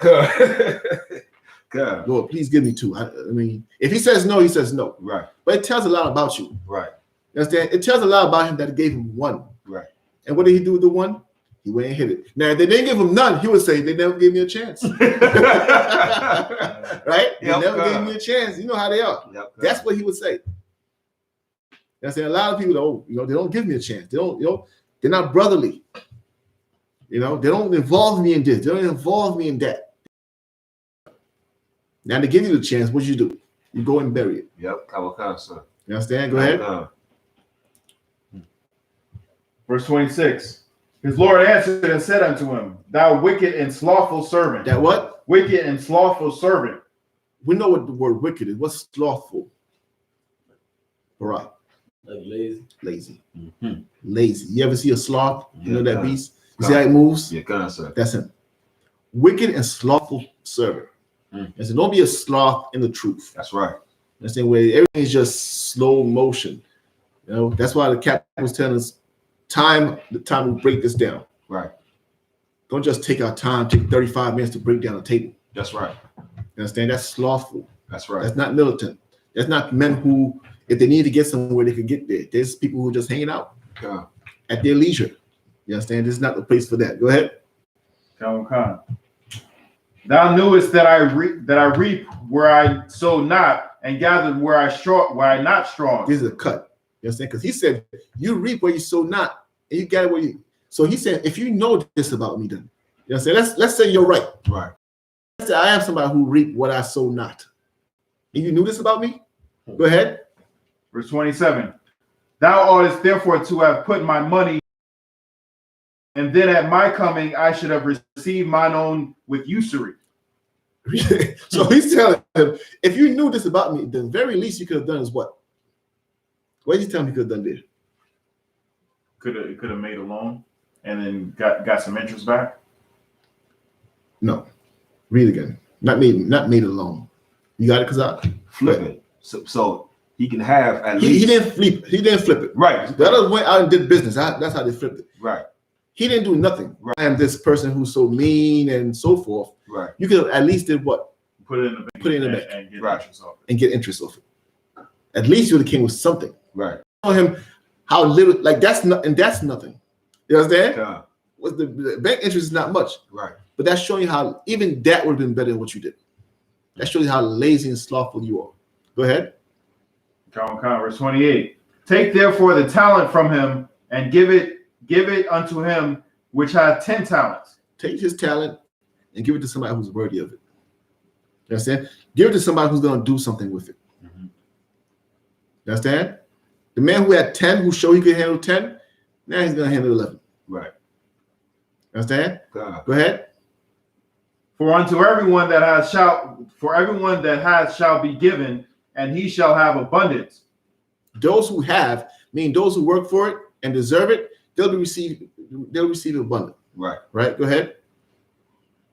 God. Lord, please give me 2. I mean, if he says no, he says no. Right. But it tells a lot about you. Right. You understand? It tells a lot about him that it gave him 1. Right. And what did he do with the 1? He went and hit it. Now, if they didn't give him none, he would say, they never gave me a chance. Right? They never gave me a chance. You know how they are. That's what he would say. You understand? A lot of people, they don't give me a chance. They don't, they're not brotherly. You know, they don't involve me in this. They don't involve me in that. Now, to give you the chance, what you do? You go and bury it. Yep. You understand? Go ahead. Verse 26. His Lord answered and said unto him, thou wicked and slothful servant. That what? Wicked and slothful servant. We know what the word wicked is. What's slothful? All right. Like lazy. Lazy. Mm-hmm. Lazy. You ever see a sloth? You know that beast? You see how it moves? Yeah, sir. That's him. Wicked and slothful servant. And so don't be a sloth in the truth. That's right. That's the way everything is just slow motion. You know, that's why the captain was telling us the time to break this down. Right. Don't just take our time, take 35 minutes to break down a table. That's right. You understand? That's slothful. That's right. That's not militant. That's not men who, if they need to get somewhere, they could get there. There's people who are just hanging out at their leisure. You understand? This is not the place for that. Go ahead. Thou knewest that I reap where I sow not, and gathered where I not strong. This is a cut. You understand? Because he said, you reap where you sow not, and you gather where you. So he said, if you know this about me, then you understand? Let's say you're right. Right. Let's say I am somebody who reap what I sow not. And you knew this about me? Go ahead. Verse 27. Thou oughtest therefore to have put my money, and then at my coming I should have received mine own with usury. So he's telling him, if you knew this about me, the very least you could have done is what? What did he tell him he could have done there? Could have made a loan and then got some interest back. No. Read again. Not made a loan. You got it, because flip it. So he can have at least. He didn't flip. He didn't flip it. Right. The others went out and did business. That's how they flipped it. Right. He didn't do nothing. Right. And this person who's so mean and so forth. Right. You could have at least did what? Put it in the bank. Put it in the bank. And get Right. interest off it. And get interest off it. At least you would have came with something. Right. Tell him how little, like that's not, and that's nothing. You understand? Yeah. What the bank interest is not much. Right. But that's showing you how even that would have been better than what you did. That shows you how lazy and slothful you are. Go ahead. Verse 28. Take therefore the talent from him and give it unto him which hath 10 talents. Take his talent and give it to somebody who's worthy of it. You understand? Give it to somebody who's going to do something with it. Mm-hmm. You understand? The man who had 10, who showed he could handle 10, now he's going to handle 11. Right. You understand? God. Go ahead. For everyone that has shall be given, and he shall have abundance. Those who have, mean those who work for it and deserve it, they'll receive abundance. Right. Right? Go ahead.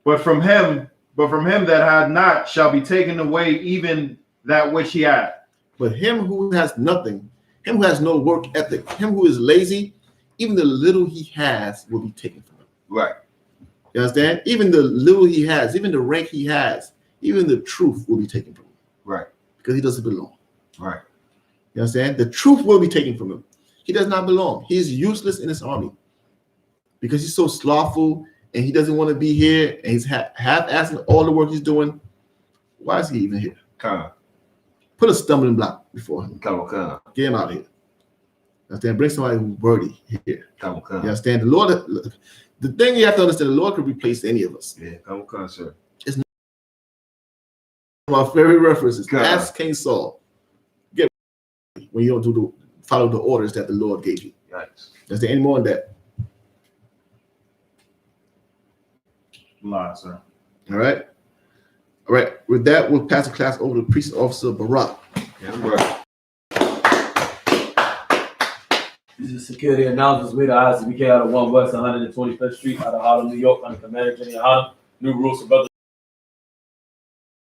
But from him that had not shall be taken away even that which he had. But him who has nothing, him who has no work ethic, him who is lazy, even the little he has will be taken from him. Right. You understand? Even the little he has, even the rank he has, even the truth will be taken from him. Right. Because he doesn't belong. Right. You understand? The truth will be taken from him. He does not belong. He is useless in his army because he's so slothful and he doesn't want to be here and he's half-assing all the work he's doing. Why is he even here? Come. Put a stumbling block before him. Come. Get him out of here. You understand? Bring somebody who's worthy here. Come. You understand? The Lord, the thing you have to understand, the Lord could replace any of us. Yeah. Come, sir. My favorite references. God. Ask King Saul. Get when you don't follow the orders that the Lord gave you. Yikes. Is there any more on that? Lie, sir. All right. All right. With that, we'll pass the class over to Priest Officer Barak. Yeah, right. This is security announcements with the I.S.U.P.K. out of 1 West 125th Street out of Harlem, New York, under Commander Jenny YAHANNA. New rules for brothers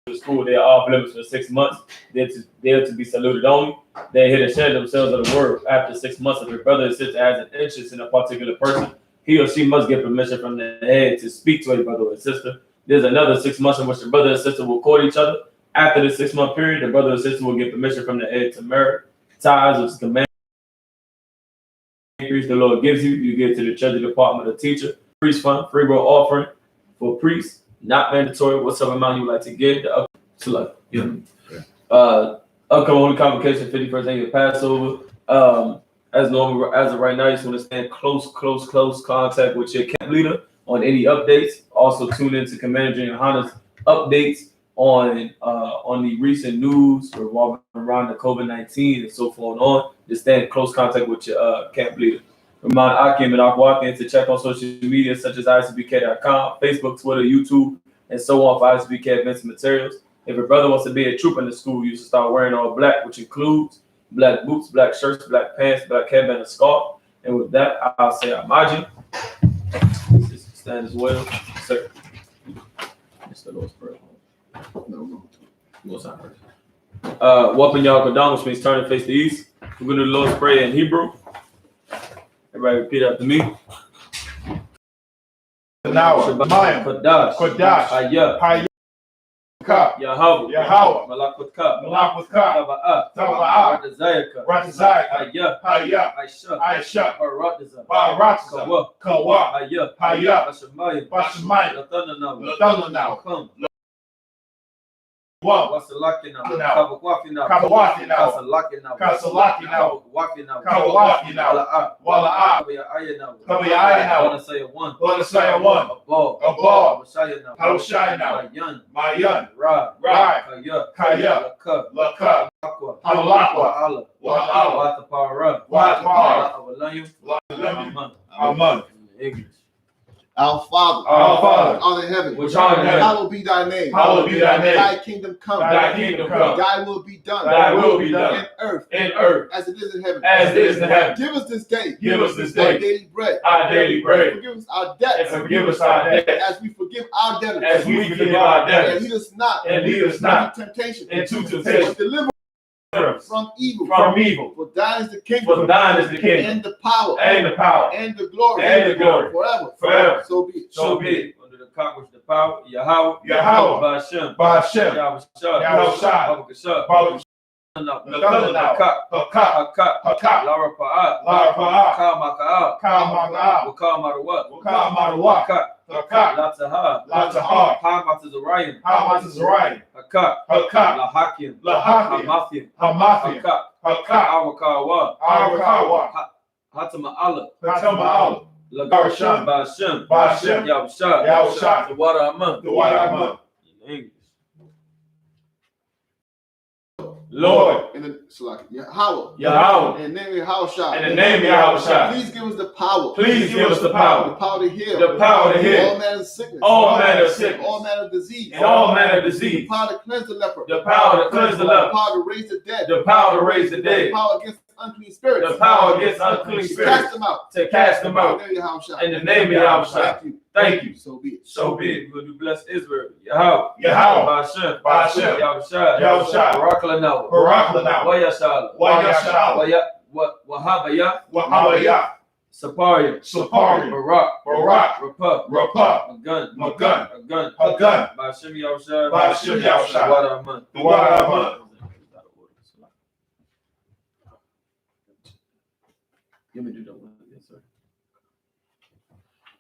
to school. They are off limits for 6 months. They're to be saluted only. They are here to share themselves of the word. After 6 months, if your brother or sister has an interest in a particular person, he or she must get permission from the head to speak to a brother or sister. There's another 6 months in which the brother and sister will court each other. After the 6 month period, the brother or sister will get permission from the head to marry. Tithes, which is command increase the Lord gives you, you give to the treasury department or teacher. Priest fund, free will offering for priests, not mandatory. Whatever amount you would like to give, upcoming Holy Convocation, 51st annual Passover. As normal, as of right now, you just want to stay in close contact with your camp leader on any updates. Also tune into Commander Jenny YAHANNA's updates on the recent news revolving around the COVID-19 and so forth and on. Just stay in close contact with your camp leader. Remind Akim and Akwakin to check on social media such as ISUPK.com, Facebook, Twitter, YouTube, and so on for ISUPK events and materials. If your brother wants to be a trooper in the school, you should start wearing all black, which includes black boots, black shirts, black pants, black headband, and scarf. And with that, I'll say Amaji. Stand as well, sir. It's the Lord's Prayer. No. Most high prayer. Wapin Yah Kodam, which means turn and face the east. We're going to do the Lord's Prayer in Hebrew. Everybody repeat after me. Now, Mayim, Kodash, Kodash, Hayah, Yahweh, Malakutka, Taba'ah, Ratazayaka, Hayah, I.S.U.P.K, Baratza, Kawa, Hayah, Bashamayim, Latana now, Wasalaki now, Kabawafi now, Kasalaki now, Kawawafi now, Wala'a, Kabiyaya now, Bonasaya one, Abal, Haloshai now, Mayan, Ra, Kaya, Laka, Hamalakwa, Watapara, Aman. English. Our Father, Father, art in heaven, which art in heaven, hallowed be thy name. hallowed be thy name. Thy kingdom come. Thy kingdom come. Thy will be done. Thy will be done in earth as it is in heaven. it is in heaven. Give us this day. Give us this our day daily bread. our daily bread. Forgive us our debts. And forgive us our debts as we forgive our debtors. as we forgive our And debtors. lead us not Into temptation. temptation. But deliver Us from evil. from evil. For thine is the kingdom. For thine is the kingdom. And the power. And the power. And the glory. And the glory. Forever. Forever. So be it. So be it. Under the cock which the power, Yahweh, Yahweh, by Hashem, by Hashem, Yahweh, Yahweh Shai, Baba, Hakak, Lara Pa'at, Lara Pa'at, Ka Kama'at, Wakal Marawat, Kama'at, Hakak, Latahar, Latahar, Hamatazarian, Hamatazarian, Hakak, Hakak, Lahakim, Lahakim, Hamathim, Hamathim, Hakak, Hakak, Awakawa, Arakawa, Hatama Allah, Hatama'al, Lagarsham, Basham, Basham, Yahusha, Yahusha, the water Aman, the water Aman. in English. Lord, In the Yahweh. Yahweh, In the name of Yahweh. in the name of Yahweh, Please give us the power. please give us the The power, power to heal. the power to All heal manner of sickness. all manner of sickness, All manner of disease. and all manner of The disease, power to cleanse the leper. the power to cleanse the The leper, power to raise the dead. the power to raise the The dead, power against unclean spirits. the power against unclean To spirits, cast them out. to cast them out. In the name of Yahweh. In the name of Yahweh. Thank you. Thank you. So be it. So be it. We're going to bless Israel. Yahweh. Yahweh, Basham. Basham, Yahusha. Yahusha, Barak Lanawa. Barak Lanawa, Wayashala. Wayashala, Wahabaya. Wahabaya, Sapariya. Sapari, Barak. Barak, Rapah. Rapah, Magun. Magun, Magun. Hagun, Basham Yahusha. Basham Yahusha, Water Aman. the water Aman. Let me do that one. Yes, sir.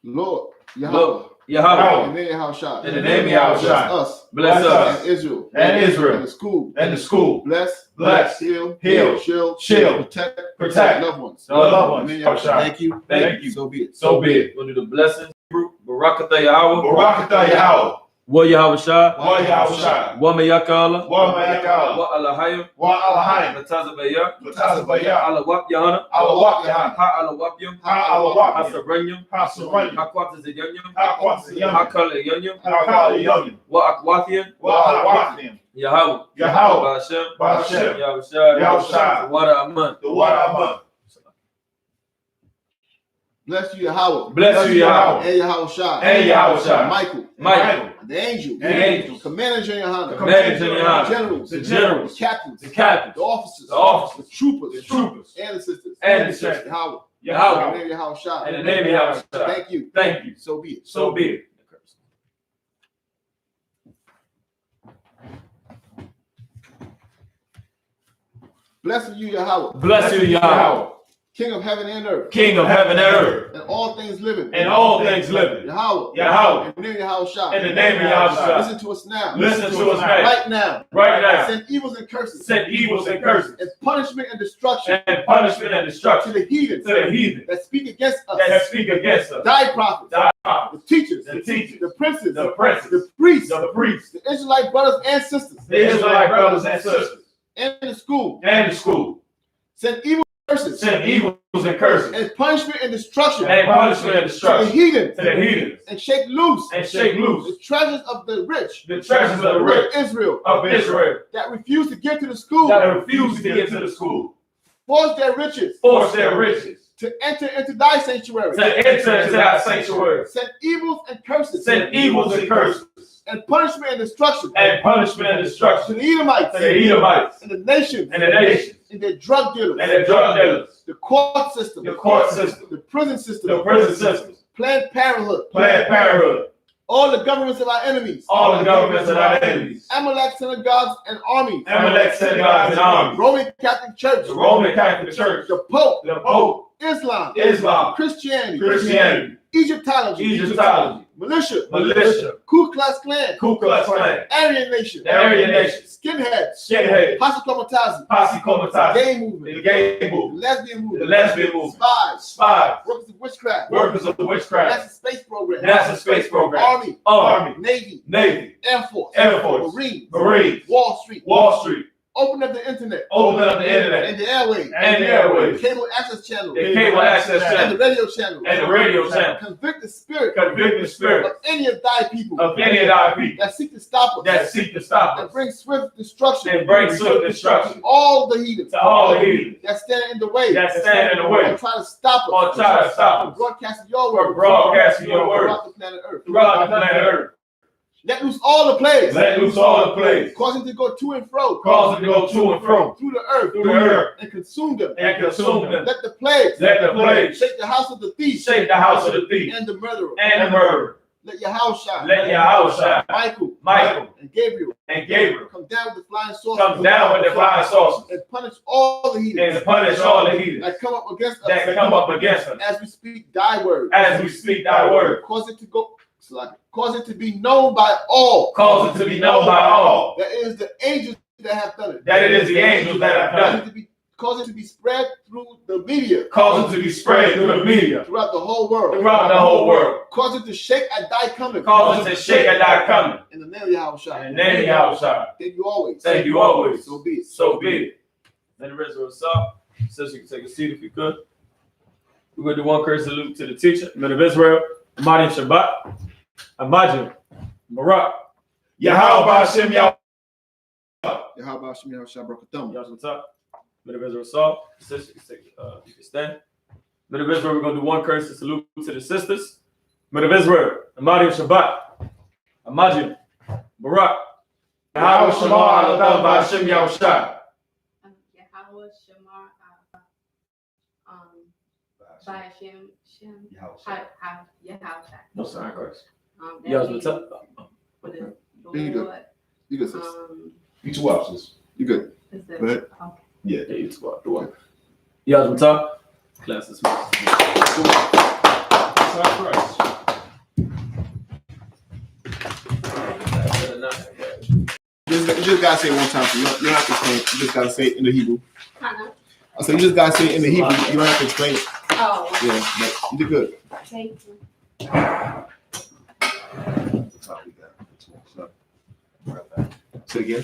Lord. Yahweh. Lord. Yahweh. In the name of Yahweh. In the name of Yahweh. Bless us. Bless us. And Israel. And Israel. And the school. And the school. Bless. Heal. Shield, Protect loved ones. the loved ones. In the name of Yahweh. Thank you. Thank you. So be it. So be it. We'll do the blessings. Barakatah Yahweh. Barakatah Yahweh, Wa Yahweh Shah. Wa Yahweh, Wa Mayakala. Wa Mayakal, Wa Alahayim. Wa Alahayim, Matazabaya. Matazabaya, Ala Wap Yahana. Alawak Yahan, Ha Ala Wapyam. Ha Alawak, Hasabranyam. Hasaranyam, Hakwatazayanyam. Hakwasiyam, Hakala Yanyam. Hakali Yonyam, Wa Akwathian. Wa Alawakim, Yahweh. Yahweh, Basham. Basham, Yahusha. Yahusha, Water Aman. the water Aman. Bless you, Yahweh. Bless you, Yahweh, And Yahweh Shai. and Yahweh Shai, Michael. Michael. The angels. The angels. Commanders in Yohanna. Commanders in Yohanna. Generals. the generals, The captains. the captains, The officers. the officers, The troopers. the troopers, And the sisters. and the sisters. Yahweh. Yahweh, In the name of Yahweh Shai. in the name of Yahweh Shai. Thank you. Thank you. So be it. So be it. Blessed you, Yahweh. Bless you, Yahweh, King of heaven and earth. King of heaven and earth, And all things living. and all things living. Yahweh. Yahweh, In the name of Yahweh Shai. in the name of Yahweh Shai. Listen to us now. Listen to us now, Right now. right now. Send evils and curses. Send evils and curses, And punishment and destruction. and punishment and To destruction the heathens. to the heathen That speak against us. that speak against us. Thy prophets. Thy prophets, The teachers. the teachers, The princes. the princes, The priests. the priests, The Israelite brothers and sisters. the Israelite brothers and sisters, And the school. and the school. Send evil curses. Send evils and curses, And punishment and destruction. and punishment and To the destruction heathens. to the heathens, And shake loose. and shake loose The treasures of the rich. the treasures of the rich Israel. of Israel That refuse to give to the school. that refuse to get to the school, Force their riches. force their riches To enter into thy sanctuary. to enter into thy sanctuary. Send evils and curses. Send evils and curses, And punishment and destruction. and punishment and To destruction the Edomites. to the Edomites, And the nations. and the nations, And their drug dealers. and the drug dealers, The court system. the court system, The prison system. the prison systems, Planned Parenthood. Planned Parenthood, All the governments of our enemies. all the governments of our enemies, Amalek synagogues and armies. Amalek synagogues and armies, Roman Catholic Church. the Roman Catholic Church, The Pope. the Pope, Islam. Islam, Christianity. Christianity, Egyptology. Egyptology, Militia. militia, Ku Klux Klan. Ku Klux Klan, Aryan Nation. the Aryan Nation, Skinheads. skinheads, Pasikomatazi. posse comitatus, Gay the movement. gay The movement, lesbian the movement. lesbian movement, Spies. spies, Workers of witchcraft. workers of the witchcraft, NASA space program. NASA space program, Army. Army, Navy. Navy, Air Force. Air Force, Marines. Marines, Wall Street. Wall Street, Open up the internet. Open up the internet. And the airways. And the airways. Cable access channels. The cable access And channel. the radio channels. And the radio channel. Convict the spirit. Convict the spirit of any of thy people. of any of thy people that seek to stop us. that seek to stop and us. bring swift destruction. And bring swift destruction all the heathens. to all the heathens that stand in the way. that stand in the way. Or try to stop us. Or try to stop us. Broadcasting your For word. broadcasting your word throughout the planet Earth. throughout the planet Earth. Let loose all the plagues. Let loose all the plagues. Cause them to go to and fro. Cause them to go to and fro through the earth. through the earth. And consume them. And consume them. Let the plagues. Let the plagues shake the house of the thief. shake the house of the thief And the murderer. and the murderer. Let Yahushua. Let Yahushua, Michael. And Gabriel. come down with the flying saucers. Come down with the flying saucers. And punish all the heathens. And punish all the heathens that come up against us. that come up against us. As we speak thy word. As we speak thy word. Cause it to go. Cause it to be known by all. Cause it to be known by all. That it is the angels that have done it. That it is the angels that have done it. Cause it to be spread through the media. Cause it to be spread through the media. Throughout the whole world. Throughout the whole world. Cause it to shake at thy coming. Cause it to shake at thy coming. In the name of Yahushua. In the name of Yahushua. Thank you always. Thank you always. So be it. So be it. Then the rest of us up. Says you can take a seat if you could. We're going to do one curse salute to the teacher, men of Israel, Amadi Shabbat, Amadi, Barak, Yahweh Hashem Yahweh. Yahweh Hashem Yahushua Brakatham. Y'all what's up? Men of Israel, Saul, sister, you can stand. Men of Israel, we're going to do one curse salute to the sisters. Men of Israel, Amadi Shabbat, Amadi, Barak, Yahweh Shema Aladam Hashem Yahushua. Yahweh Shemar by Hashem Yahweh. No sign curse. That Y'all means what's up? for the You good. Lord, You good, sis. You two options. You good. is the- Go ahead. okay. Yeah, you squad. Y'all what's up? Class is You just gotta say it one time. So you don't have to explain it. You just gotta say it in the Hebrew. Huh? I said you just gotta say it in the Hebrew. You don't have to explain it. Oh, Yeah, but you did good. thank you. Say it again.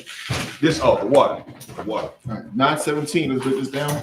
This the water. The water. All right, 9:17. Let's break this down.